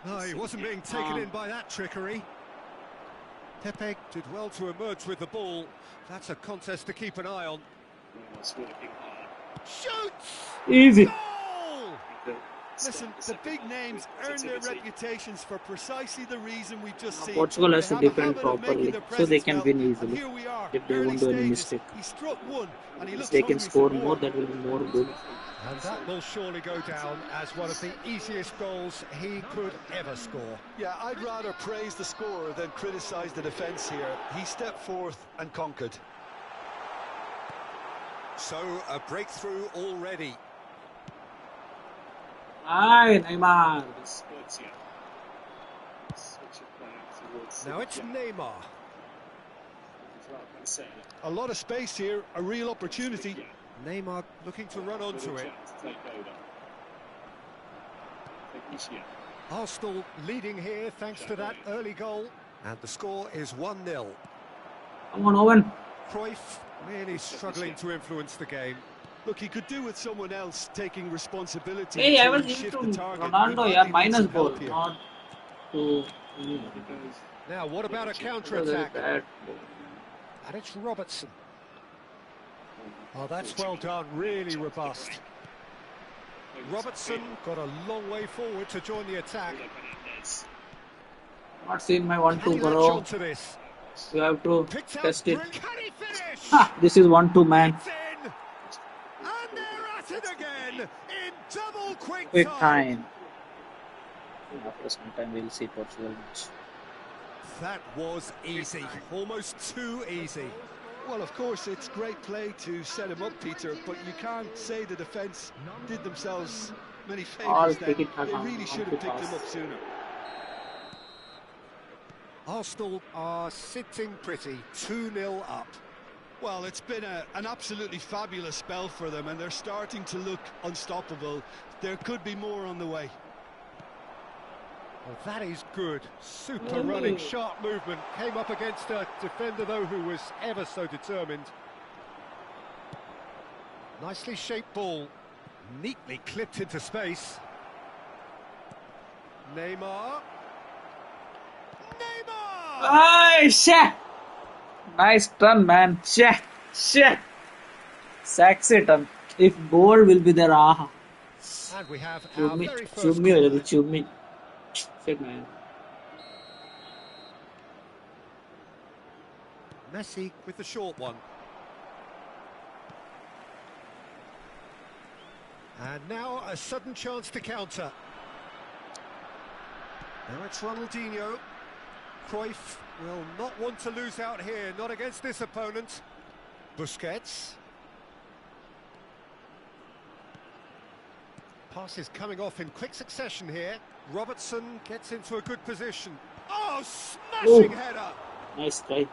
No, he wasn't being taken in by that trickery. Pepe did well to emerge with the ball. That's a contest to keep an eye on. Shoots! Easy. Goal! Listen, the big names earn their reputations for precisely the reason we've just seen. Portugal has They to have a defend habit of making properly their so they presence can felt, win and easily. here we are, If they early won't do any stages. mistake. He struck one, and he If looks they can hungry for score more. more, that will be more good. And that will surely go down as one of the easiest goals he could ever score. Yeah, I'd rather praise the scorer than criticise the defence here. He stepped forth and conquered. So, a breakthrough already. Aye, Neymar. Now it's Neymar. A lot of space here, a real opportunity. Neymar looking to run onto it. Arsenal leading here thanks to that early goal. And the score is 1-0. Come on, Owen. Cruyff really struggling to influence the game. Look, he could do with someone else taking responsibility Hey, I to was into shift the target. Ronaldo, He yeah, badly needs minus some goal, help here. not to. Now, what about a Very counter-attack? bad. And it's Robertson. Oh, that's well done, really robust. Robertson got a long way forward to join the attack. Not seen my Can 1-2, he latch bro. onto this? You have to Picked up test it. brilliant. Can he finish? Ha! This is 1-2, man. It's in. And they're at it again in double quick Quick time. time. After some time, we'll see Portugal match. That was easy, almost too easy. Well, of course, it's great play to set him up, Peter, but you can't say the defence did themselves many All favours then. take it They really should have picked him up sooner. Arsenal are sitting pretty, 2-0 up. Well, it's been an absolutely fabulous spell for them, and they're starting to look unstoppable. There could be more on the way. Well, that is good. Super running, sharp movement. Came up against a defender, though, who was ever so determined. Nicely shaped ball. Neatly clipped into space. Neymar. Neymar! Ay, shit! Nice turn, man. Shit. Sexy turn. If goal will be there, ah. And we have our Chumi, very first chumi, corner. chumi. Shit, man. Messi with the short one. And now a sudden chance to counter. Now it's Ronaldinho. Cruyff will not want to lose out here, not against this opponent. Busquets. Passes coming off in quick succession here. Robertson gets into a good position. Oh, smashing header! Nice try.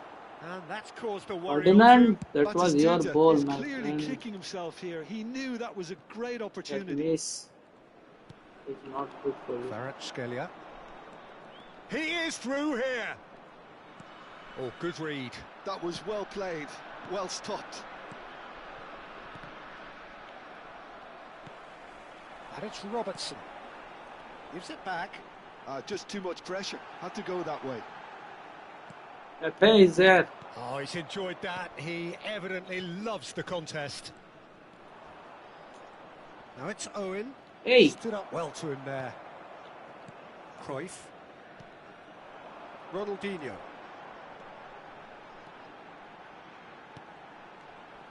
And that's caused a worry. Ferdinand, that was your Batistuta ball, is my clearly friend. kicking himself here. He knew that was a great That opportunity. miss is not good for you. Kvaratskhelia. He is through here. Oh, good read. That was well played, well stopped. And it's Robertson. Gives it back. Just too much pressure. Had to go that way. Pepe is there. Oh, he's enjoyed that. He evidently loves the contest. Now it's Owen. Hey. Stood up well to him there. Cruyff. Ronaldinho.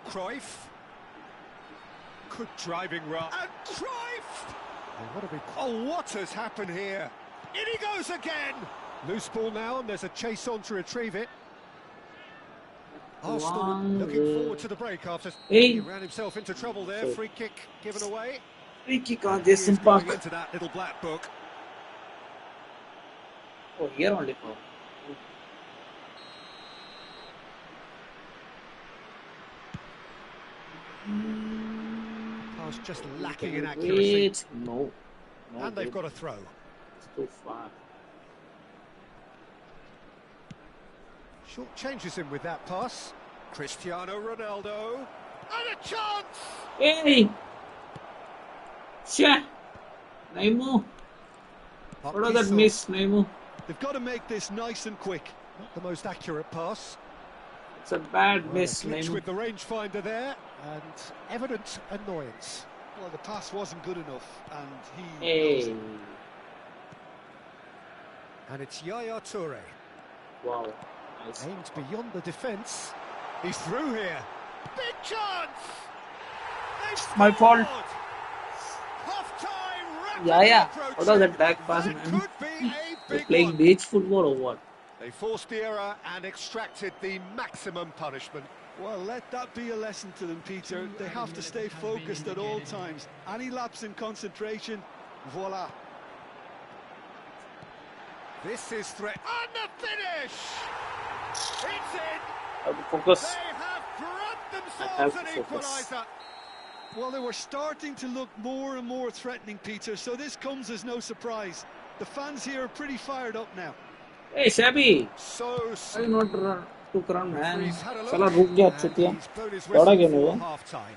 Cruyff. Good driving run. And Cruyff! What has happened here? In he goes again! Loose ball now, and there's a chase on to retrieve it. Arsenal looking forward to the break after he ran himself into trouble there. Free kick given away. Free kick on He this is park. going into that little black book. Oh, here only for. Pass just lacking in accuracy. Wait. No. And they've got a throw. It's too far. Short changes him with that pass. Cristiano Ronaldo. And a chance! Hey! Shit! Naimu! What was that miss, Naimu? They've got to make this nice and quick. Not the most accurate pass. It's a bad Well, miss, a glitch Naimu. with the rangefinder there, and evident annoyance. Well, the pass wasn't good enough, and he knows Hey, it. And it's Yaya Toure. wow, nice. Aimed beyond the defence. He's through here. Big chance! They've My fault. scored! Half-time rapidly Yeah. What was approaching. that back pass, That man? could be a You're big playing one. beach football or what? They forced the error and extracted the maximum punishment. Well, let that be a lesson to them, Peter. They have to stay focused at all times. Any lapse in concentration, voila. This is threat. And the finish! It's in! Have to focus. They have grabbed I have themselves to an focus. equaliser. Well, they were starting to look more and more threatening, Peter, so this comes as no surprise. The fans here are pretty fired up now. Hey, Shabby. So, Why you not took run, man? referee's had a look, Salah रुक गया and Chutia. he's blown his दौड़ा whistle क्यों नहीं for वो? half-time.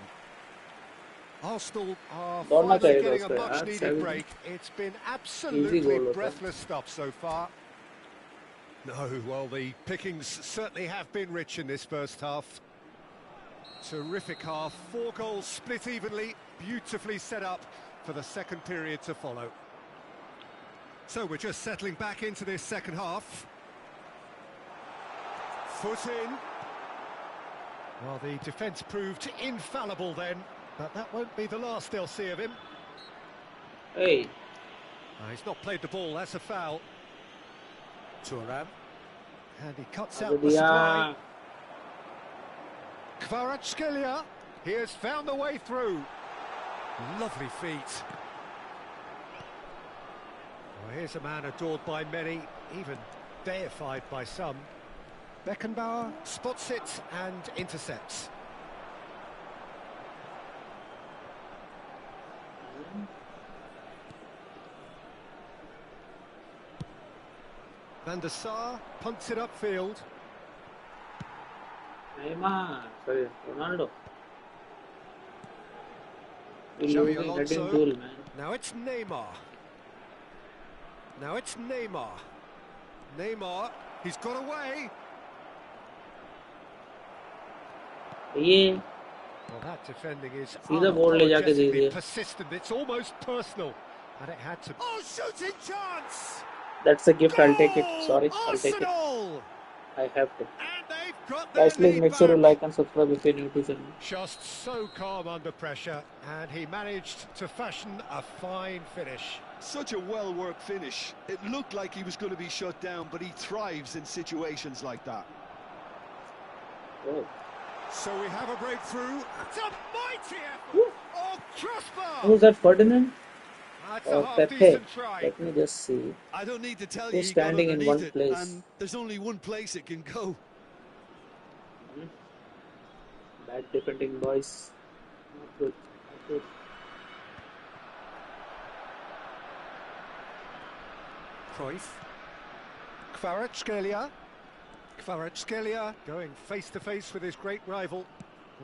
Arsenal are दौड़ना finally चाहिए था getting उसको a यार. much-needed Shabby. break. It's been Easy absolutely goal होता. breathless stuff so far. No, well, the pickings certainly have been rich in this first half. Terrific half, 4 goals split evenly, beautifully set up for the second period to follow. So we're just settling back into this second half. Foot in. Well, the defence proved infallible then, but that won't be the last they'll see of him. Hey, He's not played the ball, that's a foul. Thuram. And he cuts अबे out the supply. दिया. Kvaratskhelia, he has found the way through. Lovely feet. Well, here's a man adored by many, even deified by some. Beckenbauer spots it and intercepts. Van der Sar punts it upfield. Neymar. Sorry, Ronaldo. We're Xavi losing heading Alonso. duel, man. Now it's Neymar. Now it's Neymar. Neymar, he's got away. ये Well, that defending is सीधा board ले जाके दे unapologetically दिया. persistent. It's almost personal. And it had to... Oh, shooting chance! That's a gift. I'll take it. Sorry, I'll take it. Arsenal! I have to. And they've got their Guys, please lead make sure you back. like and subscribe if you're new to the channel. Just so calm under pressure, and he managed to fashion a fine finish. Such a well-worked finish. It looked like he was going to be shut down, but he thrives in situations like that. Oh. So we have a breakthrough. It's a mighty effort. Oh, crossbar! Who's that, Ferdinand? That's Or a half Pepe? decent try. Let me just see. I don't need to tell you, Who's he got standing in underneath one it, place? and there's only one place it can go. Bad defending, boys. Not good. Not good. Cruyff. Kvaratskhelia. Kvaratskhelia going face-to-face with his great rival.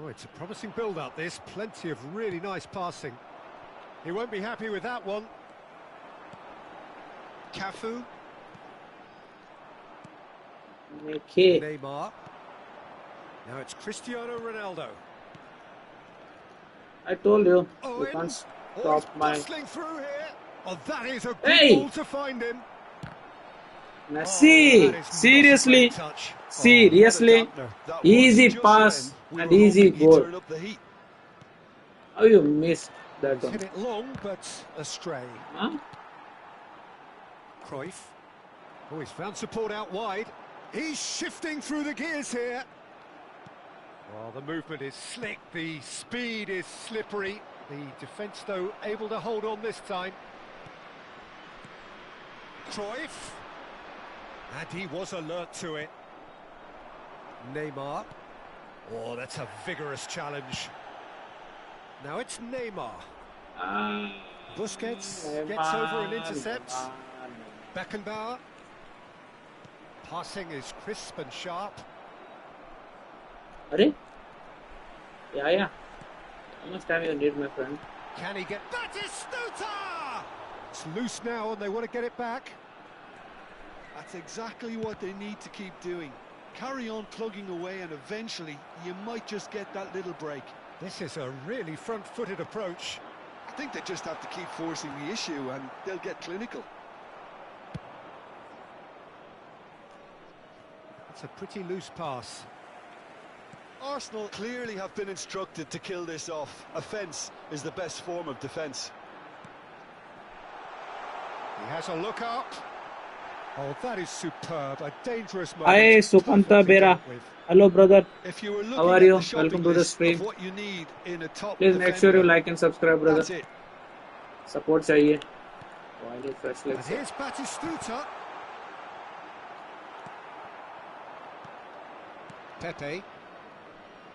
Oh, it's a promising build-up, this. Plenty of really nice passing. He won't be happy with that one. Cafu. Okay. Neymar. Now it's Cristiano Ronaldo. I told you, you Owen. can't Oh, stop he's my bustling through here. Oh, that is a good Hey! ball to find him. Messi. That is not a Seriously, great touch. seriously, That was easy just pass when we and were easy hoping he'd goal. turn up the heat. How you missed that He's one? hit it long, but astray. Huh? Cruyff. Oh, he's found support out wide. He's shifting through the gears here. Well, the movement is slick, the speed is slippery. The defence, though, able to hold on this time. Cruyff. And he was alert to it. Neymar. Oh, that's a vigorous challenge. Now it's Neymar. Busquets gets over and intercepts. Beckenbauer. Passing is crisp and sharp. Are? Yeah. How much time you need, my friend? Can he get... Batistuta! It's loose now and they want to get it back. That's exactly what they need to keep doing. Carry on plugging away, and eventually you might just get that little break. This is a really front-footed approach. think they just have to keep forcing the issue and they'll get clinical. It's a pretty loose pass. Arsenal clearly have been instructed to kill this off. Offence is the best form of defence. He has a look up. Oh, that is superb. A dangerous Hi, moment. Sukanta Perfectly Bera. dealt with. Hello, brother. If you were How looking are at you? the shopping Welcome to the list stream. of what you need in a top Please make sure you defender, like and subscribe, brother. that's it. Support चाहिए. Oh, I need fresh And legs. here's Batistuta. Pepe.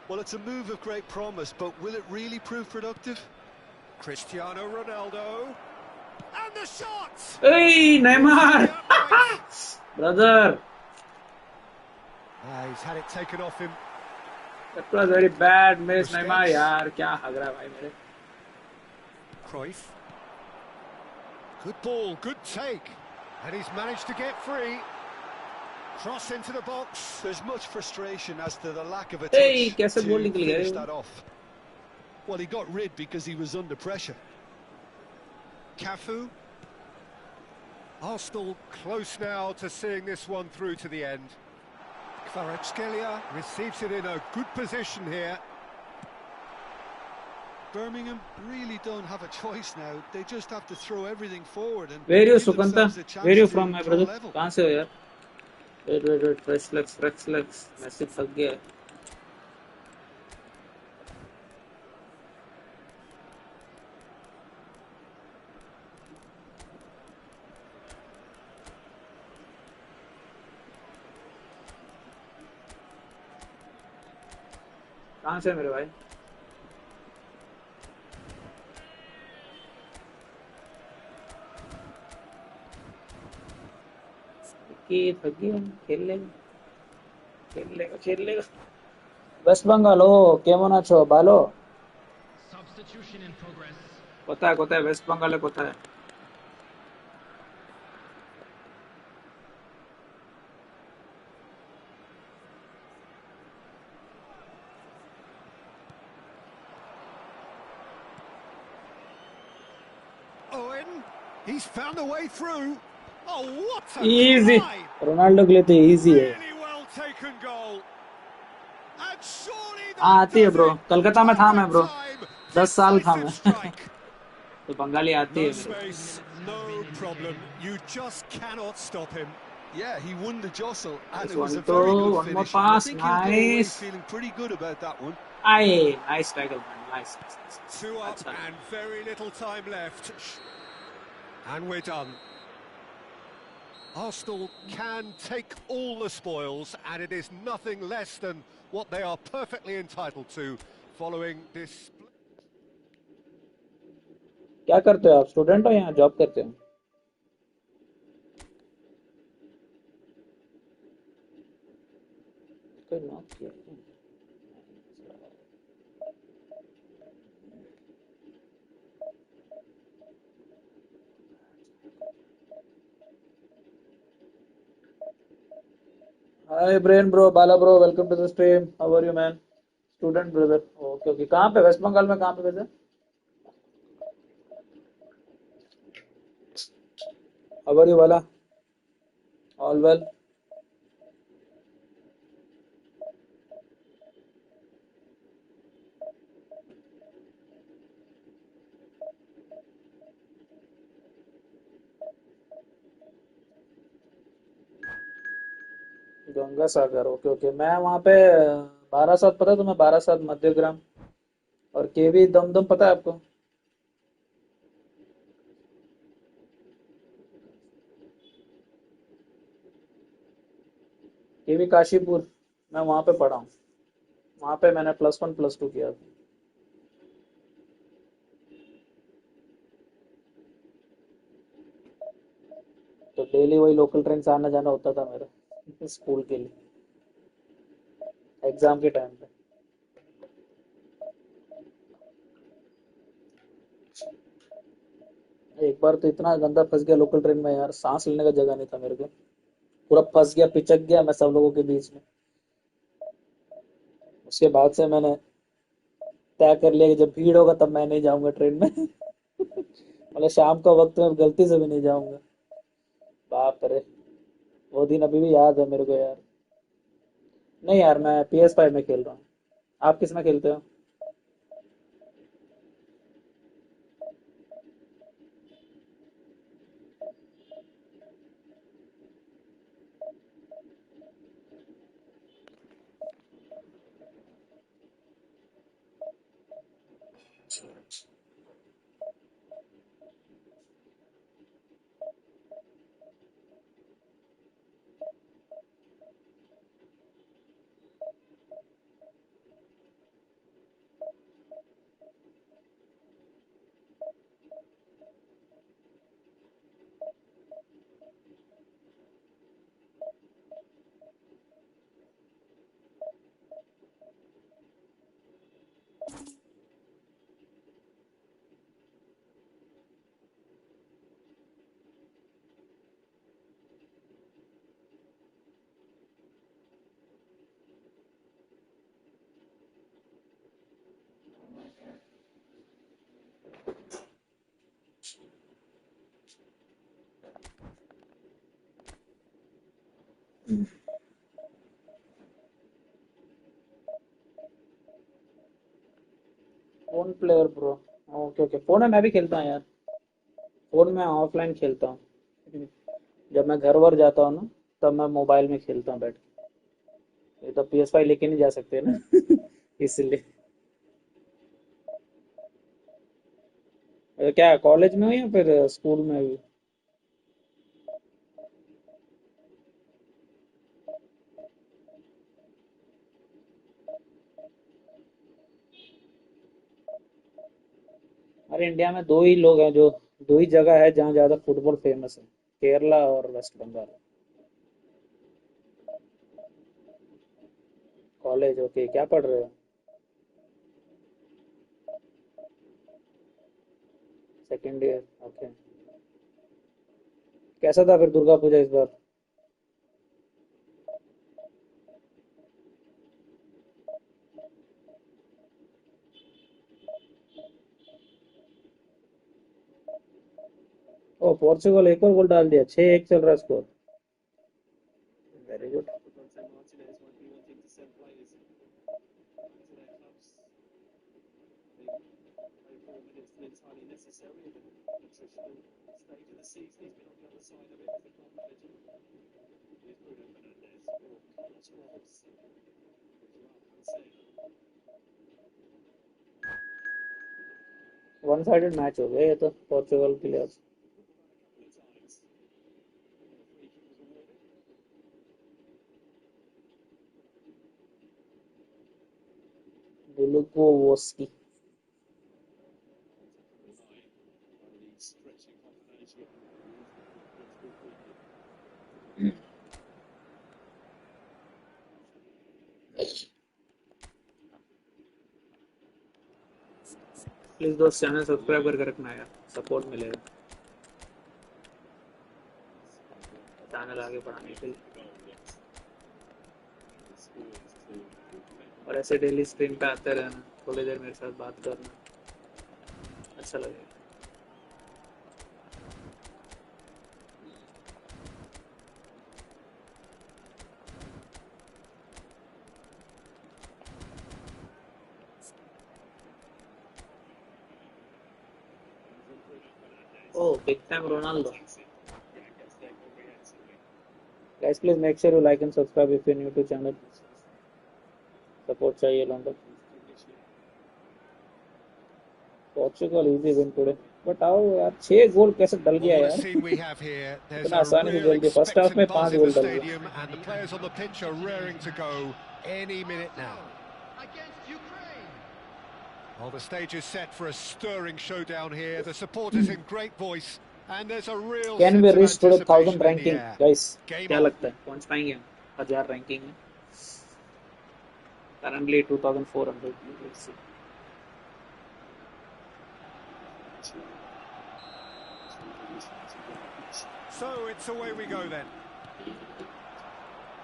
Well, it's a move of great promise, but will it really prove productive? Cristiano Ronaldo. And the shot! Hey, Neymar! Brother, He's had it taken off him. that was very bad miss, Busquets. Neymar. यार क्या हग रहा है भाई मेरे. Cruyff. Good ball, good take. And he's managed to get free. Cross into the box. There's much frustration as to the lack of a Hey, touch कैसे to ball निकल गया finish ये? that off. Well, he got rid because he was under pressure. Cafu. Arsenal close now to seeing this one through to the end. Kvaratskhelia receives it in a good position here. Birmingham really don't have a choice now. They just have to throw everything forward and Where are you, give Sukanta? themselves a chance Where are you to from, my go brother? level. कहाँ से हो यार? Wait. Fresh legs. Message थक गया. कहाँ से मेरे भाई? कि थक गया. खेल लेगा. वेस्ट बंगाल हो কেমন আছো ভালো? Substitution in progress. কোথায় ওয়েস্ট বেঙ্গলে কোথায়? Owen, he's found a way through. Oh, what a Easy. try! Ronaldo के लिए तो इजी है. Really well taken goal. And surely आती है that bro. does it. Calcutta में था मैं ब्रो. Time, 10 साल था मैं. decisive strike. तो बंगाली आती No है मेरे. space, no problem. You just cannot stop him. Yeah, he won the jostle and Nice it was one a very too. good One more finish. And I pass. think he'll go away Nice. feeling pretty good about that one. Aye, nice tackle, man. Nice. Two up अच्छा. and very little time left. And we're done. Arsenal can take all the spoils, and it is nothing less than what they are perfectly entitled to following this. क्या करते हो आप? Student हो या job करते हो? कोई नॉक किया है? Hi Brain bro, Bala bro, welcome to the stream. How are you man? Student brother. Okay. कहाँ पे? वेस्ट बंगाल में कहाँ पे वैसे? How are you Bala? All well? Ganga Sagar. Okay. मैं वहाँ पे 12/7 पता है तुम्हें? 12/7 मध्यग्राम और केवी दमदम पता है आपको? केवी काशीपुर. मैं वहाँ पे पढ़ा हूँ. वहाँ पे मैंने +1 +2 किया था. तो डेली वही लोकल ट्रेन से आना जाना होता था मेरा स्कूल के लिए एग्जाम के टाइम पे. एक बार तो इतना गंदा फंस गया लोकल ट्रेन में यार, सांस लेने का जगह नहीं था मेरे को. पूरा फंस गया, पिचक गया मैं सब लोगों के बीच में. उसके बाद से मैंने तय कर लिया कि जब भीड़ होगा तब मैं नहीं जाऊंगा ट्रेन में. मतलब शाम का वक्त में गलती से भी नहीं जाऊंगा। बाप रे, वो दिन अभी भी याद है मेरे को यार। नहीं यार, मैं PS5 में खेल रहा हूँ। आप किस में खेलते हो? Phone player bro. Okay okay, phone में मैं भी खेलता हूँ यार। फोन में ऑफलाइन खेलता हूँ। जब मैं घर वर जाता हूँ ना, तब मैं मोबाइल में खेलता हूँ बैठ के। ये तो PS5 लेके नहीं जा सकते ना। इसलिए। क्या कॉलेज में हो या फिर स्कूल में भी? हमारे इंडिया में दो ही लोग हैं जो, दो ही जगह है जहाँ ज्यादा फुटबॉल फेमस है। केरला और वेस्ट बंगाल। कॉलेज, ओके, क्या पढ़ रहे हो? Second year, okay. कैसा था फिर दुर्गा पूजा इस बार? ओ, पोर्चुगल एक और गोल डाल दिया, 6-1 चल रहा है score. Very good. One sided match हो गया ये तो पोर्चुगल के लिए। Golubowoski। प्लीज दोस्त, चैनल सब्सक्राइब करके रखना यार, सपोर्ट मिलेगा चैनल आगे बढ़ाने के लिए। और ऐसे डेली स्ट्रीम पे आते रहना, थोड़ी देर मेरे साथ बात करना, अच्छा लगेगा। Oh, big time Ronaldo. Guys, please make sure you like and subscribe if you're new to channel. Support चाहिए लोगों का। Portugal easy win today. But आओ यार, 6 गोल कैसे डल Well, गया what a यार? scene we have here. There's इतना a आसानी से real डल गया, फर्स्ट हाफ में expectant buzz 5 in the गोल डल गया। stadium, and the players on the pitch are raring to go any minute now. Against Ukraine. Well, the stage is set for a stirring showdown here. The supporters in great voice, and there's a real can we sense of reach today 1000 anticipation in the ranking air. Guys? Game क्या on. लगता है पहुंच पाएंगे हम 1000 ranking में? Currently 2400। Let's see. So it's away we go then.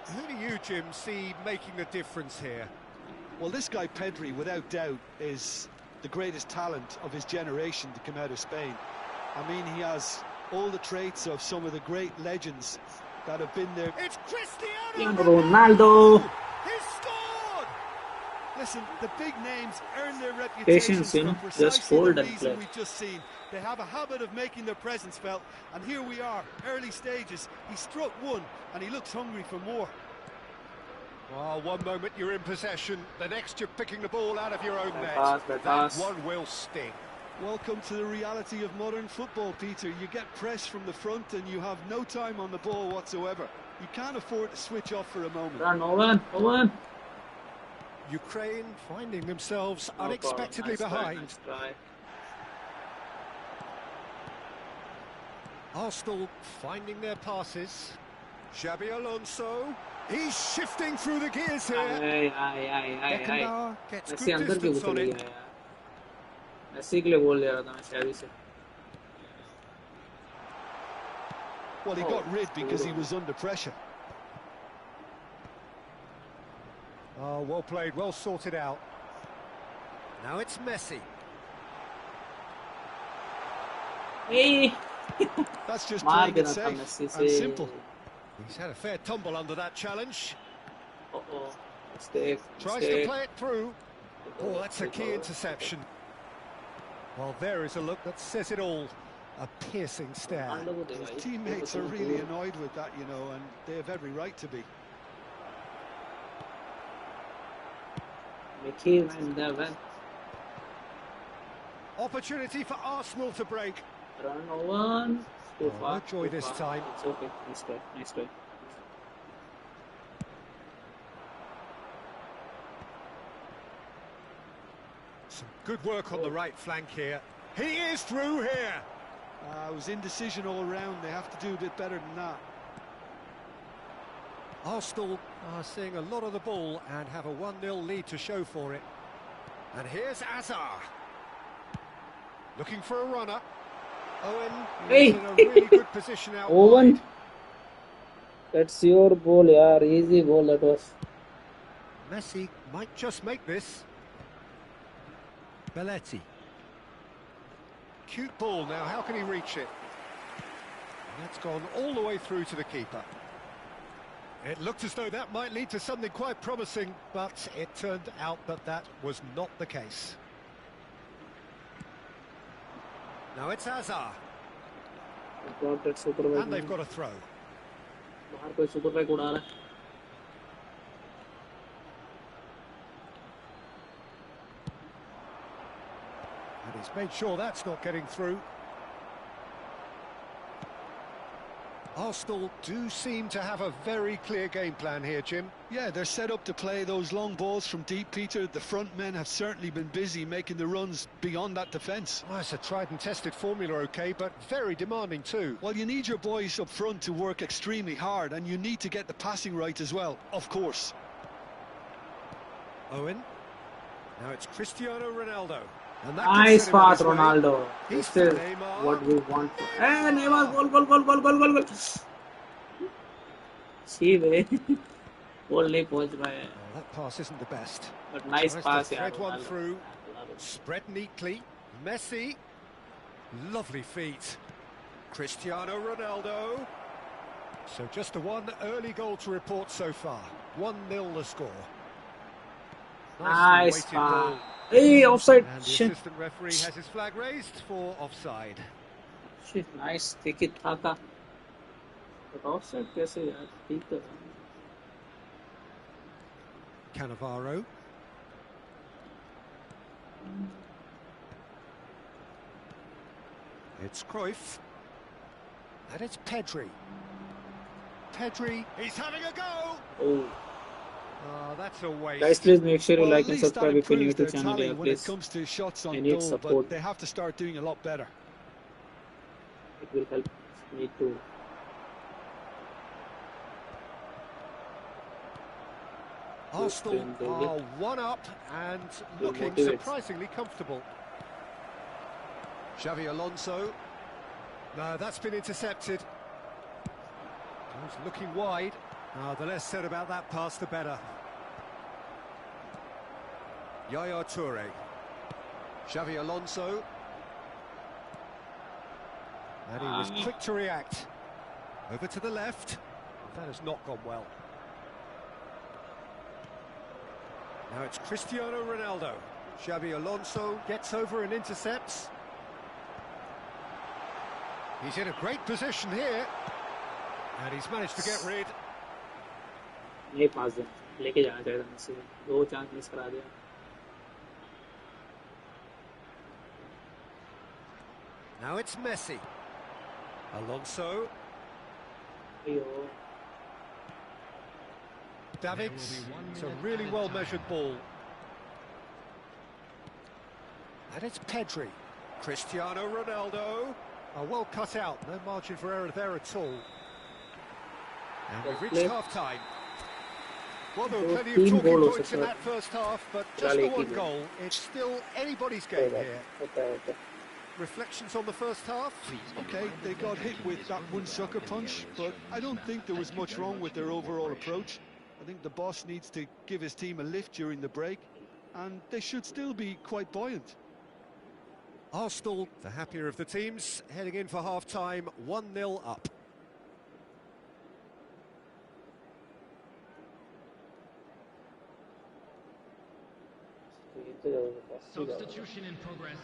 Who do you, Jim, see making the difference here? Well, this guy Pedri, without doubt, is the greatest talent of his generation to come out of Spain. I mean, he has all the traits of some of the great legends that have been there. It's Cristiano Ronaldo. He's scored! Listen, the big names earn their Patience, reputations you for know, precisely just hold the and reason play. we've just seen. They have a habit of making their presence felt, and here we are, early stages. He struck one, and he looks hungry for more. Well, one moment you're in possession, the next you're picking the ball out of your own net. That That one will sting. Welcome to the reality of modern football, Peter. You get pressed from the front and you have no time on the ball whatsoever. You can't afford to switch off for a moment. Run, Owen. Ukraine finding themselves No unexpectedly problem. behind. Nice try. Arsenal finding their passes. Xabi Alonso. He's shifting through the gears here. Ay. Beckenbauer gets Messi good अंदर क्यों distance घुस on गया it. यार? Messi के लिए गोल ले रहा था मैं शायद से. Well, he got rid because he was under pressure. Oh, well played, well sorted out. Now it's Messi. Hey. That's just मार playing it देना था safe मेसी and से. simple. He's had a fair tumble under that challenge. Mistake. Tries to play it through. Oh, that's a key interception. Well, there is a look that says it all. A piercing stare. His teammates are really annoyed with that, you know, and they have every right to be. Opportunity for Arsenal to break. Run Owen. No joy this time. It's okay. Nice try. Some good work on the right flank here. He is through here. It was indecision all round. They have to do a bit better than that. Arsenal are seeing a lot of the ball and have a 1-0 lead to show for it. And here's Azar. Looking for a runner. Owen is in a really good position out Owen. wide. That's your goal, yaar. Easy goal that was. Messi might just make this. Belletti. Cute ball now, how can he reach it? And that's gone all the way through to the keeper. It looked as though that might lead to something quite promising, but it turned out that that was not the case. Now it's Azar. And they've got a throw. And he's made sure that's not getting through. Arsenal do seem to have a very clear game plan here, Jim. Yeah, they're set up to play those long balls from deep, Peter. The front men have certainly been busy making the runs beyond that defence. Well, it's a tried and tested formula, OK, but very demanding too. Well, you need your boys up front to work extremely hard, and you need to get the passing right as well, of course. Owen. Now it's Cristiano Ronaldo. And that Nice pass, way. Ronaldo. He's This is Neymar. what we want. Hey, Neymar, goal. See, goal नहीं पहुंच पाया. Oh, that pass isn't the best. But nice Tries pass, to yaar. thread one Ronaldo. through. Spread neatly. Messi. Lovely feet. Cristiano Ronaldo. So just the one early goal to report so far. 1-0 the score. Nice weighted pass. ball. Hey, offside. And the Shit. assistant referee has his flag raised for offside. Shit, nice. Tiki taka. But offside कैसे यार? ठीक तो था. Cannavaro. It's Cruyff. And it's Pedri. He's having a go! Oh. Oh, that's a waste. Guys, please make sure you Well, like at and least that subscribe if you're new improves to the their channel. tally Yeah, when it please. comes to shots I on need goal, support. but they have to start doing a lot better. It will help me to. Arsenal are 1-up and looking motivates. surprisingly comfortable. Xavi Alonso. No, that's been intercepted. He's looking wide. The less said about that pass, the better. Yaya Toure. Xavi Alonso. And he was quick to react. Over to the left. That has not gone well. Now it's Cristiano Ronaldo. Xavi Alonso gets over and intercepts. He's in a great position here. And he's managed to get rid. नहीं पास दे लेके जाना चाहिए था मुझसे 2 chance miss करा दिया Now it's Messi. Alonso. अयो Davids. It's a really well measured ball. And it's Pedri. Cristiano Ronaldo. Oh, well cut out. No margin for error there at all. And we've reached half time. Well, there were plenty of talking points in that first half, but just the one goal. It's still anybody's game here. Okay. Reflections on the first half? Okay, they got hit with that one sucker punch, but I don't think there was much wrong with their overall approach. I think the boss needs to give his team a lift during the break, and they should still be quite buoyant. Arsenal, the happier of the teams, heading in for half-time, 1-0 up. Substitution in progress.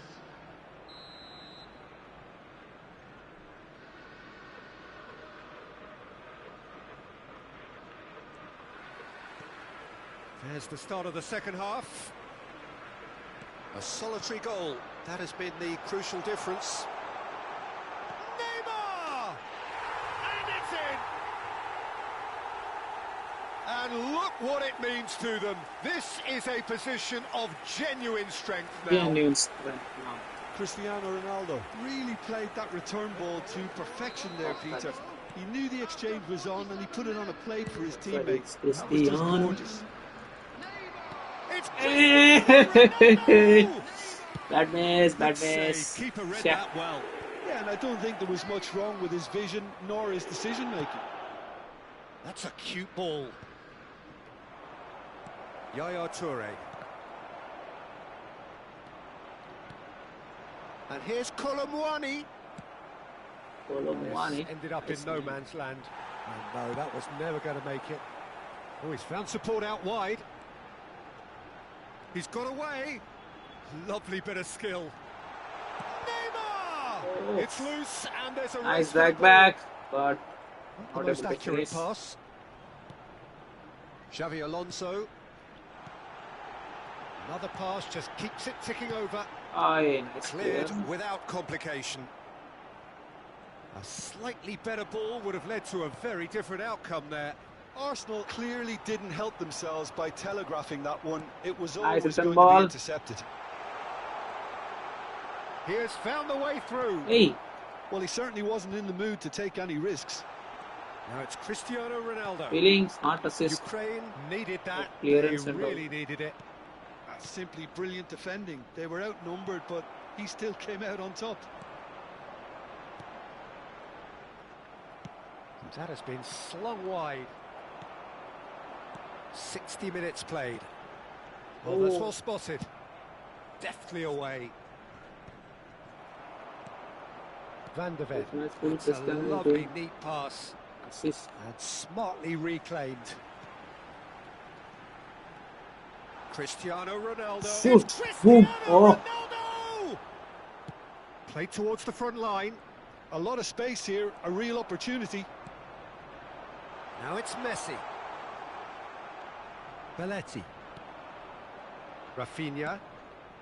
There's the start of the second half. A solitary goal. That has been the crucial difference. Neymar! And it's in! And look what it means to them. This is a position of genuine strength now. Cristiano Ronaldo really played that return ball to perfection there, Peter. He knew the exchange was on and he put it on a plate for his teammates. That was just gorgeous. It's Bad miss. Keeper read that well. Yeah, and I don't think there was much wrong with his vision nor his decision making. That's a cute ball. Yaya Toure. And here's Colomwani. Ended up in no man's land. And no, that was never going to make it. Oh, he's found support out wide. He's got away. Lovely bit of skill. Neymar! Oh. It's loose and there's a Nice back, but not the most accurate pass. Xavi Alonso. Another pass just keeps it ticking over. Nice. Cleared without complication. A slightly better ball would have led to a very different outcome there. Arsenal clearly didn't help themselves by telegraphing that one. It was Nice always going ball. to be intercepted. He has found the way through. Hey. Well, he certainly wasn't in the mood to take any risks. Now it's Cristiano Ronaldo. Feeling smart assist. Ukraine needed that. Clearance they and really needed it. That's simply brilliant defending. They were outnumbered, but he still came out on top. That has been slung wide. 60 minutes played. Well, that's well spotted. Deftly away. Van der Ven. It's a lovely, neat pass. Assist. And smartly reclaimed. Cristiano Ronaldo. Shoot. Cristiano Boom. Oh. Ronaldo! Played towards the front line. A lot of space here, a real opportunity. Now it's Messi. Belletti. Rafinha.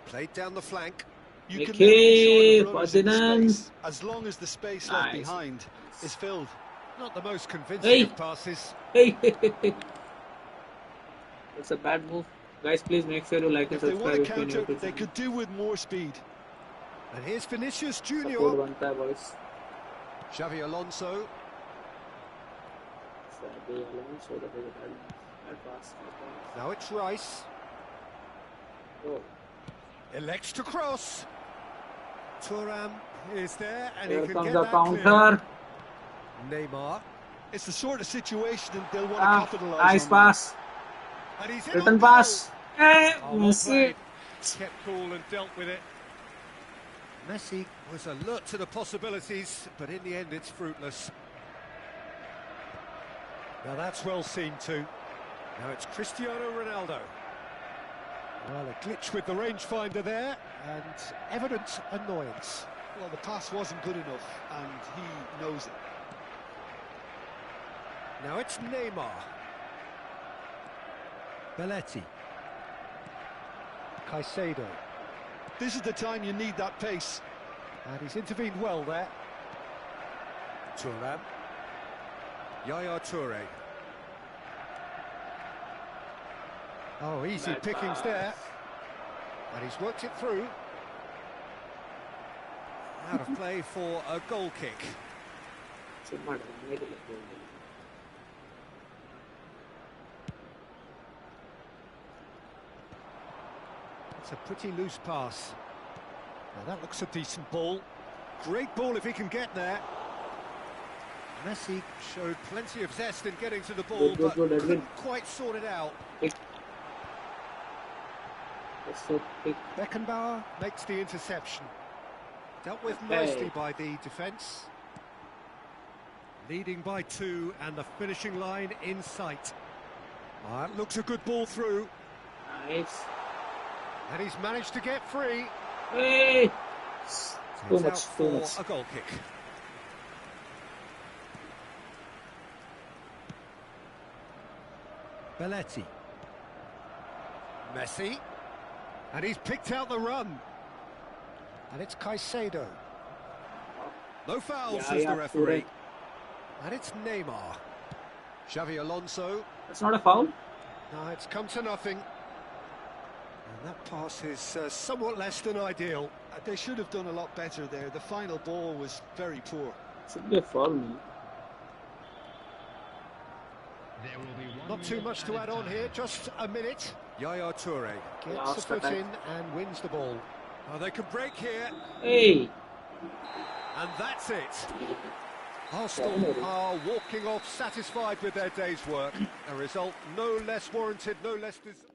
Played down the flank. You can Okay, never be short of runners in Ferdinand. space, as long as the space left Nice. behind is filled. Not the most convincing Hey. of passes. Hey. It's a bad move. Guys, please make sure you like and If they want subscribe to if you're new counter, to they the could do with more speed. And here's Vinicius Junior. support बनता है boys. Xavi Alonso. Xavi Alonso, that was a bad pass. Now it's Rice. Oh. Elects to cross. Thuram is there and Here he can comes get the that counter. clear. Neymar. It's the sort of situation that they'll want to capitalise Nice on. pass. And he's in Return on pass. goal. Hey, Oh, well Messi. played. Kept cool and dealt with it. Messi was alert to the possibilities, but in the end it's fruitless. Now that's well seen too. Now it's Cristiano Ronaldo. Well, a glitch with the rangefinder there, and evident annoyance. Well, the pass wasn't good enough, and he knows it. Now it's Neymar. Belletti. Caicedo. This is the time you need that pace. And he's intervened well there. Thuram. Yaya Toure. Oh, easy pickings there. And he's worked it through. Out of play for a goal kick. It's a pretty loose pass. Now that looks a decent ball. Great ball if he can get there. Messi showed plenty of zest in getting to the ball, but couldn't quite sort it out. Beckenbauer makes the interception. Dealt with nicely by the defence. Leading by 2 and the finishing line in sight. That looks a good ball through. Nice. And he's managed to get free. Hey! It's Too out much, for too much. a goal kick. Belletti. Messi. And he's picked out the run. And it's Caicedo. No foul, says the referee. And it's Neymar. Xavi Alonso. That's not a foul? No, it's come to nothing. And that pass is somewhat less than ideal. They should have done a lot better there. The final ball was very poor. Should be a foul, man. There will be one Not too minute much to add on time. here, just a minute. Yaya Toure gets Last the foot attack. in and wins the ball. Oh, they can break here, Hey! and that's it. Arsenal are walking off satisfied with their day's work. A result no less warranted, no less deserved.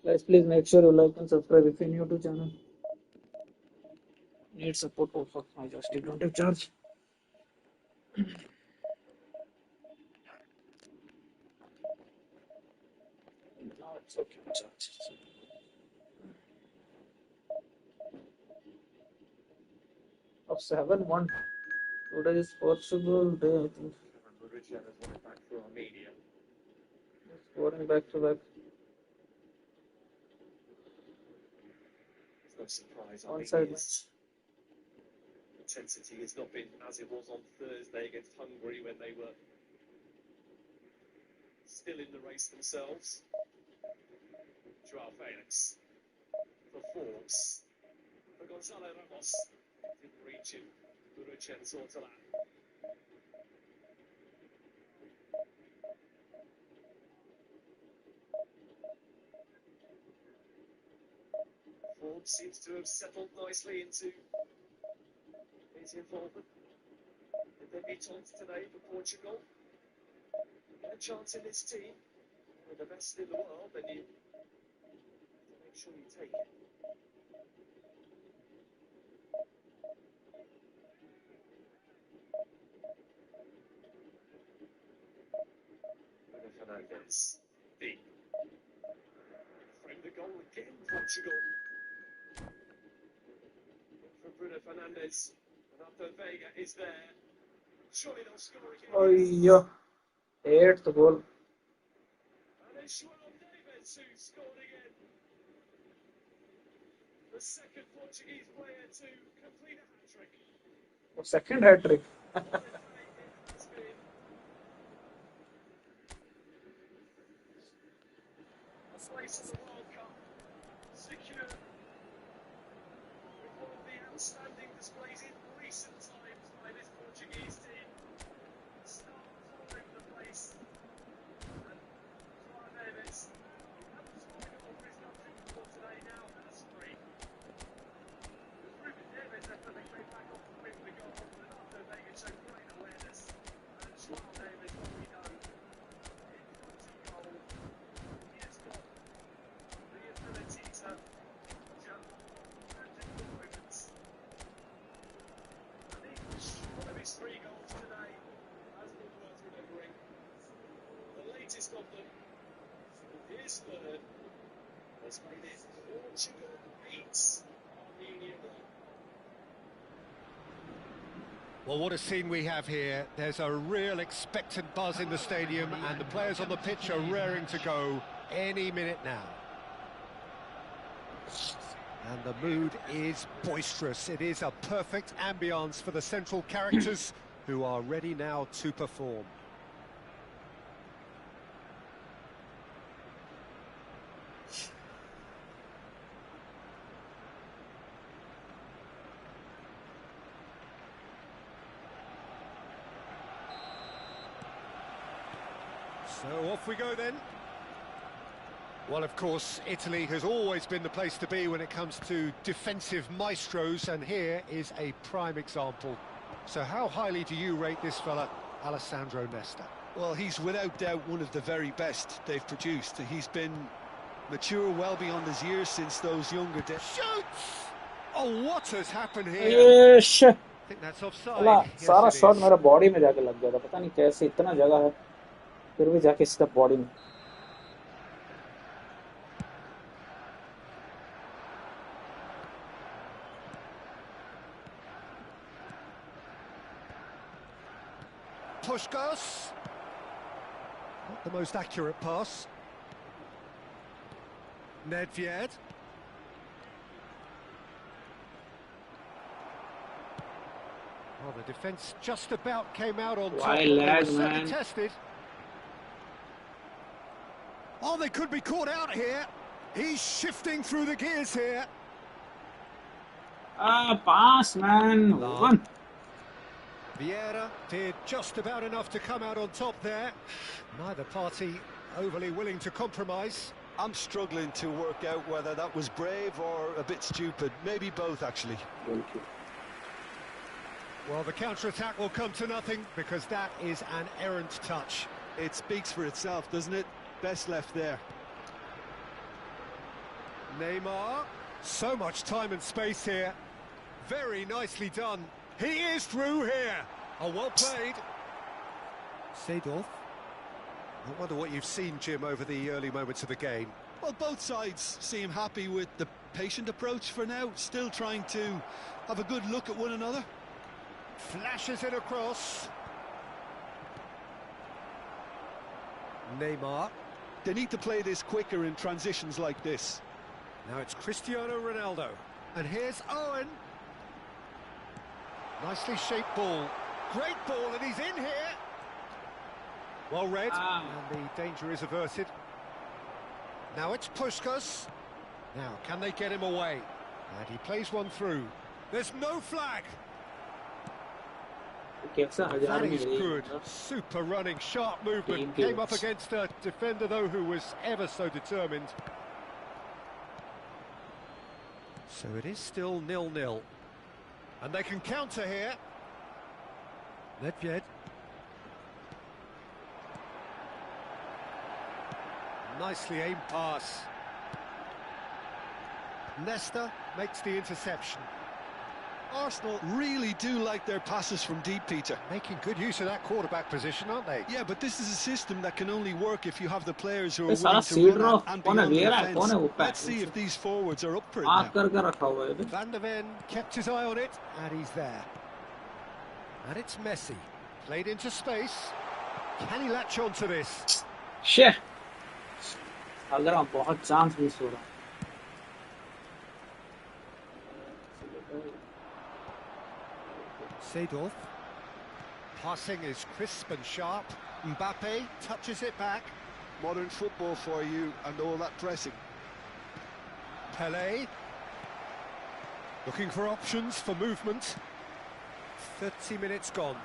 Guys, please make sure you like and subscribe if you're new to channel. Need support. Oh fuck, I just don't have charge. Now it's okay. Charge. Of 7-1. Today is Portugal day, I think. Scoring back to back. It's no surprise. Onside His intensity has not been as it was on Thursday against Hungary when they were still in the race themselves. Joao Felix for Forbes. For Gonzalo Ramos. Didn't reach him. Guruchen sorts of that. Forbes seems to have settled nicely into his involvement. If they beat on today for Portugal, get a chance in this team. With the best in the world, then you have to make sure you take it. Bruno Fernandes, deep. Frame the goal again, Portugal. From Bruno Fernandes, Renato Vega is there. Surely they'll score again. Oh yeah. 8th goal. And it's Joao Davis who scored again. The second Portuguese player to complete a hat-trick. Second hat trick. It's been His third has made it Portugal 8, Armenia 1. Well, what a scene we have here. There's a real expectant buzz in the stadium, and the players on the pitch are raring to go any minute now. And the mood is boisterous. It is a perfect ambience for the central characters who are ready now to perform. So off we go then. Well, of course, Italy has always been the place to be when it comes to defensive maestros, and here is a prime example. So how highly do you rate this fella, Alessandro Nesta? Well, he's without doubt one of the very best they've produced. He's been mature well beyond his years since those younger days. Shoots! Oh, what has happened here? Yes! I think that's offside. साला Yes, सारा it shot is. मेरा body में जाके लग गया था, पता नहीं कैसे, इतना जगह है फिर भी जाके इसका बॉडी में. Puskás. Not the most accurate pass. Nedved. Well, the defence just about came out on top. Why They were lag, certainly man? tested. Oh, they could be caught out here. He's shifting through the gears here. Pass, man. One. Vieira did just about enough to come out on top there. Neither party overly willing to compromise. I'm struggling to work out whether that was brave or a bit stupid. Maybe both, actually. Thank you. Well, the counter-attack will come to nothing because that is an errant touch. It speaks for itself, doesn't it? Best left there. Neymar. So much time and space here. Very nicely done. He is through here. Oh, well played. Seedorf. I wonder what you've seen, Jim, over the early moments of the game. Well, both sides seem happy with the patient approach for now, still trying to have a good look at one another. Flashes it across. Neymar. They need to play this quicker in transitions like this. Now it's Cristiano Ronaldo. And here's Owen. Nicely shaped ball. Great ball, and he's in here. Well read, and the danger is averted. Now it's Puskás. Now, can they get him away? And he plays one through. There's no flag. That is good. Super running, sharp movement. Came up against a defender, though, who was ever so determined. So it is still 0-0. And they can counter here. Nedved. Nicely aimed pass. Nesta makes the interception. Arsenal really do like their passes from deep, Peter. Making good use of that quarterback position, aren't they? Yeah, but this is a system that can only work if you have the players who are This willing is to run Seedorf. and Kone beyond the Vieira hai, defence. kone wo Let's see if these forwards are up for it आँख now. करके रखा हुआ है इधर. Van der Ven kept his eye on it, and he's there. And it's Messi. Played into space. Can he latch on to this? Shit. अगर आप बहुत chance miss हो रहा. Seedorf. Passing is crisp and sharp. Mbappe touches it back. Modern football for you and all that pressing. Pelé. Looking for options for movement. 30 minutes gone.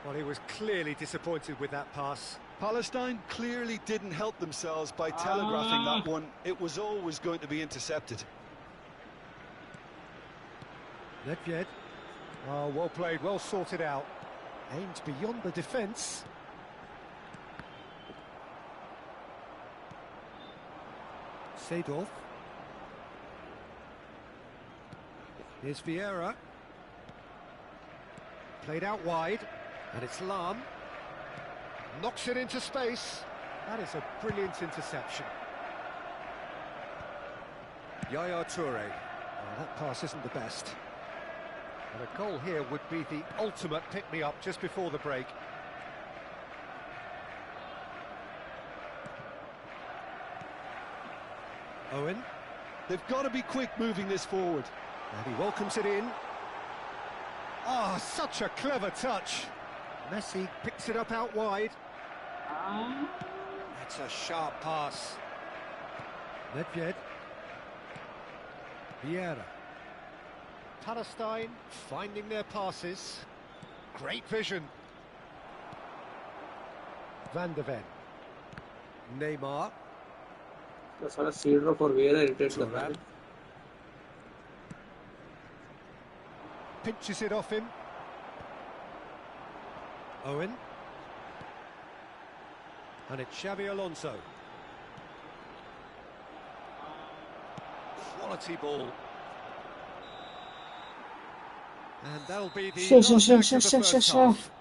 Well, he was clearly disappointed with that pass. Palestine clearly didn't help themselves by telegraphing that one. It was always going to be intercepted. Nedved. Oh, well played, well sorted out. Aimed beyond the defence. Seedorf. Here's Vieira. Played out wide, and it's Lam. Knocks it into space. That is a brilliant interception. Yaya Toure. Oh, that pass isn't the best. And a goal here would be the ultimate pick-me-up just before the break. Owen. They've got to be quick moving this forward. And he welcomes it in. Ah, such a clever touch. Messi picks it up out wide. That's a sharp pass. Nedved. Vieira. Palestine finding their passes. Great vision. Van de Ven. Neymar. The sort of cedar for Vieira irritates the Thuram. Pinches it off him. Owen. And it's Xavi Alonso. Quality ball. And that'll be the last act of the first half.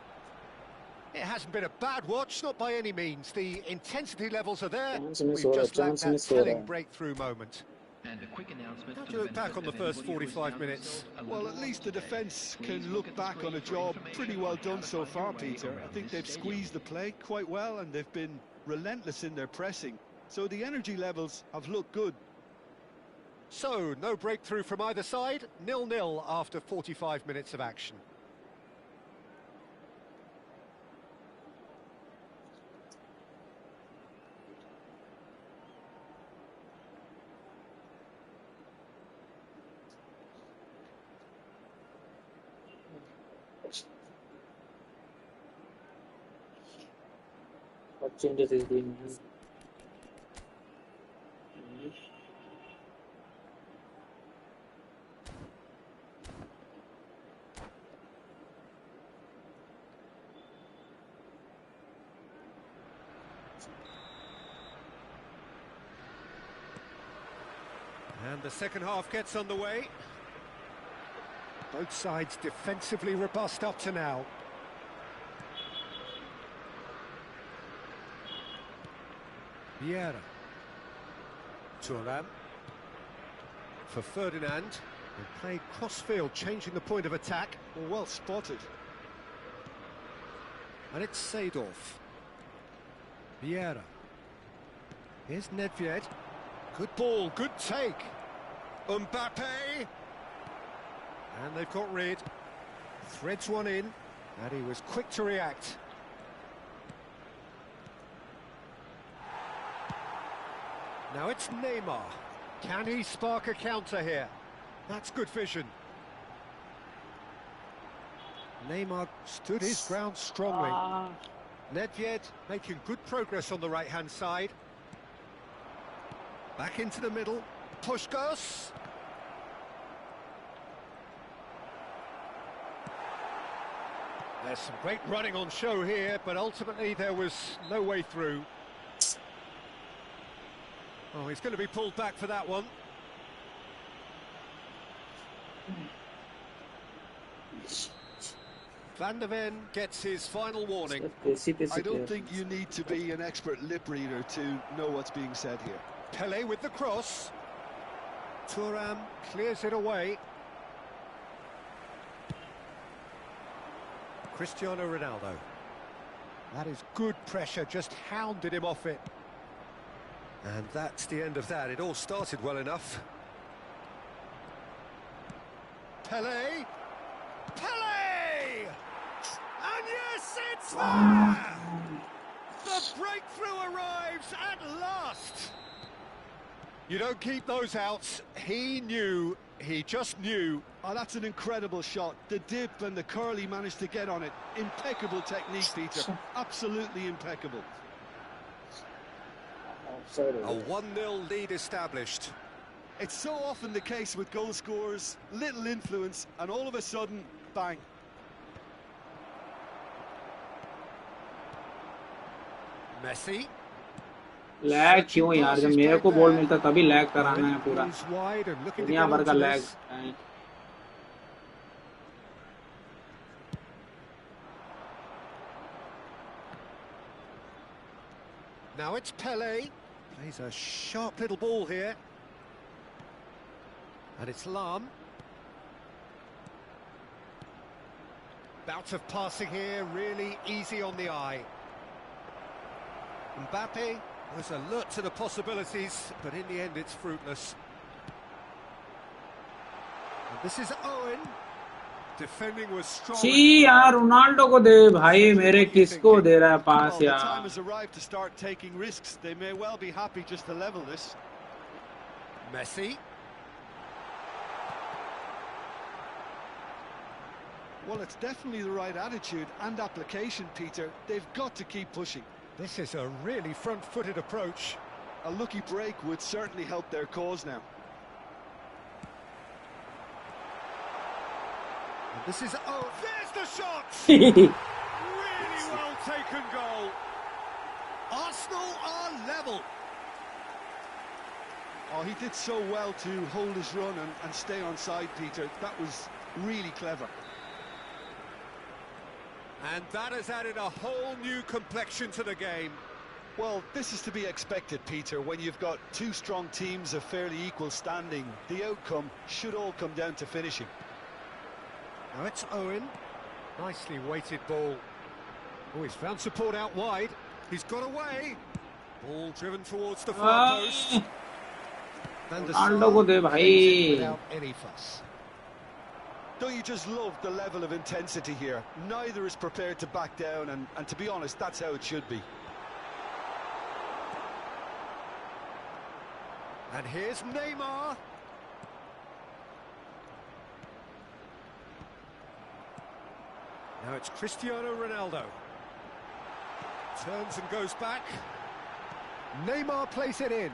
It hasn't been a bad watch, not by any means. The intensity levels are there. We've just lacked that telling breakthrough moment. And a quick announcement. How do you look back on the first 45 minutes? Well, at least the defence can look back on a job pretty well done so far, Peter. I think they've squeezed the play quite well and they've been relentless in their pressing. So the energy levels have looked good. So, no breakthrough from either side, 0-0 after 45 minutes of action. What changes is doing? And the second half gets underway. Both sides defensively robust up to now. Vieira. Thuram. For Ferdinand. They played cross-field, changing the point of attack. Well spotted. And it's Seedorf. Vieira. Here's Nedved. Good ball, good take. Mbappe. And they've got rid. Threads one in. And he was quick to react. Now it's Neymar. Can he spark a counter here? That's good vision. Neymar stood his ground strongly. Nedved making good progress on the right-hand side. Back into the middle. Puskás. There's some great running on show here, but ultimately there was no way through. Oh, he's going to be pulled back for that one. Van de Ven gets his final warning. I don't think you need to be an expert lip reader to know what's being said here. Pelé with the cross. Thuram clears it away. Cristiano Ronaldo. That is good pressure, just hounded him off it. And that's the end of that. It all started well enough. Pelé! Pelé! And yes, it's there! The breakthrough arrives at last! You don't keep those outs. He knew, he just knew. Oh, that's an incredible shot. The dip and the curl he managed to get on it. Impeccable technique, Peter. Absolutely impeccable. A 1-0 lead established. It's so often the case with goal scorers, little influence, and all of a sudden, bang. Messi. Lag क्यों यार, जब मेरे को ball मिलता तभी lag कराना है पूरा, दुनिया भर का lag. Now it's Pele. Plays a sharp little ball here. And it's Lam. Bout of passing here, really easy on the eye. Mbappe was alert to the possibilities, but in the end it's fruitless. And this is Owen. Defending was strong. छी यार Ronaldo को दे भाई मेरे किसको दे रहा है पास Well, the time यार has arrived to start taking risks. They may well be happy just to level this. Messi. Well, it's definitely the right attitude and application, Peter. They've got to keep pushing. This is a really front-footed approach. A lucky break would certainly help their cause now. And this is there's the shot. Really well taken goal. Arsenal are level. Oh, he did so well to hold his run and stay on side, Peter. That was really clever. And that has added a whole new complexion to the game. Well, this is to be expected, Peter. When you've got two strong teams of fairly equal standing, the outcome should all come down to finishing. Now it's Owen. Nicely weighted ball. Oh, he's found support out wide. He's got away. Ball driven towards the far post. And the Ronaldo को दे भाई without any fuss. Don't you just love the level of intensity here? Neither is prepared to back down, and to be honest, that's how it should be. And here's Neymar. Now it's Cristiano Ronaldo. Turns and goes back. Neymar plays it in.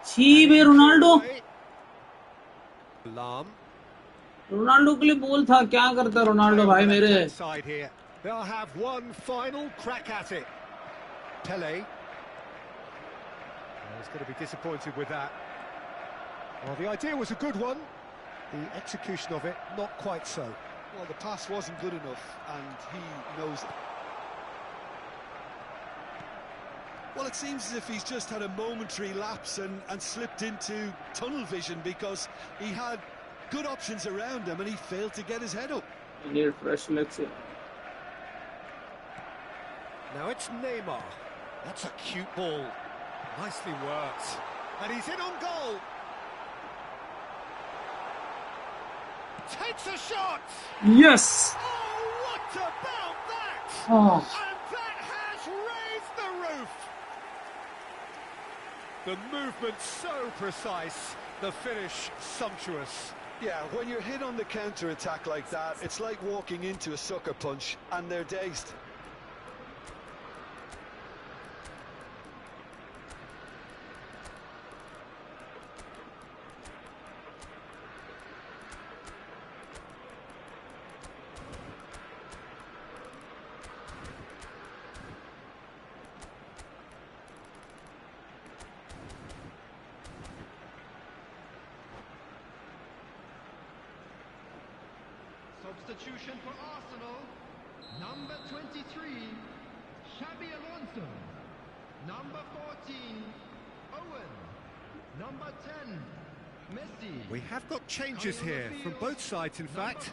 छी बे Ronaldo Lam. Ronaldo के लिए बोल था क्या करता है Ronaldo भाई मेरे Side here. They'll have one final crack at it. Pele. He's going to be disappointed with that. Well, the idea was a good one. The execution of it, not quite so. Well, the pass wasn't good enough, and he knows it. Well, it seems as if he's just had a momentary lapse and slipped into tunnel vision, because he had good options around him and he failed to get his head up. need fresh legs here. Now it's Neymar. That's a cute ball. Nicely worked. And he's in on goal. Takes a shot. Yes. Oh, what about that? Oh. And that has raised the roof. The movement so precise, the finish sumptuous. Yeah, when you're hit on the counter-attack like that, it's like walking into a sucker punch, and they're dazed. Substitution for Arsenal. Number 23, Xabi Alonso. Number 14, Owen. Number 10, Messi. We have got changes here from both sides, in fact.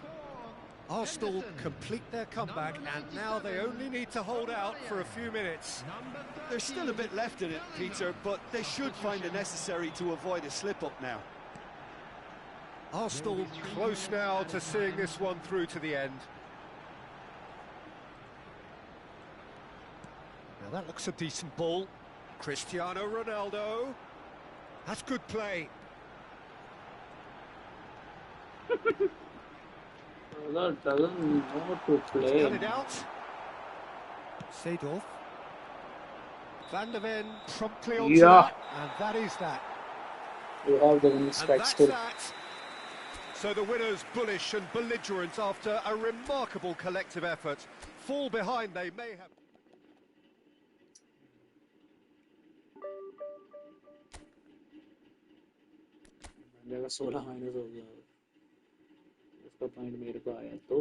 Arsenal complete their comeback, and now they only need to hold out for a few minutes. There's still a bit left in it, Peter, but they should find it necessary to avoid a slip-up now. Arsenal close now to seeing this one through to the end. Now that looks a decent ball. Cristiano Ronaldo. That's good play. Doesn't know to play. Cut it out. Seedorf. Van der Ven promptly onto that, and that is that. You have the winning And strike that's still. that. So the winners bullish and belligerent after a remarkable collective effort. Fall behind they may have. मेरा 16 minus हो गया उसका point मेरे को आया तो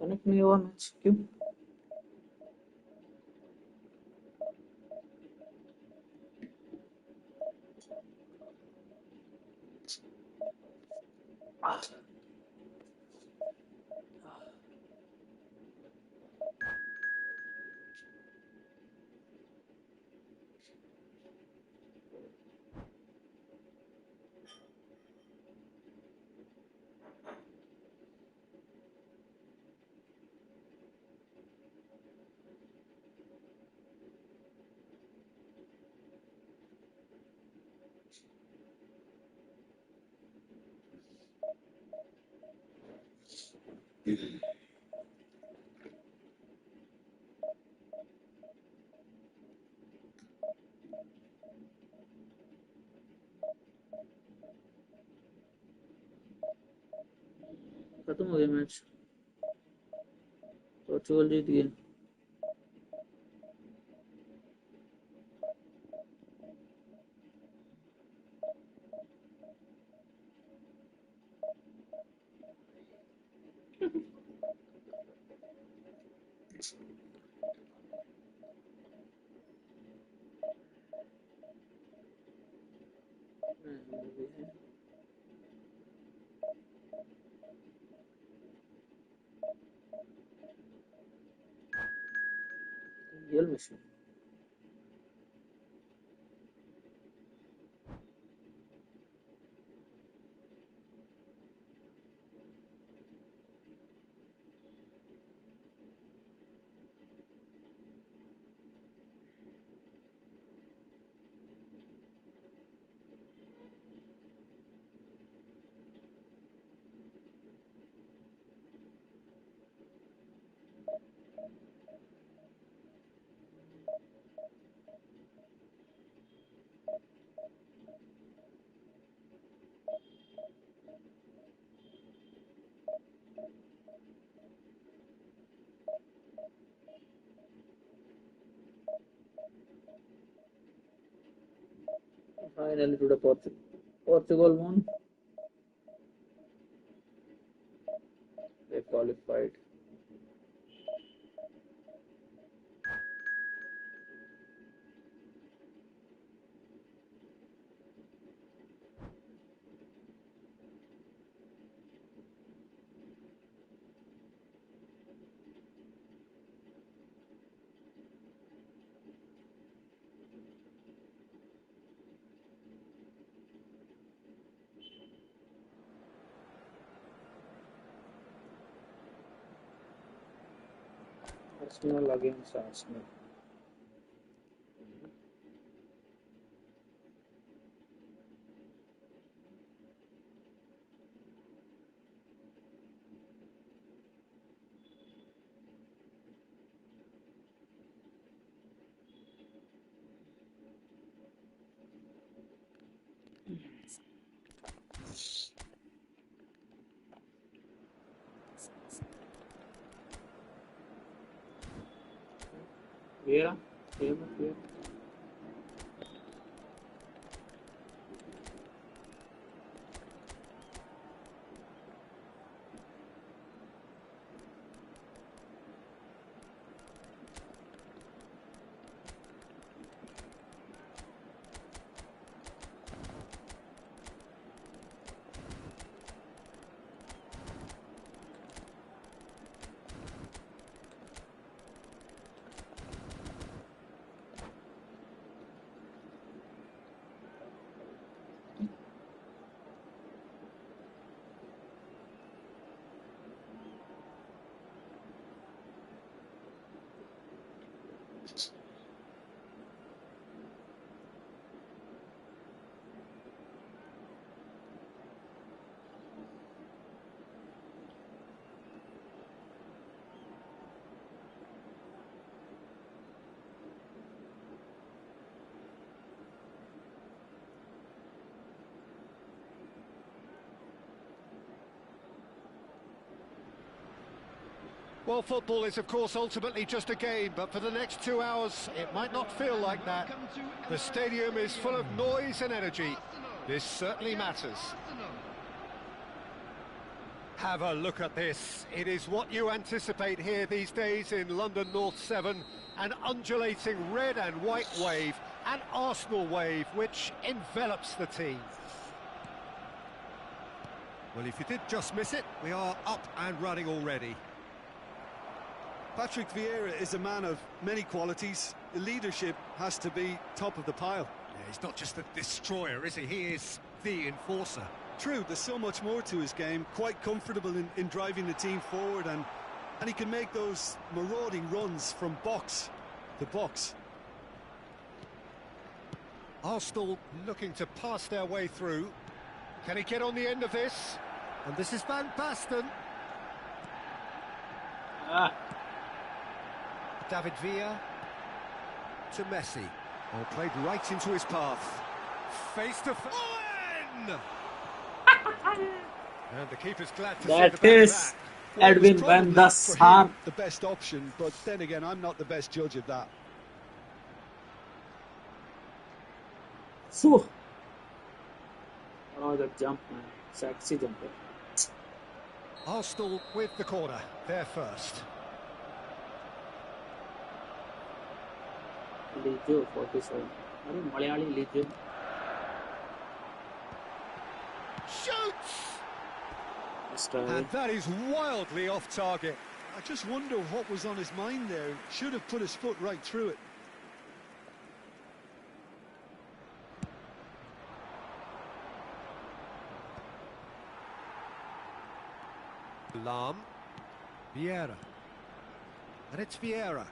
connect नहीं हुआ मैच क्यों? खत्म हो गया मैच, पोर्चुगल जीत गया। Real machine finally today Portugal won. They qualified. Arsenal against Arsenal. Vieira, Vieira. Well, football is, of course, ultimately just a game, but for the next 2 hours, it might not feel like that. The stadium is full of noise and energy. This certainly matters. Have a look at this. It is what you anticipate here these days in London North 7. An undulating red and white wave, an Arsenal wave, which envelops the team. Well, if you did just miss it, we are up and running already. Patrick Vieira is a man of many qualities. The leadership has to be top of the pile. Yeah, he's not just a destroyer, is he? He is the enforcer. True, there's so much more to his game. Quite comfortable in driving the team forward, and he can make those marauding runs from box to box. Arsenal looking to pass their way through. Can he get on the end of this? And this is Van Basten. David Villa to Messi. Oh, played right into his path. Face to face. Owen! And the keeper's glad to see the That back is of that. Well, it was Edwin van probably der for him Sar. the best option, but then again, I'm not the best judge of that. Phew. Oh, that jump, man. Sexy jump. Arsenal with the corner. They're first. Lijo, 47. Are you Malayali Lijo? Shoots! And that is wildly off target. I just wonder what was on his mind there. Should have put his foot right through it. Lam. Vieira. And it's Vieira.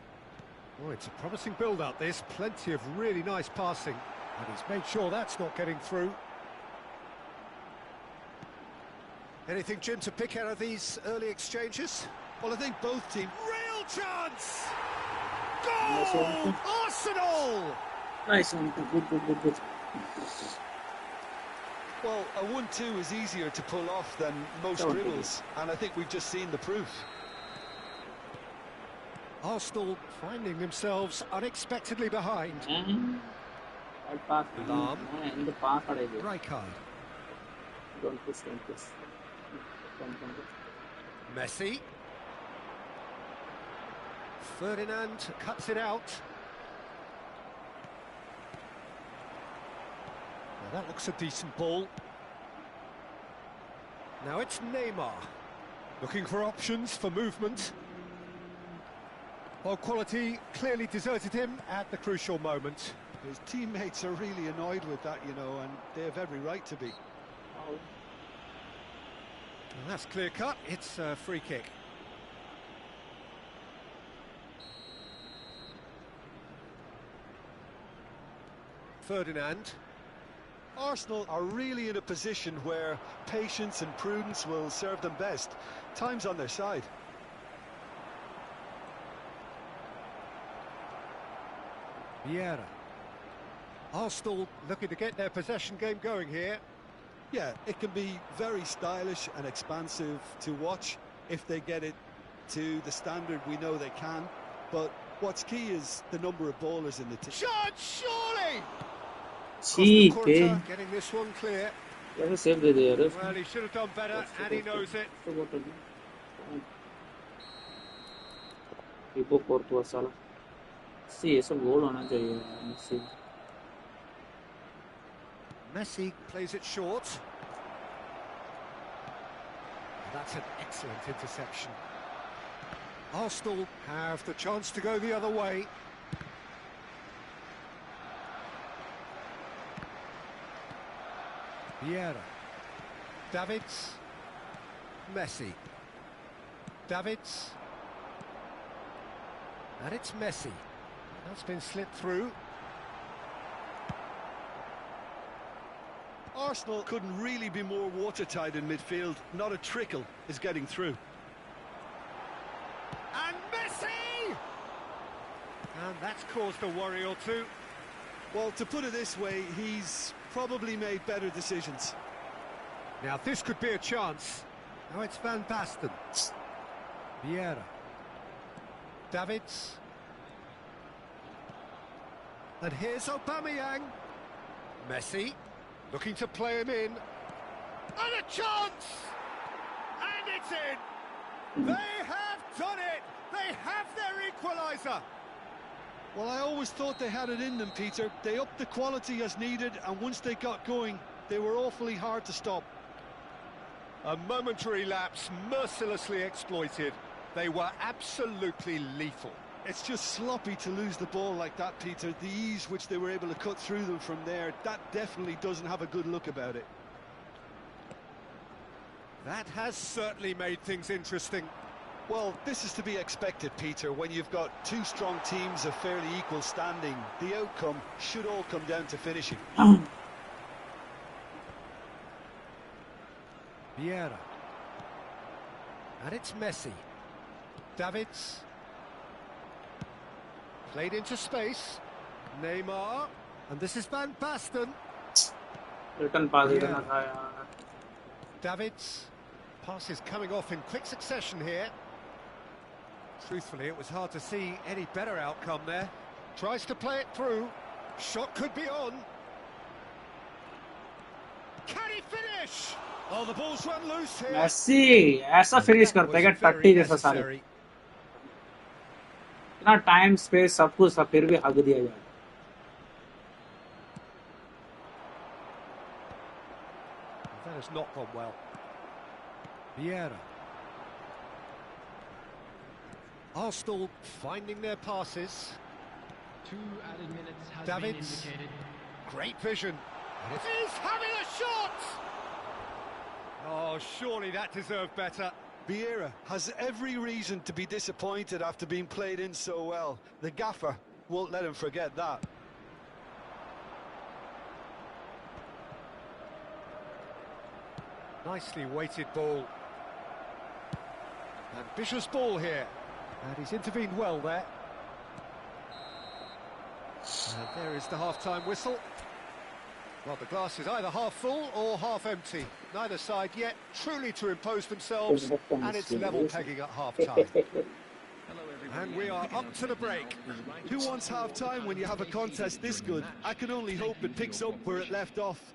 Oh, it's a promising build-up, this. Plenty of really nice passing. And he's made sure that's not getting through. Anything, Jim, to pick out of these early exchanges? Well, I think both teams... Real chance! Goal! Arsenal! Nice one. Good. Well, a 1-2 is easier to pull off than most dribbles, and I think we've just seen the proof. Arsenal finding themselves unexpectedly behind. That pass. Lam. In the pass, Rijkaard. Don't push. Come. Messi. Ferdinand cuts it out. Now that looks a decent ball. Now it's Neymar. Looking for options for movement. Well, quality clearly deserted him at the crucial moment. His teammates are really annoyed with that, you know, and they have every right to be. Oh. And that's clear cut. It's a free kick. Ferdinand. Arsenal are really in a position where patience and prudence will serve them best. Time's on their side. Vieira. Arsenal looking to get their possession game going here. Yeah, it can be very stylish and expansive to watch if they get it to the standard we know they can. But what's key is the number of ballers in the team. Shot, surely! ठीक Costa है Curta getting this one clear. कैसे save दे दिया यार Well, he should have done better, and he knows it. Thibaut Courtois साला सी ये सब goal होना चाहिए Messi Messi plays it short. That's an excellent interception. Arsenal have the chance to go the other way. Vieira. Davids. Messi. Davids. And it's Messi. That's been slipped through. Arsenal couldn't really be more watertight in midfield. Not a trickle is getting through. And Messi! And that's caused a worry or two. Well, to put it this way, he's probably made better decisions. Now this could be a chance. Now it's Van Basten. Vieira. Davids. And here's Aubameyang. Messi. Looking to play him in. And a chance! And it's in! They have done it! They have their equaliser! Well, I always thought they had it in them, Peter. They upped the quality as needed, and once they got going, they were awfully hard to stop. A momentary lapse mercilessly exploited. They were absolutely lethal. It's just sloppy to lose the ball like that, Peter. The ease which they were able to cut through them from there, that definitely doesn't have a good look about it. That has certainly made things interesting. Well, this is to be expected, Peter. When you've got two strong teams of fairly equal standing, the outcome should all come down to finishing. Vieira. And it's Messi. Davids. Played into space. Neymar. And this is Van Basten. Return pass Yeah. देना था यार Davids. Passes coming off in quick succession here. Truthfully, it was hard to see any better outcome there. Tries to play it through. Shot could be on. Can he finish? Oh, the ball's run loose here. Messi ऐसा finish That करता है was क्या very टट्टी जैसा सारे necessary. इतना time space सब कुछ सब फिर भी हक दिया जाए That has not gone well. Vieira. Arsenal finding their passes. 2 added minutes has Davids. been indicated. Great vision. And he's having a shot! Oh, surely that deserved better. Vieira has every reason to be disappointed after being played in so well. The gaffer won't let him forget that. Nicely weighted ball. Ambitious ball here. And he's intervened well there. And there is the half-time whistle. Well, the glass is either half full or half empty. Neither side yet truly to impose themselves, and it's level pegging at half-time. And we are up to the break. Who wants half-time when you have a contest this good? I can only hope it picks up where it left off.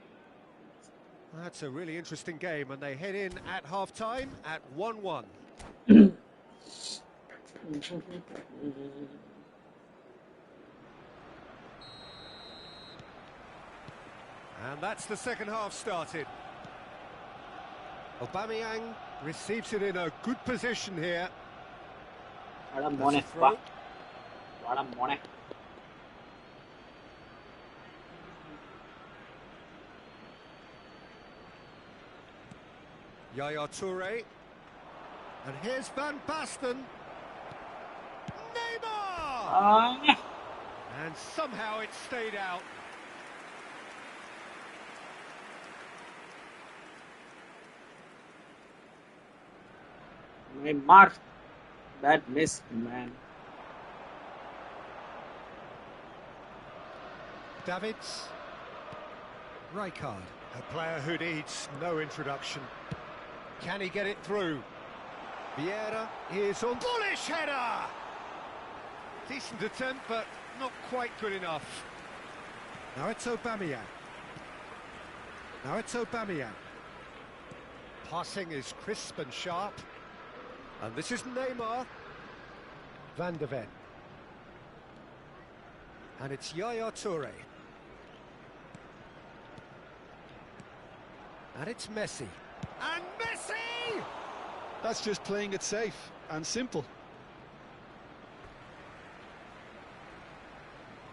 That's a really interesting game, and they head in at half-time at 1-1. And that's the second half started. Aubameyang receives it in a good position here. बड़ा That's मोने a throw. बड़ा मोने Yaya Toure. And here's Van Basten. Neymar! And somehow it stayed out. Neymar. Bad miss, man. Davids. Rijkaard, a player who needs no introduction. Can he get it through? Vieira is on. Bullish header! Decent attempt, but not quite good enough. Now it's Aubameyang. Passing is crisp and sharp. And this is Neymar. Van de Ven. And it's Yaya Toure. And it's Messi. And Messi! That's just playing it safe and simple.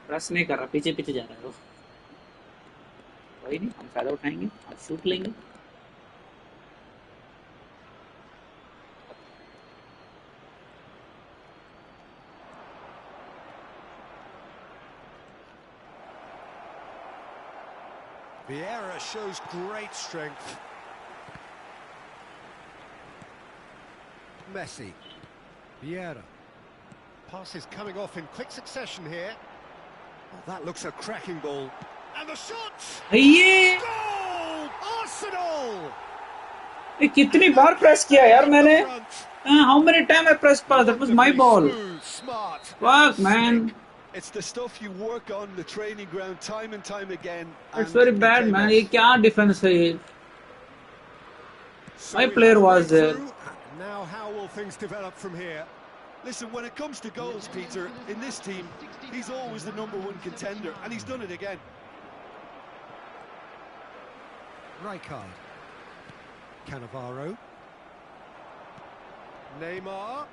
Press नहीं कर रहा, पीछे पीछे जा रहा है वो। कोई नहीं, हम फायदा उठाएंगे, अब शूट लेंगे। Vieira shows great strength. Messi. Vieira. Pass is coming off in quick succession here. Oh, that looks a cracking ball. And the shot! ये Goal! Arsenal! कितनी बार प्रेस किया यार मैंने? How many times I pressed pass? That was my ball. Smooth, smart. Fuck, man. It's the stuff you work on the training ground time and time again. It's very bad, man. ये क्या defense है ये? My player was there. Now how will things develop from here? Listen, when it comes to goals, Peter, in this team, he's always the #1 contender, and he's done it again. Rijkaard. Cannavaro. Neymar.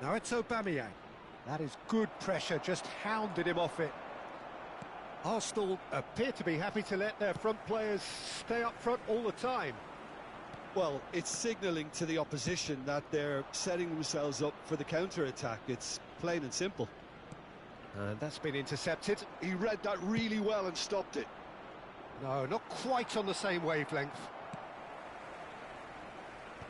Now it's Aubameyang. That is good pressure, just hounded him off it. Arsenal appear to be happy to let their front players stay up front all the time. Well, it's signalling to the opposition that they're setting themselves up for the counter-attack. It's plain and simple. And that's been intercepted. He read that really well and stopped it. No, not quite on the same wavelength.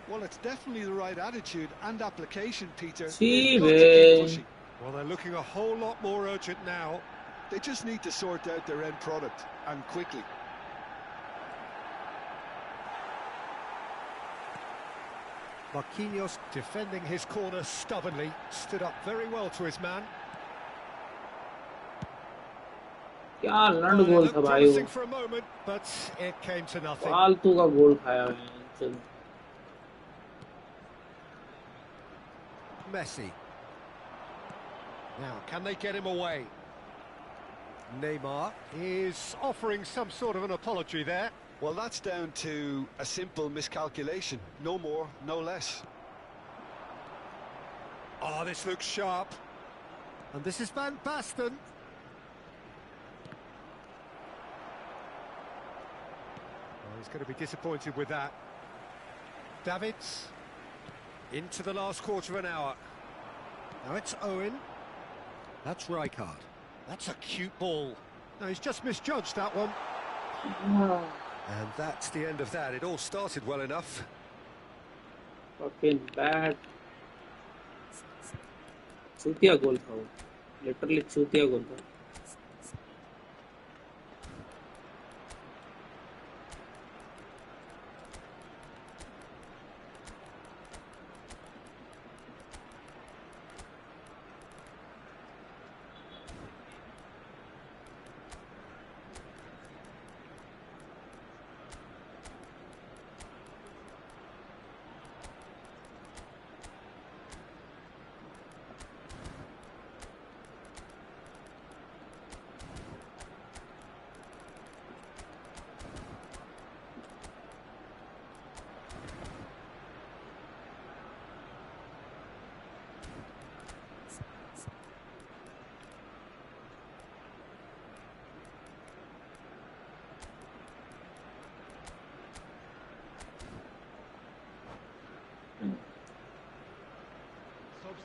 Well, it's definitely the right attitude and application, Peter. See, They've got to keep pushing. Well, they're looking a whole lot more urgent now. They just need to sort out their end product, and quickly. Marquinhos defending his corner stubbornly, stood up very well to his man. क्या लंड Well, it goal looked था भाई वो? promising for a moment, but it came to nothing. फालतू का गोल खाया है। चलो। Messi. Now, can they get him away? Neymar is offering some sort of an apology there. Well, that's down to a simple miscalculation. No more, no less. Oh, this looks sharp. And this is Van Basten. Oh, he's going to be disappointed with that. Davids. Into the last quarter of an hour. Now it's Owen. That's Rijkaard. That's a cute ball. No, he's just misjudged that one. And that's the end of that. It all started well enough. Fucking bad. चूतिया गोल था वो। Literally चूतिया गोल था।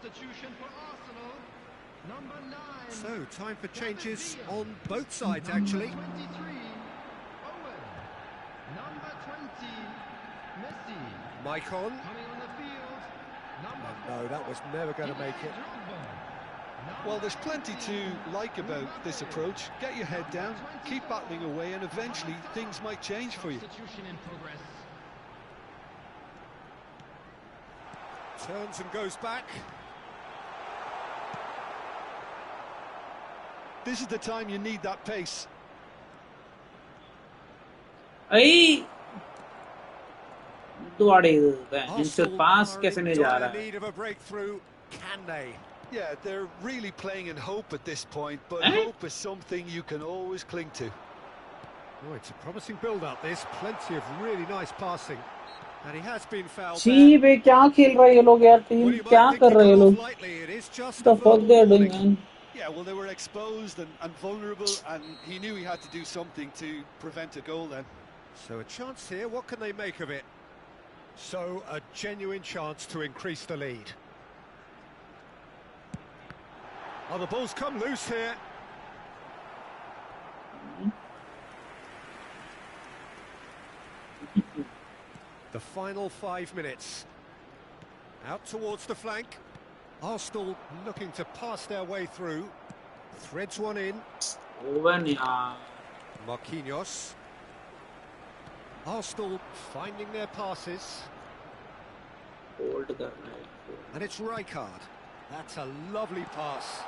Substitution for Arsenal. Number 9. So, time for changes on both sides, actually. Number 23, Owen. Number 20, Messi. Mike on. Coming on the field, number No, that was never going to make it. Well, there's plenty to like about this approach. Get your head down, keep battling away, and eventually things might change for you. Turns and goes back. This is the time you need that pace. Hey, Arsenal pass are कैसे in नहीं जा dire रहा है? need of a breakthrough. Can they? Yeah, they're really playing in hope at this point, but Eh? hope is something you can always cling to. Oh, it's a promising build-up, this. Plenty of really nice passing. And he has been fouled छी there. बे क्या खेल रहे हैं ये लोग यार Well, team you क्या might think कर he रहे हैं got ये off लोग? lightly. It is just The a fuck verbal they are doing, warning. man? Yeah, well, they were exposed and vulnerable, and he knew he had to do something to prevent a goal then. So a chance here, what can they make of it? So a genuine chance to increase the lead. Oh, the ball's come loose here. The final 5 minutes. Out towards the flank. Arsenal looking to pass their way through. Threads one in. Owen यार. Marquinhos. Arsenal finding their passes. Hold कर रहा है. And it's Rijkaard. That's a lovely pass.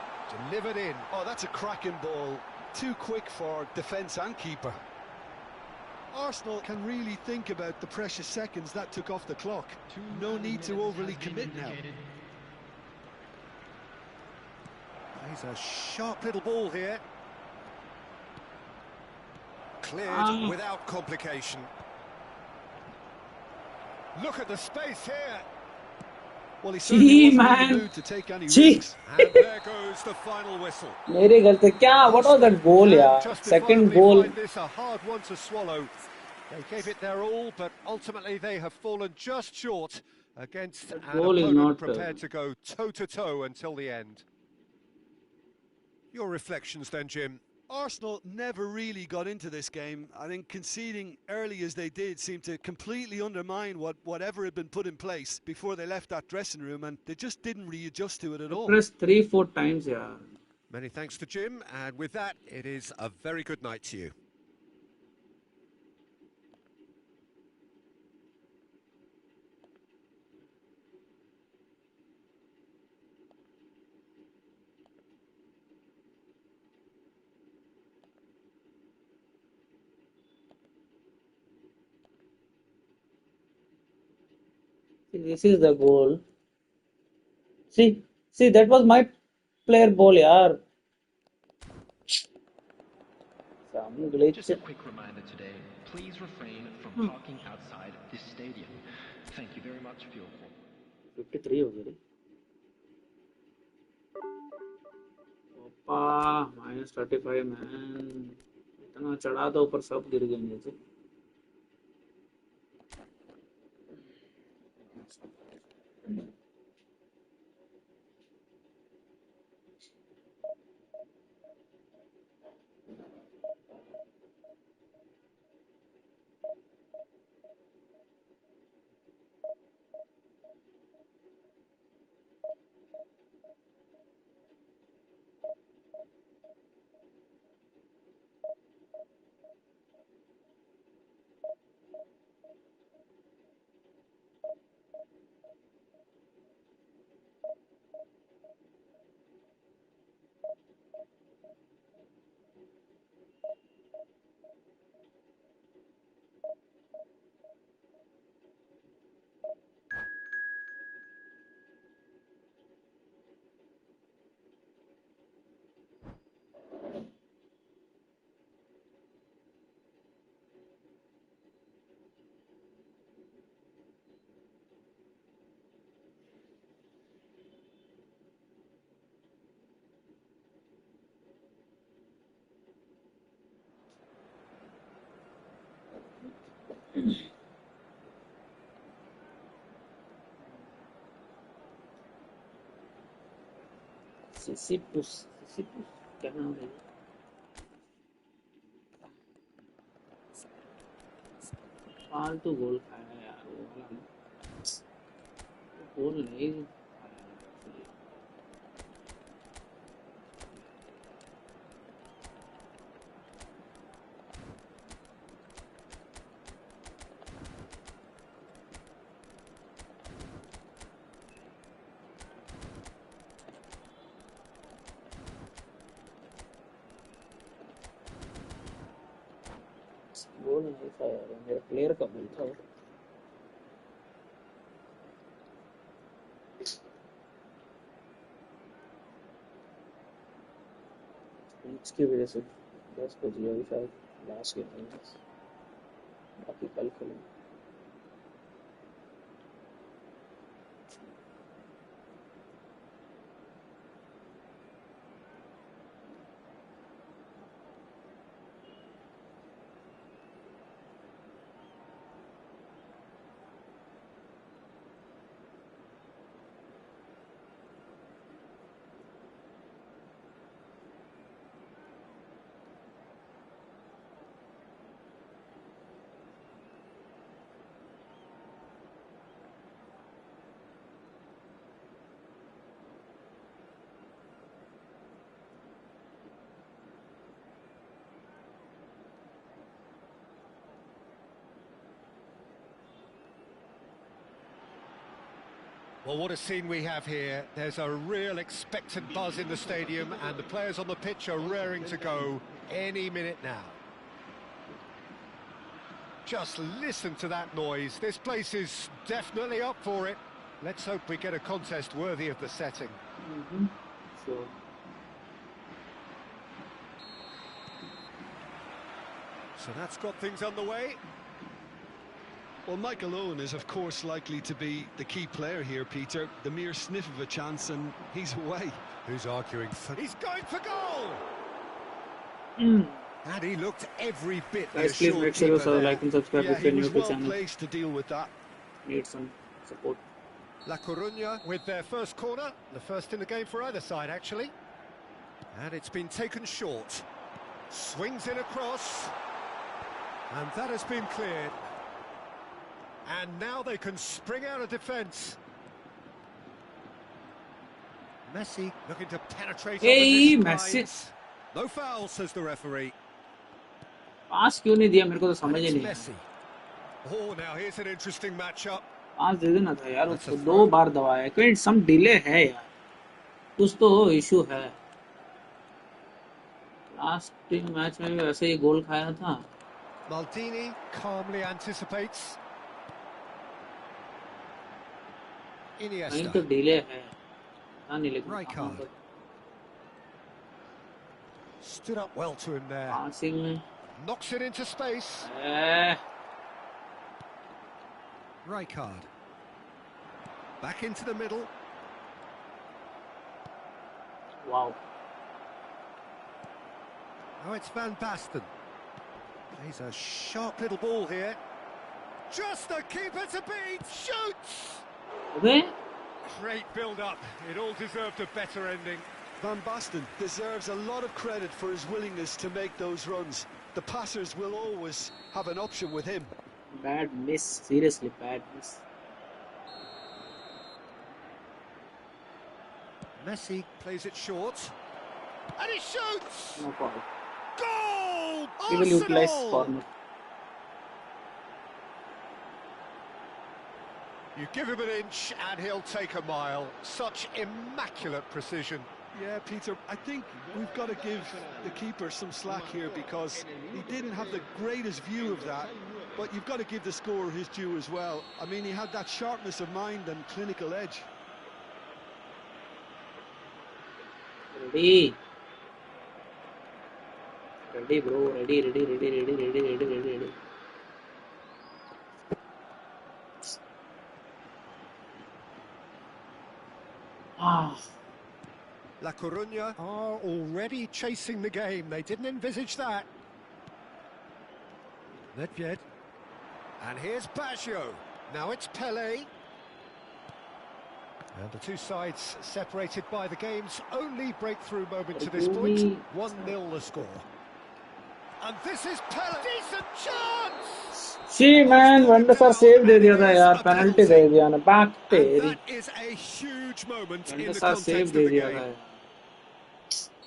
Delivered in. Oh, that's a cracking ball. Too quick for defence and keeper. Arsenal can really think about the precious seconds that took off the clock. No need to overly commit now. Plays a sharp little ball here. Cleared without complication. Look at the space here. Well, he certainly Gee, wasn't in man. the mood to take any Gee. risks. And there goes the final whistle. मेरे गलती क्या? What was that goal यार? Second Justifiably goal. find this a hard one to swallow. They gave it their all, but ultimately they have fallen just short against an goal is opponent not, prepared to go toe-to-toe until the end. Your reflections then, Jim? Arsenal never really got into this game. I think conceding early as they did seemed to completely undermine whatever had been put in place before they left that dressing room, and they just didn't readjust to it at all. Press 3-4 times यार. Many thanks to Jim, and with that, it is a very good night to you. This is the goal. See, that was my player ball यार. Some glitch. Just a quick reminder today, please refrain from parking outside this stadium. Thank you very much for your call. 53 हो गई. पापा -35 man. इतना चढ़ा था ऊपर सब गिर गए नीचे. Sisyphus क्या नाम है? फालतू गोल खाया यार वो वाला. गोल नहीं गोल नहीं था यार, मेरा प्लेयर का गोल था वो। इसकी वजह से 10 बजे अभी शायद लास्ट गेम है, बाकी कल खेलेंगे। Well, what a scene we have here. There's a real expectant buzz in the stadium, and the players on the pitch are raring to go any minute now. Just listen to that noise. This place is definitely up for it. Let's hope we get a contest worthy of the setting. Sure. So that's got things underway. Well, Michael Owen is, of course, likely to be the key player here, Peter. The mere sniff of a chance and he's away. Who's arguing for... He's going for goal! And he looked every bit the Guys, please make sure you like and subscribe if you're new to the channel. Placed to deal with that. Need some support. La Coruña with their first corner, the first in the game for either side, actually. And it's been taken short. Swings in across. And that has been cleared. And now they can spring out of defence. Messi looking to penetrate. Hey, Messi. No foul, says the referee. पास क्यों नहीं दिया, मेरे को तो समझ ही नहीं। Messi. Oh, now here's an interesting matchup. पास दे देना था यार, उसको 2 बार दबाया। कोई सम डिले है यार, कुछ तो इशू है। लास्ट मैच में भी वैसे ही गोल खाया था। Maldini calmly anticipates. कहीं तो डिले है, पता नहीं लेकिन। Rijkaard stood up well to him there. Passing में knocks it into space. Rijkaard back into the middle. Wow. Oh, it's Van Basten. Plays a sharp little ball here. Just the keeper to beat. Shoots. Great build-up. It all deserved a better ending. Van Basten deserves a lot of credit for his willingness to make those runs. The passers will always have an option with him. Bad miss, seriously bad miss. Messi plays it short. And he shoots! No problem. Goal! He will utilize corner. You give him an inch and he'll take a mile. Such immaculate precision. Yeah, Peter, I think we've got to give the keeper some slack here because he didn't have the greatest view of that, but you've got to give the scorer his due as well. I mean, he had that sharpness of mind and clinical edge. Ready. Ready, bro. Ready. La Coruña are already chasing the game. They didn't envisage that. Nedved. And here's Baggio. Now it's Pelé. And the two sides separated by the game's only breakthrough moment to this point. 1-0 the score. And this is Pelé. Decent chance! See, man, Vendor save दे दिया था यार, penalty दे दिया ना, back पे। That is a huge moment in the Vendor save context they of the दिया था। game.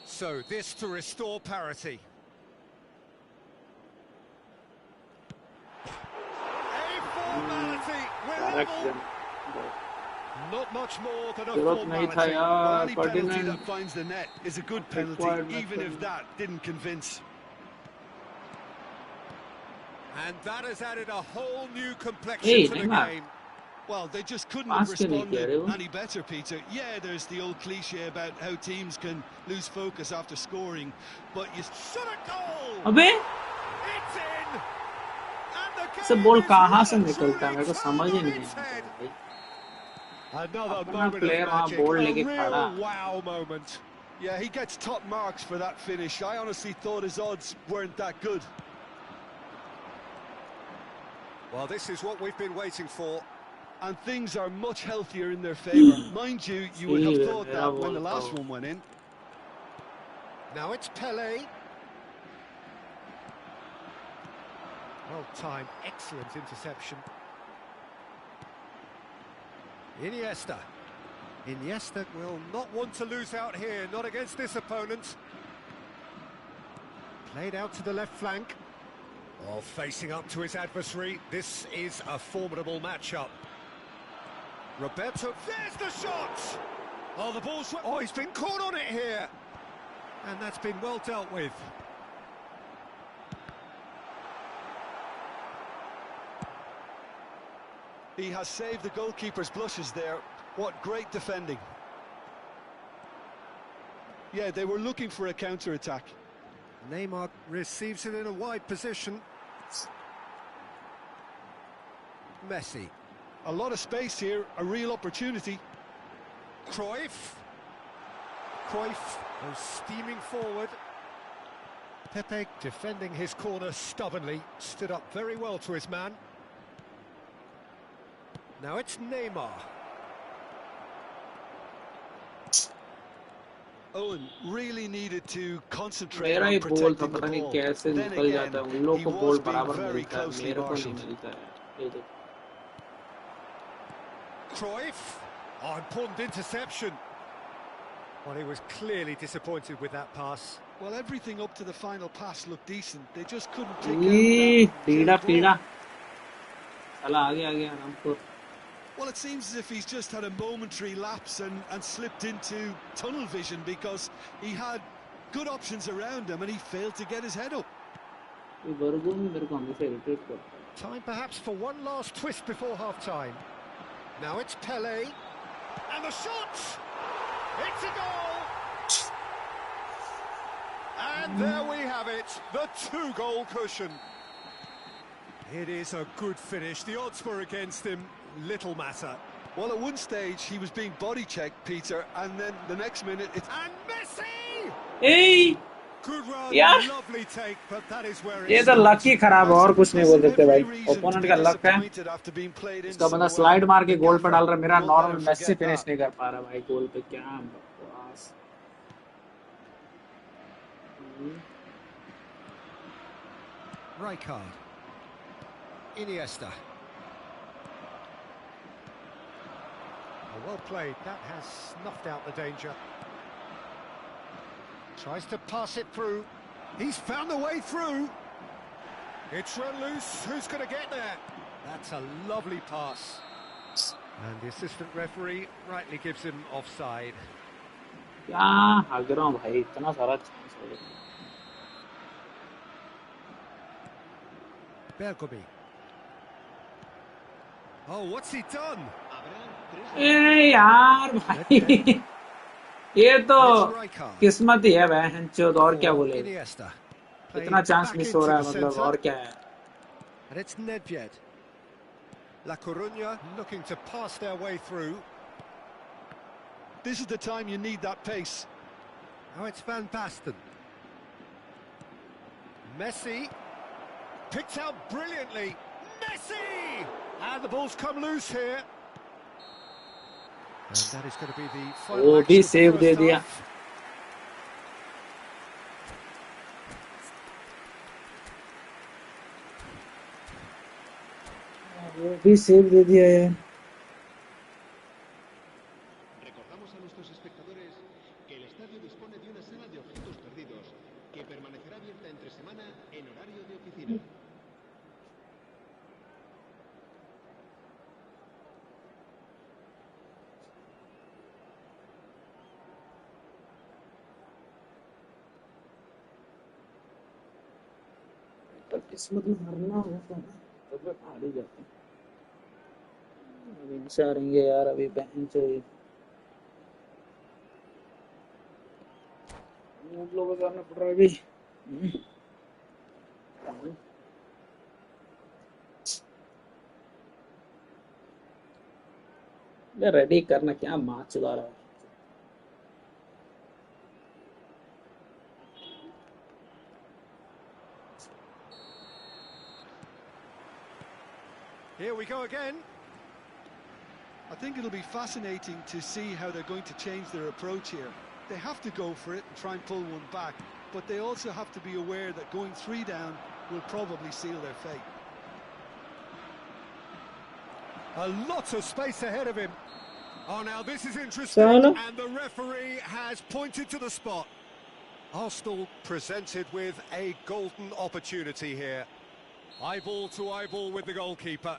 So this to restore parity. A formality. We're level. Not much more than a formality. Well, any penalty that finds the net is a good penalty, even if that didn't convince. And that has added a whole new complexion Hey, to the Neymar. game. Well, they just couldn't have Pass क्यों नहीं किया responded रे वो? any better, Peter. Yeah, there's the old cliche about how teams can lose focus after scoring, but you shot a goal. अबे It's in. And the सब game ball is कहाँ well से and निकलता है truly मेरे को समझ ही turned on नहीं its आता head. भाई. Another अपना moment of प्लेयर वहाँ magic, बॉल a लेके खड़ा. real wow moment. Yeah, he gets top marks for that finish. I honestly thought his odds weren't that good. Well, this is what we've been waiting for. And things are much healthier in their favour. Mind you, you would have ठीक है thought मेरा that when ball the था last वो. one went in. Now it's Pele. Well-timed, excellent interception. Iniesta. Iniesta will not want to lose out here, not against this opponent. Played out to the left flank. Oh, facing up to his adversary. This is a formidable matchup. Roberto, there's the shot! Oh, the ball's... Oh, he's been caught on it here! And that's been well dealt with. He has saved the goalkeeper's blushes there. What great defending. Yeah, they were looking for a counter-attack. Neymar receives it in a wide position. Messi. A lot of space here, a real opportunity. Cruyff. Cruyff goes steaming forward. Pepe defending his corner stubbornly, stood up very well to his man. Now it's Neymar. Owen really needed to concentrate मेरा on he ball था protecting the पता नहीं ball. कैसे Then निकल again, जाता है. उन लोग he को was बॉल being बराबर very मिलता है, closely मेरे को नहीं marshalled. मिलता है. ये देखो. Cruyff. Oh, important interception. Well, he was clearly disappointed with that pass. Well, everything up to the final pass looked decent. They just couldn't pick out E that पीड़ा killer पीड़ा. ball. चला आगे आगे आरामपुर. Well, it seems as if he's just had a momentary lapse and slipped into tunnel vision because he had good options around him and he failed to get his head up. ये बरगुन मेरे को हमेशा irritate करता है. Time perhaps for one last twist before half-time. Now it's Pele. And the shot! It's a goal! And there we have it, the two-goal cushion. It is a good finish. The odds were against him. Little matter. Well, at one stage he was being body-checked, Peter, and then the next minute it's... And Messi! A Good run, Yeah. lovely take, but that is where ये it तो stopped. Luck ही खराब है और कुछ नहीं बोल सकते भाई. Every reason to opponent be का लक है. disappointed after being played in इसका so बंदा well. स्लाइड मार के The गोल पे डाल रहा है. मेरा gaffer won't let normal him Messi forget finish that. नहीं कर पा रहा भाई गोल पे. क्या बकवास. Rijkaard. Iniesta. Well played, that has snuffed out the danger. Tries to pass it through. He's found the way through. It's run loose, who's going to get there? That's a lovely pass. And the assistant referee rightly gives him offside. क्या भाग रहा हूँ भाई. इतना सारा chance है. Bergomi. Oh, what's he done? ए यार भाई. ये तो And it's Rijkaard. किस्मत ही है बहन चोद. और क्या For बोले. Iniesta. Played इतना चांस back मिस into हो रहा the है मतलब. centre. और क्या है. And it's Nedved. La Coruña looking to pass their way through. This is the time you need that pace. Now it's Van Basten. Messi. Picked out brilliantly. Messi! And the ball's come loose here. And that is going to be the final वो action भी of the save first दे दिया. half. वो भी save दे दिया यार. Recordamos a nuestros espectadores que el estadio dispone de una sala de objetos perdidos que permanecerá abierta entre semana en horario de oficina. किस्मत में भरना होता है तो फिर हार ही जाते हैं। अभी इनसे हारेंगे यार, अभी बहन से हम लोगों को सामने पड़ रहा है अभी। रेडी करना क्या मार चला रहा है। Here we go again. I think it'll be fascinating to see how they're going to change their approach here. They have to go for it and try and pull one back, but they also have to be aware that going 3 down will probably seal their fate. A lot of space ahead of him. Oh, now this is interesting, Sala. and the referee has pointed to the spot. Arsenal presented with a golden opportunity here. Eyeball to eyeball with the goalkeeper.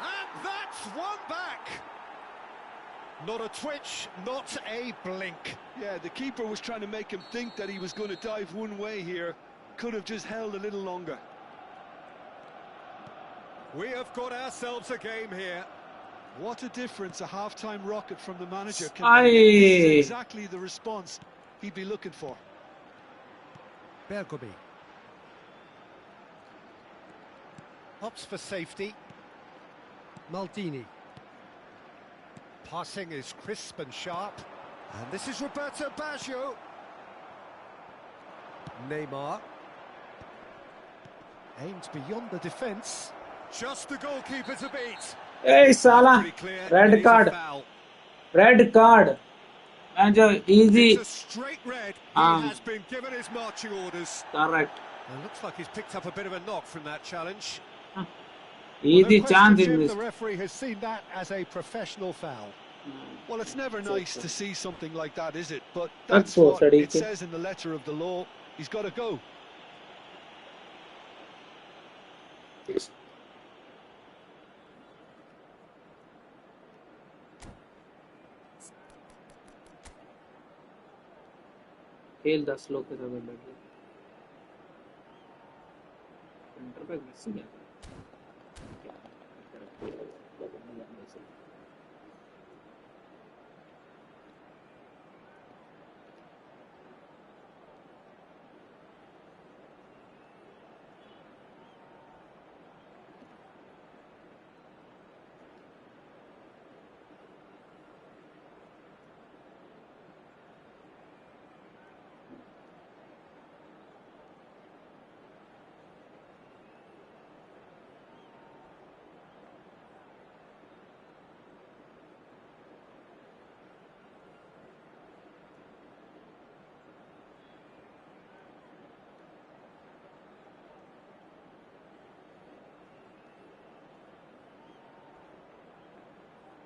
And that's one back. Not a twitch, not a blink. Yeah, the keeper was trying to make him think that he was going to dive one way here. Could have just held a little longer. We have got ourselves a game here. What a difference a half-time rocket from the manager can Aye. make. This is exactly the response he'd be looking for. Bergomi. Hops for safety. Maldini. Passing is crisp and sharp. And this is Roberto Baggio. Neymar. Aimed beyond the defence. Just the goalkeeper to beat. Hey Salah, Pretty clear, red it is a card. foul. Red card. And easy. It's a straight red. He has been given his marching orders. Correct. And looks like he's picked up a bit of a knock from that challenge. Easy chance in Jim, this. the referee has seen that as a professional foul. Well, it's never nice to see something like that, is it? But That's that's what so it says in the letter of the law. He's got to go. खेल 10 लोग के साथ बैठ गए। Centre पे Messi गया था।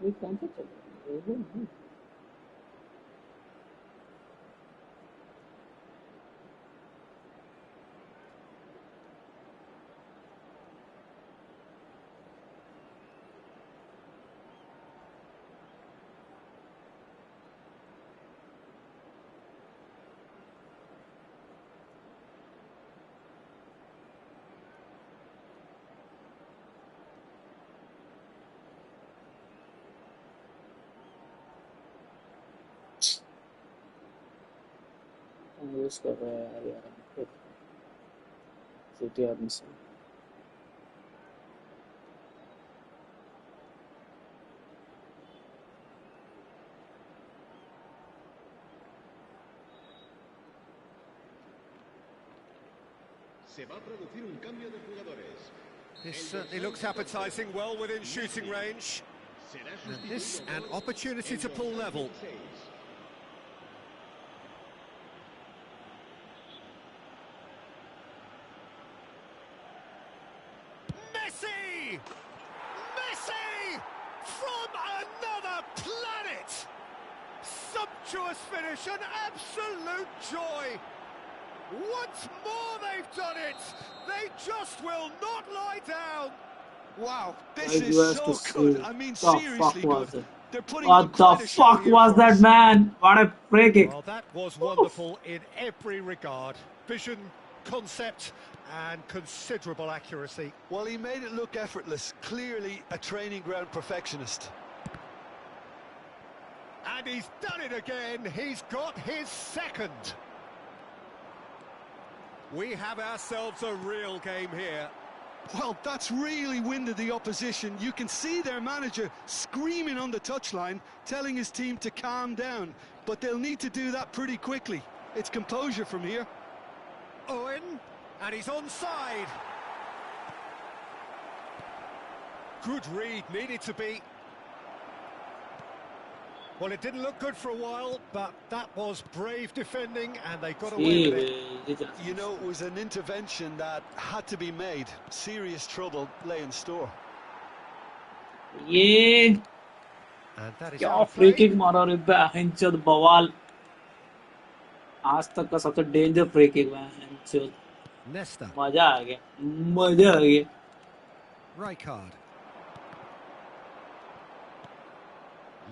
ये कौन सा चल रहा है? वो नहीं। यूज कर रहा है यार सिटी आदमी से। Se va a producir un cambio de jugadores. This certainly looks appetising, well within shooting range. And this an opportunity to pull level. Messi! Messi! From another planet! Sumptuous finish, an absolute joy! Once more they've done it! They just will not lie down! Wow, this Like you is has to so good. see. I mean, The fuck seriously good. was it? They're putting on What the quite a show fuck here was for that, us. man? What a free kick! Well, that was Oof. wonderful in every regard. Vision, concept, and considerable accuracy. Well, he made it look effortless. Clearly a training ground perfectionist. And he's done it again. He's got his second. We have ourselves a real game here. Well, that's really winded the opposition. You can see their manager screaming on the touchline, telling his team to calm down. But they'll need to do that pretty quickly. It's composure from here. Owen, and he's onside. Good read, needed to be. Well, it didn't look good for a while, but that was brave defending, and they got away with it. You know, it was an intervention that had to be made. Serious trouble lay in store. ये And that is क्या out of free play. Kick मारा रे बहनचोद बवाल. आज तक का सबसे danger free kick बहनचोद. Nesta, मजा आ गया. मजा आ गया. Rijkaard.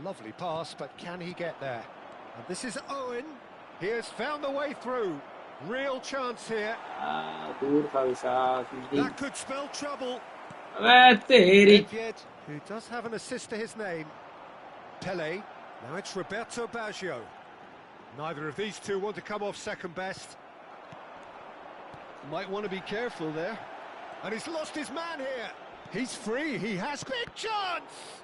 Lovely pass, but can he get there? And this is Owen. He has found the way through. Real chance here. दूर था विशाल. That could spell trouble. अबे तेरी. Nedved, who does have an assist to his name. Pele. Now it's Roberto Baggio. Neither of these two want to come off second best. Might want to be careful there. And he's lost his man here. He's free. He has big chance.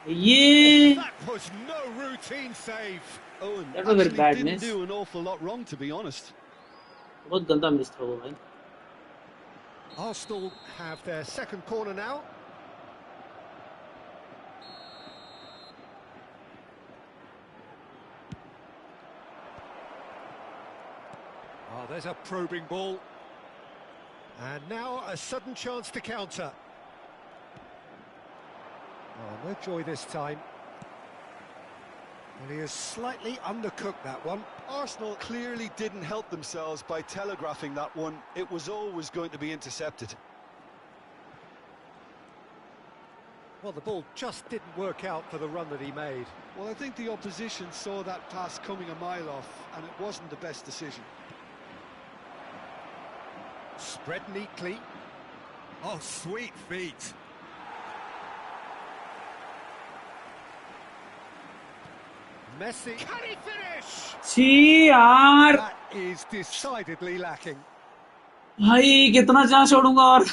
ये That was no routine save. Owen That was a actually bad didn't miss. do an awful lot wrong, to be honest. बहुत गंदा miss था वो भाई. Arsenal have their second corner now. Oh, there's a probing ball. And now a sudden chance to counter. Oh, no joy this time. Well, he has slightly undercooked that one. Arsenal clearly didn't help themselves by telegraphing that one. It was always going to be intercepted. Well, the ball just didn't work out for the run that he made. Well, I think the opposition saw that pass coming a mile off, and it wasn't the best decision. Spread neatly. Oh, sweet feet. Messi. Can he finish? छी यार. That is decidedly lacking. भाई कितना chance छोड़ूंगा और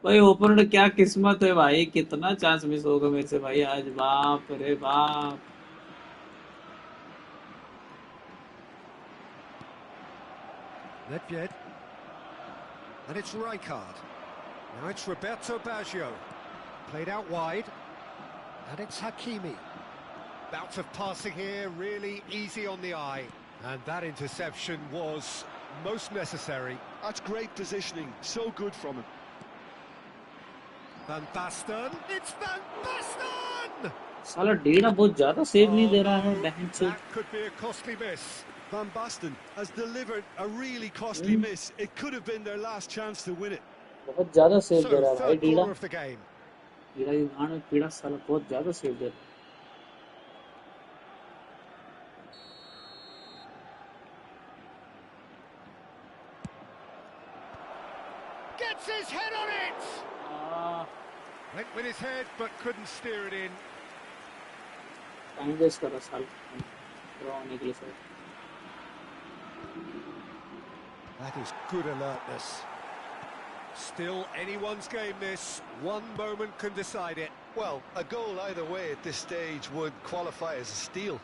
भाई opponent क्या किस्मत है भाई. कितना चांस मिस होगा मेरे से भाई आज. बाप रे बाप. Nedved. And it's Rijkaard. Now it's Roberto Baggio. Played out wide. And it's Hakimi. Bout of passing here, really easy on the eye. And that interception was most necessary. That's great positioning. So good from him. Van Basten. It's Van Basten! साला डेढ़ा बहुत ज्यादा save नहीं दे रहा है बहनचोद. That could be a costly miss. Van Basten has delivered a really costly miss. It could have been their last chance to win it. बहुत ज्यादा save So, दे रहा है भाई third डेढ़ा. corner of the game. डेढ़ा की गांड में कीड़ा साला बहुत ज्यादा सेव दे रहा है. Gets his head on it! Went with his head, but couldn't steer it in. Time waste कर रहा साला. ड्रॉ होने के लिए sir. That is good alertness. Still anyone's game this. One moment can decide it. Well, a goal either way at this stage would qualify as a steal.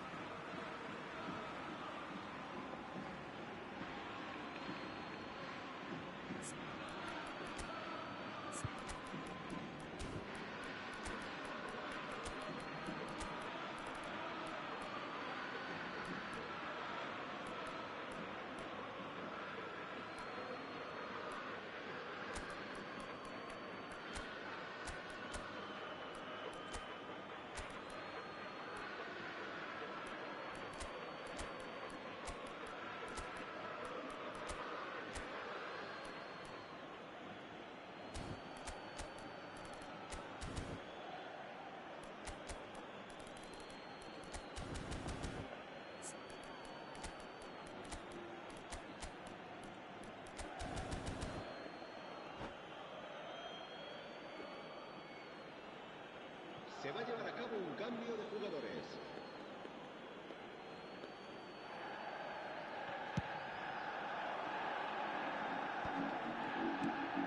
Se va a llevar a cabo un cambio de jugadores.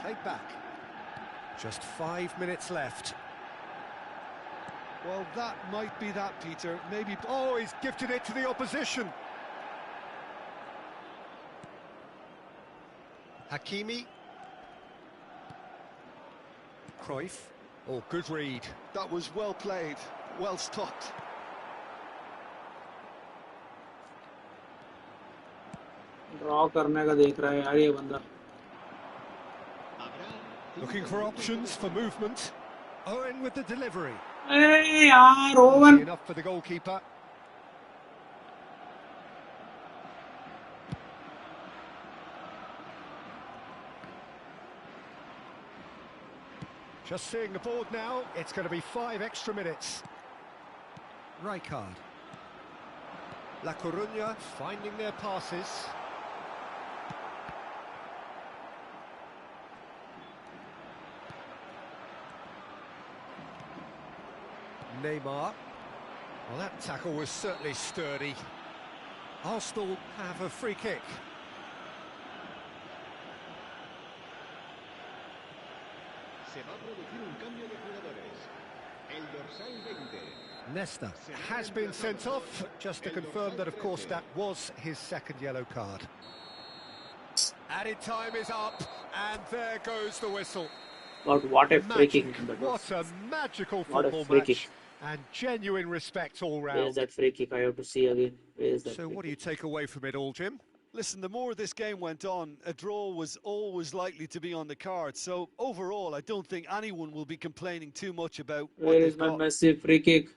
Played back. Just 5 minutes left. Well, that might be that, Peter. Maybe. Oh, he's gifted it to the opposition. Hakimi. Cruyff. Oh, good read. That was well played, well stopped. Draw करने का देख रहा है यार ये बंदा. Looking for options for movement. Owen with the delivery. ए यार Easy oven. enough for the goalkeeper. Just seeing the board now, it's going to be 5 extra minutes. Rijkaard. La Coruña finding their passes. Neymar. Well, that tackle was certainly sturdy. Arsenal have a free kick. Se va a producir un cambio de jugadores. El dorsal 20. Nesta has been sent off, just to confirm that, of course, that was his second yellow card. Added time is up, and there goes the whistle. But what a free kick Magic. that was. What a magical What a football free kick. match, and genuine respect all Where is round. that free kick? I have to see again. Where is that So free what do you kick? take away from it all, Jim? Listen, the more this game went on, a draw was always likely to be on the card. So overall, I don't think anyone will be complaining too much about what Where they've is my got. massive free kick?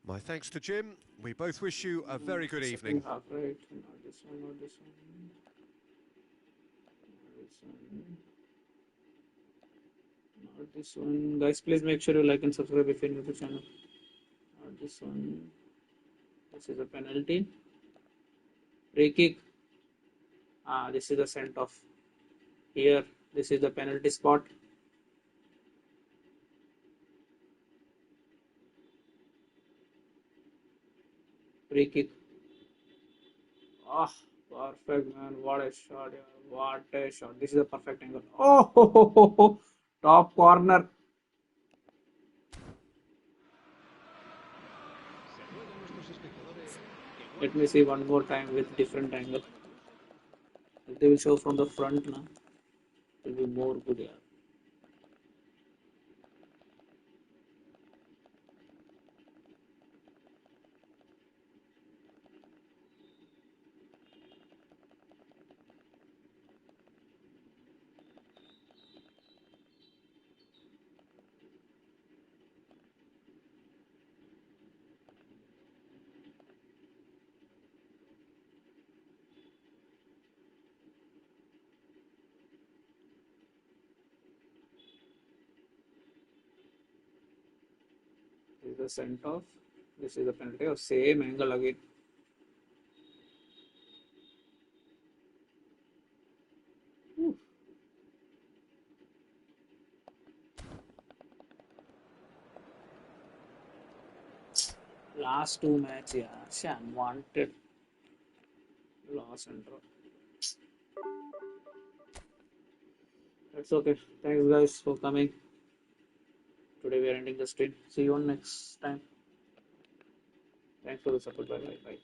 My thanks to Jim. We both wish you a very good Second evening. half, right? Not this one, not this one. Not this one. Not this one. Guys, please make sure you like and subscribe if you're new to the channel. Not this one. This is a penalty. Free kick. This is the sent off. Here, this is the penalty spot. Free kick. Ah, perfect, man. What a shot, yeah. What a shot. This is a perfect angle. Oh, ho, ho, ho, ho. Top corner. Let me see one more time with different angle. If they will show from the front now, it will be more good, yeah. This is the sent off. This is the penalty. Oh, same angle again. Whew. Last two match, yeah. She unwanted loss and draw. That's okay. Thanks, guys, for coming. Today we are ending the stream. See you on next time. Thanks for the support. Bye bye. Bye.